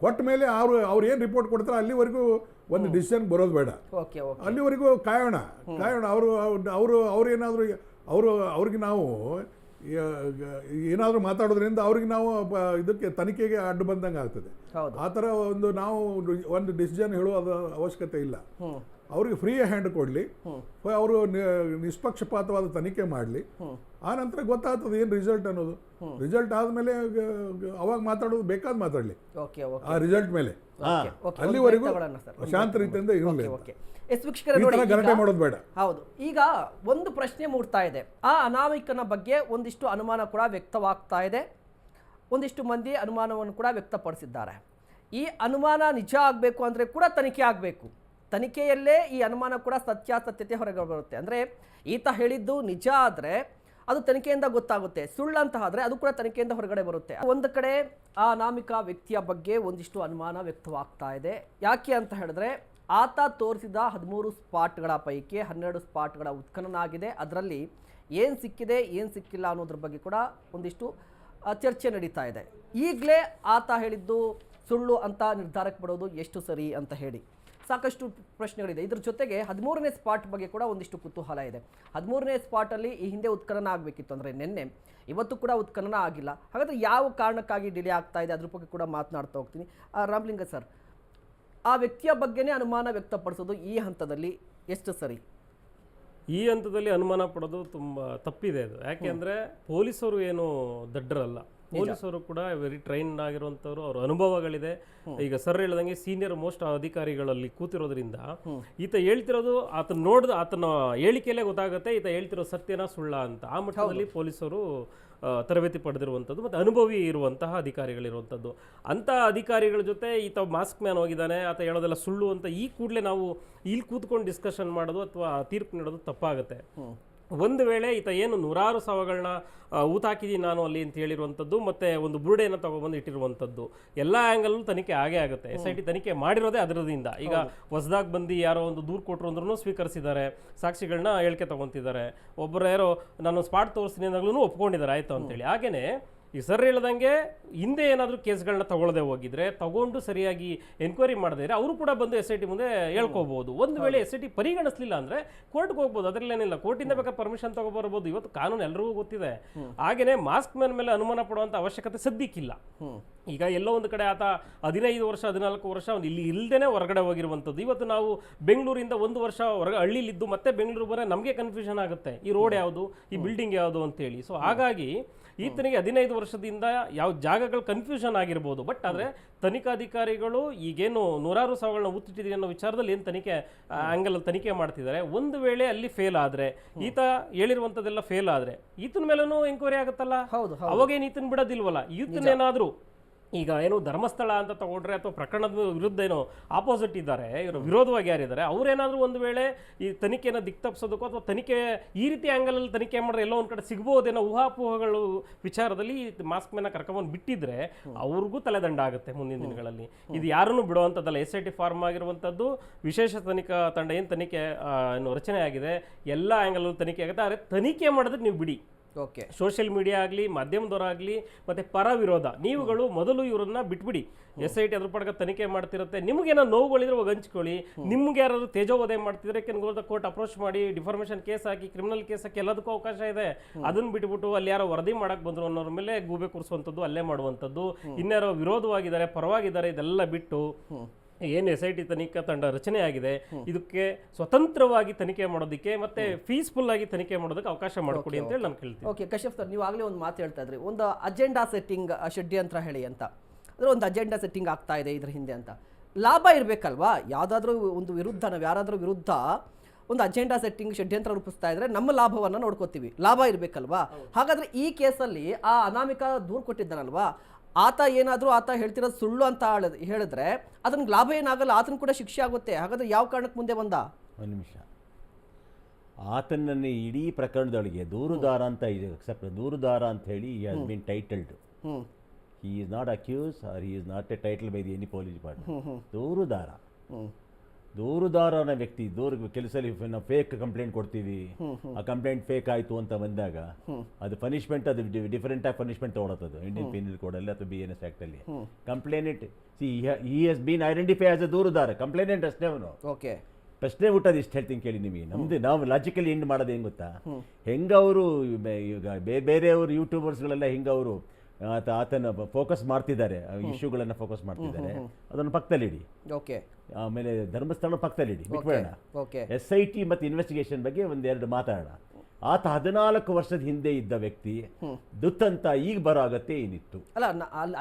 ಕೊಟ್ಟ ಮೇಲೆ ಅವ್ರು ಏನು ರಿಪೋರ್ಟ್ ಕೊಡ್ತಾರೆ ಅಲ್ಲಿವರೆಗೂ ಒಂದು ಡಿಸಿಷನ್ ಬರೋದು ಬೇಡ. ಅಲ್ಲಿವರೆಗೂ ಕಾಯೋಣ. ಅವ್ರೇನಾದರೂ ಅವ್ರಿಗೆ ನಾವು ಏನಾದರೂ ಮಾತಾಡೋದ್ರಿಂದ ಅವ್ರಿಗೆ ನಾವು ಇದಕ್ಕೆ ತನಿಖೆಗೆ ಅಡ್ಡು ಬಂದಂಗೆ ಆಗ್ತದೆ. ಆ ಥರ ಒಂದು ಡಿಸಿಷನ್ ಹೇಳುವ ಅವಶ್ಯಕತೆ ಇಲ್ಲ. ಅವ್ರಿಗೆ ಫ್ರೀ ಹ್ಯಾಂಡ್ ಕೊಡಲಿ, ಅವರು ನಿಷ್ಪಕ್ಷಪಾತವಾದ ತನಿಖೆ ಮಾಡಲಿ. ಆ ನಂತರ ಗೊತ್ತಾಗ್ತದೆ ಏನು ರಿಸಲ್ಟ್ ಅನ್ನೋದು. ರಿಸಲ್ಟ್ ಆದಮೇಲೆ ಅವಾಗ ಮಾತಾಡೋದು ಬೇಕಾದ ಮಾತಾಡಲಿ ಆ ರಿಸಲ್ಟ್ ಮೇಲೆ. ಅಲ್ಲಿವರೆಗೂ ಶಾಂತ ರೀತಿಯಿಂದ ಇರಲಿ, ಗಲಾಟೆ ಮಾಡೋದು ಬೇಡ. ಹೌದು. ಈಗ ಒಂದು ಪ್ರಶ್ನೆ ಮೂಡ್ತಾ ಇದೆ, ಆ ಅನಾಮಿಕನ ಬಗ್ಗೆ ಒಂದಿಷ್ಟು ಅನುಮಾನ ಕೂಡ ವ್ಯಕ್ತವಾಗ್ತಾ ಇದೆ, ಒಂದಿಷ್ಟು ಮಂದಿ ಅನುಮಾನವನ್ನು ಕೂಡ ವ್ಯಕ್ತಪಡಿಸಿದ್ದಾರೆ. ಈ ಅನುಮಾನ ನಿಜ ಆಗಬೇಕು ಅಂದರೆ ಕೂಡ ತನಿಖೆ ಆಗಬೇಕು. ತನಿಖೆಯಲ್ಲೇ ಈ ಅನುಮಾನ ಕೂಡ ಸತ್ಯಾಸತ್ಯತೆ ಹೊರಗೆ ಬರುತ್ತೆ. ಅಂದರೆ ಈತ ಹೇಳಿದ್ದು ನಿಜ ಆದರೆ ಅದು ತನಿಖೆಯಿಂದ ಗೊತ್ತಾಗುತ್ತೆ, ಸುಳ್ಳು ಅಂತ ಆದರೆ ಅದು ಕೂಡ ತನಿಖೆಯಿಂದ ಹೊರಗಡೆ ಬರುತ್ತೆ. ಒಂದು ಕಡೆ ಆ ಅನಾಮಿಕ ವ್ಯಕ್ತಿಯ ಬಗ್ಗೆ ಒಂದಿಷ್ಟು ಅನುಮಾನ ವ್ಯಕ್ತವಾಗ್ತಾ ಇದೆ. ಯಾಕೆ ಅಂತ ಹೇಳಿದ್ರೆ, ಆತ ತೋರಿಸಿದ 13 ಸ್ಪಾಟ್ಗಳ ಪೈಕಿ 12 ಸ್ಪಾಟ್ಗಳ ಉತ್ಖನನ ಆಗಿದೆ. ಅದರಲ್ಲಿ ಏನು ಸಿಕ್ಕಿದೆ, ಏನು ಸಿಕ್ಕಿಲ್ಲ ಅನ್ನೋದ್ರ ಬಗ್ಗೆ ಕೂಡ ಒಂದಿಷ್ಟು ಚರ್ಚೆ ನಡೀತಾ ಇದೆ. ಈಗಲೇ ಆತ ಹೇಳಿದ್ದು ಸುಳ್ಳು ಅಂತ ನಿರ್ಧಾರಕ್ಕೆ ಬರೋದು ಎಷ್ಟು ಸರಿ ಅಂತ ಹೇಳಿ ಸಾಕಷ್ಟು ಪ್ರಶ್ನೆಗಳಿದೆ. ಇದ್ರ ಜೊತೆಗೆ 13ನೇ ಸ್ಪಾಟ್ ಬಗ್ಗೆ ಕೂಡ ಒಂದಿಷ್ಟು ಕುತೂಹಲ ಇದೆ. 13ನೇ ಸ್ಪಾಟಲ್ಲಿ ಈ ಹಿಂದೆ ಉತ್ಖನನ ಆಗಬೇಕಿತ್ತು, ಅಂದರೆ ನಿನ್ನೆ, ಇವತ್ತು ಕೂಡ ಉತ್ಖನನ ಆಗಿಲ್ಲ. ಹಾಗಾದರೆ ಯಾವ ಕಾರಣಕ್ಕಾಗಿ ಡಿಲೇ ಆಗ್ತಾ ಇದೆ ಅದ್ರ ಬಗ್ಗೆ ಕೂಡ ಮಾತನಾಡ್ತಾ ಹೋಗ್ತೀನಿ. ರಾಮಲಿಂಗ ಸರ್, ಆ ವ್ಯಕ್ತಿಯ ಬಗ್ಗೆನೇ ಅನುಮಾನ ವ್ಯಕ್ತಪಡಿಸೋದು ಈ ಹಂತದಲ್ಲಿ ಎಷ್ಟು ಸರಿ? ಈ ಹಂತದಲ್ಲಿ ಅನುಮಾನ ಪಡೋದು ತುಂಬ ತಪ್ಪಿದೆ ಅದು. ಯಾಕೆ ಅಂದರೆ ಪೊಲೀಸರು ಏನು ದಡ್ಡರಲ್ಲ, ಪೊಲೀಸರು ಕೂಡ ವೆರಿ ಟ್ರೈನ್ಡ್ ಆಗಿರುವಂಥವ್ರು, ಅವ್ರ ಅನುಭವಗಳಿದೆ. ಈಗ ಸರ್ ಹೇಳ್ದಂಗೆ ಸೀನಿಯರ್ ಮೋಸ್ಟ್ ಅಧಿಕಾರಿಗಳಲ್ಲಿ ಕೂತಿರೋದ್ರಿಂದ ಈತ ಹೇಳ್ತಿರೋದು ಆತನ ಹೇಳಿಕೆಯಲ್ಲೇ ಗೊತ್ತಾಗುತ್ತೆ ಈತ ಹೇಳ್ತಿರೋ ಸತ್ಯನ ಸುಳ್ಳ ಅಂತ. ಆ ಮಟ್ಟದಲ್ಲಿ ಪೊಲೀಸರು ತರಬೇತಿ ಪಡೆದಿರುವಂಥದ್ದು ಮತ್ತು ಅನುಭವಿ ಇರುವಂತಹ ಅಧಿಕಾರಿಗಳಿರುವಂಥದ್ದು. ಅಂಥ ಅಧಿಕಾರಿಗಳ ಜೊತೆ ಈತ ಮಾಸ್ಕ್ ಮ್ಯಾನ್ ಹೋಗಿದ್ದಾನೆ, ಆತ ಹೇಳೋದೆಲ್ಲ ಸುಳ್ಳು ಅಂತ ಈ ಕೂಡಲೇ ನಾವು ಇಲ್ಲಿ ಕೂತ್ಕೊಂಡು ಡಿಸ್ಕಷನ್ ಮಾಡೋದು ಅಥವಾ ತೀರ್ಪು ನೀಡೋದು ತಪ್ಪಾಗುತ್ತೆ. ಒಂದು ವೇಳೆ ಈತ ಏನು 100 ಶವಗಳನ್ನ ಊತ ಹಾಕಿದ್ದೀನಿ ನಾನು ಅಲ್ಲಿ ಅಂತ ಹೇಳಿರುವಂಥದ್ದು, ಮತ್ತು ಒಂದು ಬುರುಡೆಯನ್ನು ತಗೊಬಂದು ಇಟ್ಟಿರುವಂಥದ್ದು, ಎಲ್ಲ ಆ್ಯಂಗಲ್ ತನಿಖೆ ಆಗೇ ಆಗುತ್ತೆ. SIT ತನಿಖೆ ಮಾಡಿರೋದೇ ಅದರದಿಂದ. ಈಗ ಹೊಸದಾಗಿ ಬಂದು ಯಾರೋ ಒಂದು ದೂರು ಕೊಟ್ಟರು ಅಂದ್ರೂ ಸ್ವೀಕರಿಸಿದ್ದಾರೆ, ಸಾಕ್ಷಿಗಳನ್ನ ಹೇಳಿಕೆ ತಗೊತಿದ್ದಾರೆ. ಒಬ್ಬರು ಯಾರೋ ನಾನು ಸ್ಪಾಟ್ ತೋರಿಸ್ತೀನಿ ಅಂದಾಗ್ಲೂ ಒಪ್ಕೊಂಡಿದ್ದಾರೆ ಆಯಿತು ಅಂತೇಳಿ. ಹಾಗೆಯೇ ಈ ಸರ್ ಹೇಳ್ದಂಗೆ ಹಿಂದೆ ಏನಾದರೂ ಕೇಸ್ಗಳನ್ನ ತಗೊಳ್ಳದೆ ಹೋಗಿದ್ರೆ, ತಗೊಂಡು ಸರಿಯಾಗಿ ಎನ್ಕ್ವೈರಿ ಮಾಡದೇ ಇದ್ರೆ ಅವರು ಕೂಡ ಬಂದು SIT ಮುಂದೆ ಹೇಳ್ಕೋಬಹುದು. ಒಂದು ವೇಳೆ SIT ಪರಿಗಣಿಸಲಿಲ್ಲ ಅಂದ್ರೆ ಕೋರ್ಟ್ಗೆ ಹೋಗ್ಬೋದು, ಅದರಲ್ಲೇನಿಲ್ಲ. ಕೋರ್ಟಿಂದ ಬೇಕಾದ್ರೆ ಪರ್ಮಿಷನ್ ತಗೋಬರ್ಬೋದು. ಇವತ್ತು ಕಾನೂನು ಎಲ್ಲರಿಗೂ ಗೊತ್ತಿದೆ. ಹಾಗೇನೆ ಮಾಸ್ಕ್ ಮ್ಯಾನ್ ಮೇಲೆ ಅನುಮಾನ ಪಡುವಂತ ಅವಶ್ಯಕತೆ ಸದ್ಯಕ್ಕಿಲ್ಲ. ಈಗ ಎಲ್ಲೋ ಒಂದು ಕಡೆ ಆತ 15 ವರ್ಷ 14 ವರ್ಷ ಅವ್ನು ಇಲ್ಲಿ ಇಲ್ದೇನೆ ಹೊರಗಡೆ ಹೋಗಿರುವಂಥದ್ದು. ಇವತ್ತು ನಾವು ಬೆಂಗಳೂರಿಂದ 1 ವರ್ಷ ಹೊರಗೆ ಹಳ್ಳಿಲಿದ್ದು ಮತ್ತೆ ಬೆಂಗಳೂರು ಬರೋ ನಮಗೆ ಕನ್ಫ್ಯೂಷನ್ ಆಗುತ್ತೆ, ಈ ರೋಡ್ ಯಾವುದು, ಈ ಬಿಲ್ಡಿಂಗ್ ಯಾವುದು ಅಂತೇಳಿ. ಸೊ ಹಾಗಾಗಿ ಈತನಿಗೆ 15 ವರ್ಷದಿಂದ ಯಾವ ಜಾಗಗಳು ಕನ್ಫ್ಯೂಷನ್ ಆಗಿರ್ಬೋದು. ಬಟ್ ಆದರೆ ತನಿಖಾಧಿಕಾರಿಗಳು ಈಗೇನು ನೂರಾರು ಸಾವಿರಗಳನ್ನ ಊತ್ತಿಟ್ಟಿದೆ ಅನ್ನೋ ವಿಚಾರದಲ್ಲಿ ಏನು ತನಿಖೆ ಆ್ಯಂಗಲಲ್ಲಿ ತನಿಖೆ ಮಾಡ್ತಿದ್ದಾರೆ. ಒಂದು ವೇಳೆ ಅಲ್ಲಿ ಫೇಲ್ ಆದರೆ, ಈತ ಹೇಳಿರುವಂಥದ್ದೆಲ್ಲ ಫೇಲ್ ಆದರೆ ಈತನ ಮೇಲೂ ಎಂಕ್ವೈರಿ ಆಗುತ್ತಲ್ಲ. ಅವಾಗೇನು ಈತನ ಬಿಡೋದಿಲ್ವಲ್ಲ. ಈತನೇನಾದರೂ ಈಗ ಏನು ಧರ್ಮಸ್ಥಳ ಅಂತ ತಗೊಂಡ್ರೆ ಅಥವಾ ಪ್ರಕರಣದ ವಿರುದ್ಧ ಏನೋ ಆಪೋಸಿಟ್ ಇದ್ದಾರೆ, ಇವರು ವಿರೋಧವಾಗಿ ಯಾರಿದ್ದಾರೆ, ಅವರೇನಾದರೂ ಒಂದು ವೇಳೆ ಈ ತನಿಖೆಯನ್ನು ದಿಕ್ತಪ್ಪಿಸೋದಕ್ಕೋ ಅಥವಾ ತನಿಖೆ ಈ ರೀತಿ ಆ್ಯಂಗಲಲ್ಲಿ ತನಿಖೆ ಮಾಡಿದ್ರೆ ಎಲ್ಲೋ ಒಂದು ಕಡೆ ಸಿಗ್ಬೋದೇನೋ ಊಹಾಪೋಹಗಳು ವಿಚಾರದಲ್ಲಿ ಮಾಸ್ಕ್ ಮ್ಯಾನ ಕರ್ಕೊಂಬಂದು ಬಿಟ್ಟಿದ್ರೆ ಅವ್ರಿಗೂ ತಲೆದಂಡ ಆಗುತ್ತೆ ಮುಂದಿನ ದಿನಗಳಲ್ಲಿ. ಇದು ಯಾರನ್ನೂ ಬಿಡುವಂಥದ್ದಲ್ಲ. SIT ಫಾರ್ಮ್ ಆಗಿರುವಂಥದ್ದು ವಿಶೇಷ ತನಿಖಾ ತಂಡ ಏನು ತನಿಖೆ ರಚನೆ ಆಗಿದೆ, ಎಲ್ಲ ಆ್ಯಂಗಲಲ್ಲೂ ತನಿಖೆ ಆಗುತ್ತೆ. ಆದರೆ ತನಿಖೆ ಮಾಡೋದಕ್ಕೆ ನೀವು ಬಿಡಿ. ಓಕೆ, ಸೋಷಿಯಲ್ ಮೀಡಿಯಾ ಆಗಲಿ, ಮಾಧ್ಯಮದವರಾಗಲಿ, ಮತ್ತು ಪರ ವಿರೋಧ ನೀವುಗಳು ಮೊದಲು ಇವರನ್ನ ಬಿಟ್ಬಿಡಿ. SIT ಅದ್ರ ಪಡಗ ತನಿಖೆ ಮಾಡ್ತಿರುತ್ತೆ. ನಿಮ್ಗೇನೋ ನೋವುಗಳಿದ್ರೆ ಹೋಗಿ ಹಂಚ್ಕೊಳ್ಳಿ. ನಿಮ್ಗೆ ಯಾರಾದ್ರು ತೇಜೋವಧೆ ಮಾಡ್ತಿದ್ರೆ ಕೋರ್ಟ್ ಅಪ್ರೋಚ್ ಮಾಡಿ ಡಿಫಾರ್ಮೇಷನ್ ಕೇಸ್ ಹಾಕಿ, ಕ್ರಿಮಿನಲ್ ಕೇಸ್ ಹಾಕಿ, ಎಲ್ಲದಕ್ಕೂ ಅವಕಾಶ ಇದೆ. ಅದನ್ನ ಬಿಟ್ಬಿಟ್ಟು ಅಲ್ಲಿ ಯಾರೋ ವರದಿ ಮಾಡಕ್ ಬಂದ್ರು ಅನ್ನೋರ ಮೇಲೆ ಗೂಬೆ ಕೂರಿಸುವಂಥದ್ದು, ಅಲ್ಲೇ ಮಾಡುವಂಥದ್ದು, ಇನ್ಯಾರೋ ವಿರೋಧವಾಗಿದ್ದಾರೆ ಪರವಾಗಿದ್ದಾರೆ, ಇದೆಲ್ಲ ಬಿಟ್ಟು ಏನು SIT ತನಿಖಾ ತಂಡ ರಚನೆ ಆಗಿದೆ ಇದಕ್ಕೆ ಸ್ವತಂತ್ರವಾಗಿ ತನಿಖೆ ಮಾಡೋದಕ್ಕೆ ಮತ್ತೆ ಪೀಸ್ಫುಲ್ ಆಗಿ ತನಿಖೆ ಮಾಡೋದಕ್ಕೆ ಅವಕಾಶ ಮಾಡಿಕೊಡಿ ಅಂತ ಹೇಳಿ ನಾನು ಕೇಳ್ತೀನಿ. ಓಕೆ ಕಶ್ಯಪ್ ಸರ್, ನೀವು ಆಗಲೇ ಒಂದು ಮಾತು ಹೇಳ್ತಾ ಇದ್ರಿ, ಒಂದು ಅಜೆಂಡಾ ಸೆಟ್ಟಿಂಗ್ ಷಡ್ಯಂತ್ರ ಹೇಳಿ ಅಂತ. ಅಂದರೆ ಒಂದು ಅಜೆಂಡಾ ಸೆಟ್ಟಿಂಗ್ ಆಗ್ತಾ ಇದೆ ಇದ್ರ ಹಿಂದೆ ಅಂತ. ಲಾಭ ಇರಬೇಕಲ್ವಾ? ಯಾವುದಾದ್ರೂ ಒಂದು ವಿರುದ್ಧ, ನಾವು ಯಾರಾದರೂ ವಿರುದ್ಧ ಒಂದು ಅಜೆಂಡಾ ಸೆಟ್ಟಿಂಗ್ ಷಡ್ಯಂತ್ರ ರೂಪಿಸ್ತಾ ಇದ್ರೆ ನಮ್ಮ ಲಾಭವನ್ನು ನೋಡ್ಕೋತೀವಿ, ಲಾಭ ಇರಬೇಕಲ್ವಾ? ಹಾಗಾದರೆ ಈ ಕೇಸಲ್ಲಿ ಆ ಅನಾಮಿಕ ದೂರು ಕೊಟ್ಟಿದ್ದಾನಲ್ವಾ, ಆತ ಏನಾದರೂ ಆತ ಹೇಳ್ತಿರೋದು ಸುಳ್ಳು ಅಂತ ಹೇಳಿದ್ರೆ ಅದನ್ನ ಲಾಭ ಏನಾಗಲ್ಲ, ಆತನ ಕೂಡ ಶಿಕ್ಷೆ ಆಗುತ್ತೆ. ಹಾಗಾದ್ರೆ ಯಾವ ಕಾರಣಕ್ಕೆ ಮುಂದೆ ಬಂದ? ಒಂದು ನಿಮಿಷ, ಆತನನ್ನು ಇಡೀ ಪ್ರಕರಣದೊಳಗೆ ದೂರುದಾರ ಅಂತ ಇದೆ, ದೂರುದಾರ ಅಂತ ಹೇಳಿ he has been titled. He is not accused or he is not a title by the any police department. ದೂರುದಾರ, ದೂರುದಾರ ಅನ್ನೋ ವ್ಯಕ್ತಿ ಕೆಲಸದಲ್ಲಿ ನಾವು ಫೇಕ್ ಕಂಪ್ಲೇಂಟ್ ಕೊಡ್ತೀವಿ, ಆ ಕಂಪ್ಲೇಂಟ್ ಫೇಕ್ ಆಯಿತು ಅಂತ ಬಂದಾಗ ಅದು ಪನಿಷ್ಮೆಂಟ್, ಅದು ಡಿಫರೆಂಟ್ ಆಗಿ ಪನಿಷ್ಮೆಂಟ್ ತೊಗೊಳತ್ತದು ಇಂಡಿಯನ್ ಪೀನಲ್ ಕೋಡಲ್ಲಿ ಅಥವಾ BNS ಆ್ಯಕ್ಟಲ್ಲಿ. Complainant he has been identified as a ದೂರುದಾರ, ಕಂಪ್ಲೇನೆಂಟ್ ಅಷ್ಟೇ ಅವನು. ಓಕೆ, ಪ್ರಶ್ನೆ ಹುಟ್ಟೋದು ಇಷ್ಟು ಹೇಳ್ತೀನಿ ಕೇಳಿ ನಿಮಗೆ. ನಮ್ದು ನಾವು ಲಾಜಿಕಲಿ ಎಂಡ್ ಮಾಡೋದು ಹೆಂಗೆ ಗೊತ್ತಾ, ಹೆಂಗವರು ಈಗ ಬೇರೆಯವರು ಯೂಟ್ಯೂಬರ್ಸ್ಗಳೆಲ್ಲ ಹೆಂಗವರು ಆತನ ಫೋಕಸ್ ಮಾಡ್ತಿದ್ದಾರೆ, ಇಶ್ಯೂಗಳನ್ನು ಫೋಕಸ್ ಮಾಡ್ತಿದ್ದಾರೆ, ಅದನ್ನು ಪಕ್ಕದಲ್ಲಿ ಇಡಿ. ಓಕೆ, ಆಮೇಲೆ ಧರ್ಮಸ್ಥಳ ಪಕ್ಕದಲ್ಲಿ ಇಡಿ, ಬಿಟ್ಬೇಡ. SIT ಮತ್ತು ಇನ್ವೆಸ್ಟಿಗೇಷನ್ ಬಗ್ಗೆ ಒಂದೆರಡು ಮಾತಾಡೋಣ. ಆತ 14 ವರ್ಷದ ಹಿಂದೆ ಇದ್ದ ವ್ಯಕ್ತಿ ದುತ್ತಂತ ಈಗ ಬರೋ ಅಗತ್ಯ ಏನಿತ್ತು? ಅಲ್ಲ,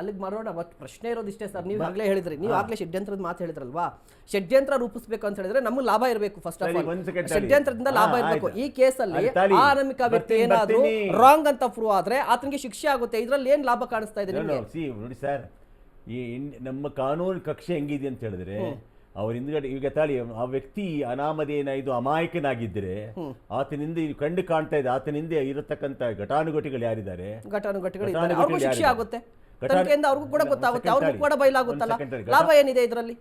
ಅಲ್ಲಿಗೆ ಮಾಡೋಣ. ಪ್ರಶ್ನೆ ಇರೋದಿಷ್ಟೇ ಸರ್, ನೀವು ಆಗ್ಲೇ ಹೇಳಿದ್ರಿ, ನೀವು ಆಗ್ಲೇ ಷಡ್ಯಂತ್ರದ ಮಾತು ಹೇಳಿದ್ರಲ್ವಾ, ಷಡ್ಯಂತ್ರ ರೂಪಿಸಬೇಕು ಅಂತ ಹೇಳಿದ್ರೆ ನಮ್ಗೆ ಲಾಭ ಇರಬೇಕು. ಫಸ್ಟ್ ಆಫ್ ಆಲ್ ಷಡ್ಯಂತ್ರದಿಂದ ಲಾಭ ಇರಬೇಕು. ಈ ಕೇಸಲ್ಲಿ ಆ ಅನಾಮಿಕ ವ್ಯಕ್ತಿ ಏನಾದ್ರೂ ರಾಂಗ್ ಅಂತ ಪ್ರೂವ್ ಆದ್ರೆ ಆತನಿಗೆ ಶಿಕ್ಷೆ ಆಗುತ್ತೆ. ಇದ್ರಲ್ಲಿ ಏನ್ ಲಾಭ ಕಾಣಿಸ್ತಾ ಇದೆ ನಿಮಗೆ? ನೋಡಿ ಸರ್, ಈ ನಮ್ಮ ಕಾನೂನು ಕಕ್ಷೆ ಹೆಂಗಿದೆ ಅಂತ ಹೇಳಿದ್ರೆ, ಅವ್ರ ಹಿಂದ್ಗಡೆ ಈಗ ತಾಳಿ ಆ ವ್ಯಕ್ತಿ ಅನಾಮಧೇಯನಾಯ್ದು ಅಮಾಯಕನಾಗಿದ್ದರೆ ಆತನಿಂದ ಕಂಡು ಕಾಣ್ತಾ ಇದೆ, ಆತನಿಂದ ಇರತಕ್ಕಂತ ಘಟಾನುಘಟಿಗಳು ಯಾರಿದ್ದಾರೆ, ಶಿಕ್ಷೆ ಆಗುತ್ತೆ. ಅವ್ರಿಗೂ ಕೂಡ ಗೊತ್ತಾಗುತ್ತೆ, ಅವ್ರಿಗೂ ಕೂಡ ಬಯಲಾಗುತ್ತಲ್ಲ. ಲಾಭ ಏನಿದೆ ಇದರಲ್ಲಿ?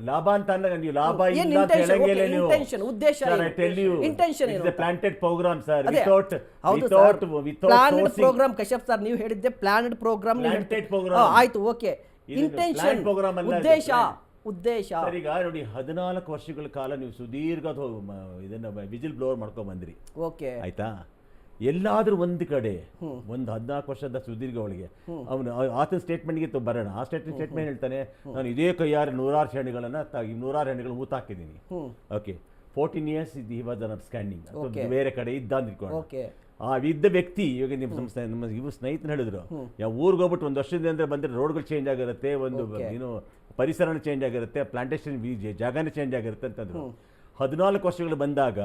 ಲಾಭ ಅಂತ ನೀವು ಲಾಭ ಉದ್ದೇಶ planted program sir, program. Kashyap sir, ನೀವು ಹೇಳಿದ್ದೆ ಪ್ಲಾನೆಡ್ ಪ್ರೋಗ್ರಾಮ್. ಆಯ್ತು, ಓಕೆ. ಇಂಟೆನ್ಷನ್, ಉದ್ದೇಶ. ಈಗ ನೋಡಿ, 14 ವರ್ಷಗಳ ಕಾಲ ನೀವು ಸುದೀರ್ಘ ಇದನ್ನ ವಿಜಿಲ್ ಬ್ಲೋವರ್ ಮಾಡ್ಕೊಂಡ್ ಬಂದ್ರಿ. ಓಕೆ, ಆಯ್ತಾ? ಎಲ್ಲಾದ್ರೂ ಒಂದು ಕಡೆ ಒಂದು 14 ವರ್ಷದ ಸುದೀರ್ಘ ಒಳಗೆ ಅವನು ಆತನ ಸ್ಟೇಟ್ಮೆಂಟ್ಗೆ ಬರೋಣ. ಆ ಸ್ಟೇಟ್ಮೆಂಟ್ ಹೇಳ್ತಾನೆ, ನಾನು ಇದೇ ಕೈಯಾರ 100 ಹೆಣ್ಣುಗಳನ್ನು ಊತಾಕಿದ್ದೀನಿ. Okay, 14 years he was an upstanding, ಬೇರೆ ಕಡೆ ಇದ್ದ ಅಂದ್ಕೊಂಡು ಆ ಇದ್ದ ವ್ಯಕ್ತಿ ಇವಾಗ ನಮ್ಮ ಇವು ಸ್ನೇಹಿತರು ಹೇಳಿದ್ರು, ಯಾವ ಊರಿಗೆ ಹೋಗ್ಬಿಟ್ಟು 1 ವರ್ಷದಿಂದ ಬಂದರೆ ರೋಡ್ಗಳು ಚೇಂಜ್ ಆಗಿರುತ್ತೆ, ಒಂದು ಏನು ಪರಿಸರನ ಚೇಂಜ್ ಆಗಿರುತ್ತೆ, ಪ್ಲಾಂಟೇಶನ್ ಜಾಗನೇ ಚೇಂಜ್ ಆಗಿರುತ್ತೆ ಅಂತಂದ್ರು. 14 ವರ್ಷಗಳು ಬಂದಾಗ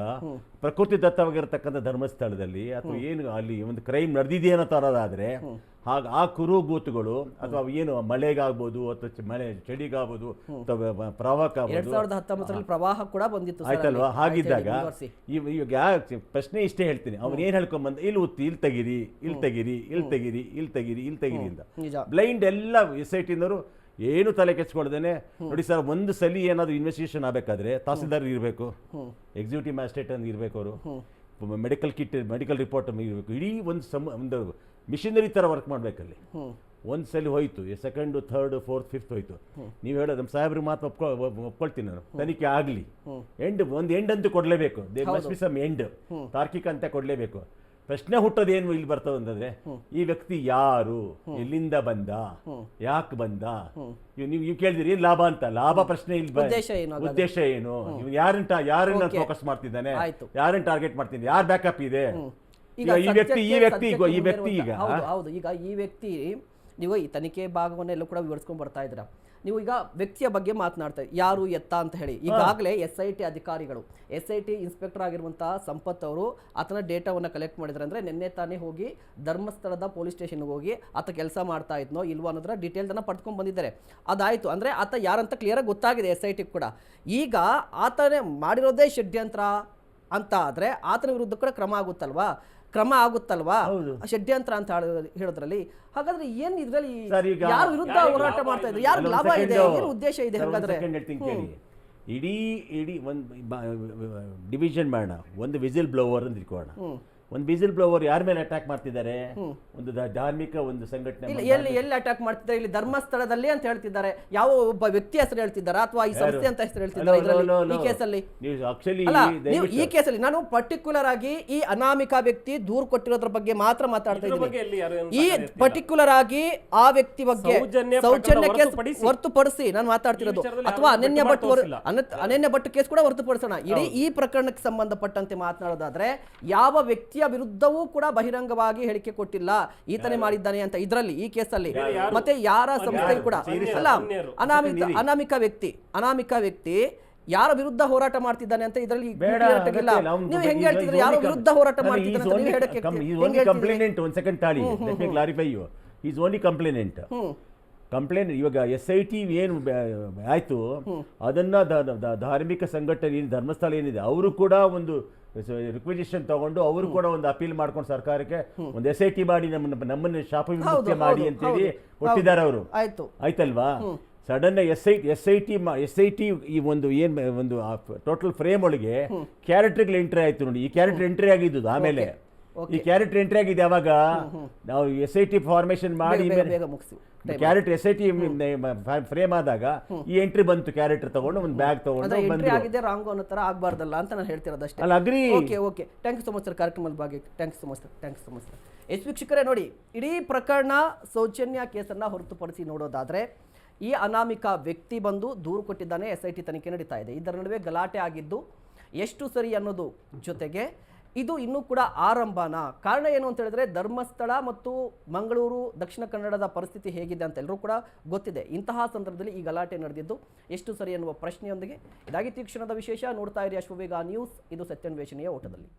ಪ್ರಕೃತಿ ದತ್ತವಾಗಿರತಕ್ಕಂಥ ಧರ್ಮಸ್ಥಳದಲ್ಲಿ ಅಥವಾ ಏನು ಅಲ್ಲಿ ಒಂದು ಕ್ರೈಮ್ ನಡೆದಿದೆಯನ್ನೋ ತರೋದಾದ್ರೆ ಆ ಕುರುಗೂತುಗಳು ಅಥವಾ ಏನು ಮಳೆಗಾಗ್ಬೋದು ಅಥವಾ ಮಳೆ ಚಳಿಗಾಗ್ಬೋದು ಅಥವಾ ಪ್ರವಾಹ 2019 ಪ್ರವಾಹ ಕೂಡ ಬಂದಿತ್ತು ಆಯ್ತಲ್ವಾ. ಹಾಗಿದ್ದಾಗ ಇವಾಗ ಪ್ರಶ್ನೆ ಇಷ್ಟೇ ಹೇಳ್ತೀನಿ, ಅವನು ಏನ್ ಹೇಳ್ಕೊಂಡ್ ಬಂದ, ಇಲ್ಲಿ ತೆಗಿರಿ ಅಂತ ಬ್ಲೈಂಡ್ ಎಲ್ಲ SIT ಏನು ತಲೆ ಕೆಚ್ಕೊಳ್ದೇನೆ. ನೋಡಿ ಸರ್, ಒಂದು ಸಲ ಏನಾದ್ರು ಇನ್ವೆಸ್ಟಿಗೇಷನ್ ಆಗಬೇಕಾದ್ರೆ ತಹಸೀಲ್ದಾರ್ ಇರಬೇಕು, ಎಕ್ಸಿಕ್ಯೂಟಿವ್ ಮ್ಯಾಜಿಸ್ಟ್ರೇಟ್ ಅಂತ ಇರಬೇಕು, ಅವರು ಮೆಡಿಕಲ್ ರಿಪೋರ್ಟ್ ಇರಬೇಕು, ಇಡೀ ಒಂದು ಮಿಷಿನರಿ ಥರ ವರ್ಕ್ ಮಾಡಬೇಕಲ್ಲಿ. ಒಂದು ಸಲ ಹೋಯ್ತು, ಸೆಕೆಂಡು, ಥರ್ಡು, ಫೋರ್ತ್, ಫಿಫ್ತ್ ಹೋಯ್ತು. ನೀವು ಹೇಳೋದು ನಮ್ಮ ಸಾಹೇಬ್ರಿಗೆ ಮಾತು ಒಪ್ಕೊಳ್ತೀನಿ ನಾನು, ತನಿಖೆ ಆಗಲಿ, ಒಂದು ಎಂಡ್ ಅಂತೂ ಕೊಡಲೇಬೇಕು. They must be some end, ತಾರ್ಕಿಕ ಅಂತ ಕೊಡಲೇಬೇಕು. ಪ್ರಶ್ನೆ ಹುಟ್ಟೋದೇನು ಇಲ್ಲಿ ಬರ್ತದೆ ಅಂತಂದ್ರೆ, ಈ ವ್ಯಕ್ತಿ ಯಾರು, ಎಲ್ಲಿಂದ ಬಂದ, ಯಾಕೆ ಬಂದ, ನೀವು ಕೇಳಿದಿರಿ ಏನ್ ಲಾಭ ಅಂತ. ಲಾಭ ಪ್ರಶ್ನೆ ಇಲ್ಲಿ ಉದ್ದೇಶ ಏನು, ಯಾರನ್ನ ಫೋಕಸ್ ಮಾಡ್ತಿದ್ದಾನೆ, ಯಾರನ್ನ ಟಾರ್ಗೆಟ್ ಮಾಡ್ತಿದ್ದಾನೆ, ಯಾರು ಬ್ಯಾಕಪ್ ಇದೆ, ಈಗ ಈ ವ್ಯಕ್ತಿ ನೀವು ಈ ತನಿಖೆ ಭಾಗವನ್ನೆಲ್ಲ ಕೂಡ ವಿವರಿಸ್ಕೊಂಡು ಬರ್ತಾ ಇದ್ದೀರಾ. ನೀವು ಈಗ ವ್ಯಕ್ತಿಯ ಬಗ್ಗೆ ಮಾತನಾಡ್ತಾ ಯಾರು ಎತ್ತ ಅಂತ ಹೇಳಿ, ಈಗಾಗಲೇ SIT ಅಧಿಕಾರಿಗಳು, SIT ಇನ್ಸ್ಪೆಕ್ಟರ್ ಆಗಿರುವಂತಹ ಸಂಪತ್ ಅವರು ಆತನ ಡೇಟಾವನ್ನು ಕಲೆಕ್ಟ್ ಮಾಡಿದ್ರೆ, ಅಂದರೆ ನಿನ್ನೆ ತಾನೇ ಹೋಗಿ ಧರ್ಮಸ್ಥಳದ ಪೊಲೀಸ್ ಸ್ಟೇಷನ್ಗೆ ಹೋಗಿ ಆತ ಕೆಲಸ ಮಾಡ್ತಾ ಇದ್ನೋ ಇಲ್ವೋ ಅನ್ನೋದರ ಡೀಟೇಲ್ದನ್ನು ಪಡ್ಕೊಂಡು ಬಂದಿದ್ದಾರೆ. ಅದಾಯಿತು, ಅಂದರೆ ಆತ ಯಾರಂತ ಕ್ಲಿಯರಾಗಿ ಗೊತ್ತಾಗಿದೆ SIT ಕೂಡ. ಈಗ ಆತನೇ ಮಾಡಿರೋದೇ ಷಡ್ಯಂತ್ರ ಅಂತ ಆದರೆ ಆತನ ವಿರುದ್ಧ ಕೂಡ ಕ್ರಮ ಆಗುತ್ತಲ್ವಾ ಷಡ್ಯಂತ್ರ ಅಂತ ಹೇಳೋದ್ರಲ್ಲಿ. ಹಾಗಾದ್ರೆ ಏನ್ ಇದ್ರಲ್ಲಿ ಯಾರ ವಿರುದ್ಧ ಹೋರಾಟ ಮಾಡ್ತಾ ಇದ್ರು, ಯಾರು ಲಾಭ ಇದೆ, ಏನು ಉದ್ದೇಶ ಇದೆ? ಹಾಗಾದ್ರೆ ಇಡೀ ಒಂದು ಡಿವಿಷನ್ ಮಾಡೋಣ. ಒಂದು ವಿಸಿಲ್ ಬ್ಲೋವರ್ ಅಂತ ಇಟ್ಕೋಣ. ಒಂದು ವಿಸಿಲ್ ಬ್ಲೋವರ್ ಯಾರ ಮೇಲೆ ಅಟ್ಯಾಕ್ ಮಾಡ್ತಿದ್ದಾರೆ? ಒಂದು ಧಾರ್ಮಿಕ ಒಂದು ಸಂಘಟನೆ. ಎಲ್ಲಿ ಅಟ್ಯಾಕ್ ಮಾಡ್ತಿದ್ದಾರೆ? ಇಲ್ಲಿ ಧರ್ಮಸ್ಥಳದಲ್ಲಿ ಅಂತ ಹೇಳ್ತಿದ್ದಾರೆ. ಯಾವ ಒಬ್ಬ ವ್ಯಕ್ತಿ ಹೆಸರು ಹೇಳ್ತಿದ್ದಾರಾ ಅಥವಾ ಈ ಸಂಸ್ಥೆ ಅಂತ ಹೆಸರು ಹೇಳ್ತಿದ್ದಾರೆ? ಈ ಕೇಸಲ್ಲಿ ನಾನು ಪರ್ಟಿಕ್ಯುಲರ್ ಆಗಿ ಈ ಅನಾಮಿಕ ವ್ಯಕ್ತಿ ದೂರು ಕೊಟ್ಟಿರೋದ್ರ ಬಗ್ಗೆ ಮಾತ್ರ ಮಾತಾಡ್ತಾ ಇದ್ದೀನಿ. ಈ ಪರ್ಟಿಕ್ಯುಲರ್ ಆಗಿ ಆ ವ್ಯಕ್ತಿ ಬಗ್ಗೆ ಸೌಜನ್ಯ ಕೇಸ್ ಹೊರತುಪಡಿಸಿ ನಾನು ಮಾತಾಡ್ತಿರೋದು, ಅಥವಾ ಅನನ್ಯ ಭಟ್ ಕೇಸ್ ಕೂಡ ಹೊರತುಪಡಿಸೋಣ. ಇಡೀ ಈ ಪ್ರಕರಣಕ್ಕೆ ಸಂಬಂಧಪಟ್ಟಂತೆ ಮಾತನಾಡೋದಾದ್ರೆ ಯಾವ ವ್ಯಕ್ತಿ ವಿರುದ್ಧವೂ ಕೂಡ ಬಹಿರಂಗವಾಗಿ ಹೇಳಿಕೆ ಕೊಟ್ಟಿಲ್ಲ ಈತನೇ ಮಾಡಿದ್ದಾನೆ ಅಂತ ಇದರಲ್ಲಿ, ಈ ಕೇಸಲ್ಲಿ. ಮತ್ತೆ ಯಾರ ಸಂಸ್ಥೆ ಕೂಡ ಅಲ್ಲ, ಅನಾಮಿಕ ವ್ಯಕ್ತಿ ಯಾರ ವಿರುದ್ಧ ಹೋರಾಟ ಮಾಡ್ತಿದ್ದಾನೆ ಅಂತ ಇದರಲ್ಲಿ ನೀವು ಹೆಂಗೆ ಹೇಳ್ತಿದ್ರೆ? ಯಾರ ವಿರುದ್ಧ ಹೋರಾಟ ಮಾಡ್ತಿದ್ದಾನೆ? ಕಂಪ್ಲೇಂಟ್ ಇವಾಗ SIT ಏನು ಆಯ್ತು, ಅದನ್ನ ಧಾರ್ಮಿಕ ಸಂಘಟನೆ ಧರ್ಮಸ್ಥಳ ಏನಿದೆ ಅವರು ಕೂಡ ಒಂದು ರಿಕ್ವೆಸಿಷನ್ ತಗೊಂಡು ಅವರು ಕೂಡ ಒಂದು ಅಪೀಲ್ ಮಾಡ್ಕೊಂಡು ಸರ್ಕಾರಕ್ಕೆ ಒಂದು SIT ಮಾಡಿ ನಮ್ಮನ್ನ ಶಾಪ ವಿಮುಕ್ತಿ ಮಾಡಿ ಅಂತೇಳಿ ಕೊಟ್ಟಿದ್ದಾರೆ ಅವರು. ಆಯ್ತಲ್ವಾ? ಸಡನ್ SIT ಈ ಒಂದು ಒಂದು ಟೋಟಲ್ ಫ್ರೇಮ್ ಒಳಗೆ ಕ್ಯಾರೆಕ್ಟರ್ಗಳು ಎಂಟ್ರಿ ಆಯ್ತು ನೋಡಿ. ಈ ಕ್ಯಾರೆಕ್ಟರ್ ಎಂಟ್ರಿ ಆಗಿದ್ದು ಆಮೇಲೆ, ಈ ಕ್ಯಾರೆಕ್ಟರ್ ಎಂಟ್ರಿ ಆಗಿದೆ ಯಾವಾಗ ನಾವು SIT ಫಾರ್ಮೇಶನ್ ಮಾಡಿ ಕ್ಯಾರೆಕ್ಟರ್ SIT ಫ್ರೇಮ್ ಆದಾಗ ಈ ಎಂಟ್ರಿ ಬಂತು. ಕ್ಯಾರೆಕ್ಟರ್ ತಗೊಂಡು ಒಂದು ಬ್ಯಾಗ್ ತಗೊಂಡು ಆಗಿದೆ ರಾಂಗ್ ಅನ್ನೋ ತರ ಆಗ್ಬಾರ್ದಲ್ಲ ಅಂತ ನಾನು ಹೇಳ್ತಿರೋದಷ್ಟೇ. ಅಲ್ಲ, agree. Okay thank you so much sir ಕಾರ್ಯಕ್ರಮದ ಬಗ್ಗೆ. Thank you so much sir. ವೀಕ್ಷಕರೇ ನೋಡಿ, ಇಡೀ ಪ್ರಕರಣ ಸೌಜನ್ಯ ಕೇಸನ್ನ ಹೊರತುಪಡಿಸಿ ನೋಡೋದಾದ್ರೆ ಈ ಅನಾಮಿಕ ವ್ಯಕ್ತಿ ಬಂದು ದೂರು ಕೊಟ್ಟಿದ್ದಾನೆ, SIT ತನಿಖೆ ನಡೀತಾ ಇದೆ. ಇದರ ನಡುವೆ ಗಲಾಟೆ ಆಗಿದ್ದು ಎಷ್ಟು ಸರಿ ಅನ್ನೋದು ಜೊತೆಗೆ ಇದು ಇನ್ನೂ ಕೂಡ ಆರಂಭನ. ಕಾರಣ ಏನು ಅಂತ ಹೇಳಿದ್ರೆ ಧರ್ಮಸ್ಥಳ ಮತ್ತು ಮಂಗಳೂರು ದಕ್ಷಿಣ ಕನ್ನಡದ ಪರಿಸ್ಥಿತಿ ಹೇಗಿದೆ ಅಂತ ಎಲ್ಲರೂ ಕೂಡ ಗೊತ್ತಿದೆ. ಇಂತಹ ಸಂದರ್ಭದಲ್ಲಿ ಈ ಗಲಾಟೆ ನಡೆದಿದ್ದು ಎಷ್ಟು ಸರಿ ಎನ್ನುವ ಪ್ರಶ್ನೆಯೊಂದಿಗೆ ಇದಾಗಿ ತೀಕ್ಷಣದ ವಿಶೇಷ. ನೋಡ್ತಾ ಇರಿ ಅಶ್ವವೇಗ ನ್ಯೂಸ್, ಇದು ಸತ್ಯಾನ್ವೇಷಣೆಯ ಓಟದಲ್ಲಿ.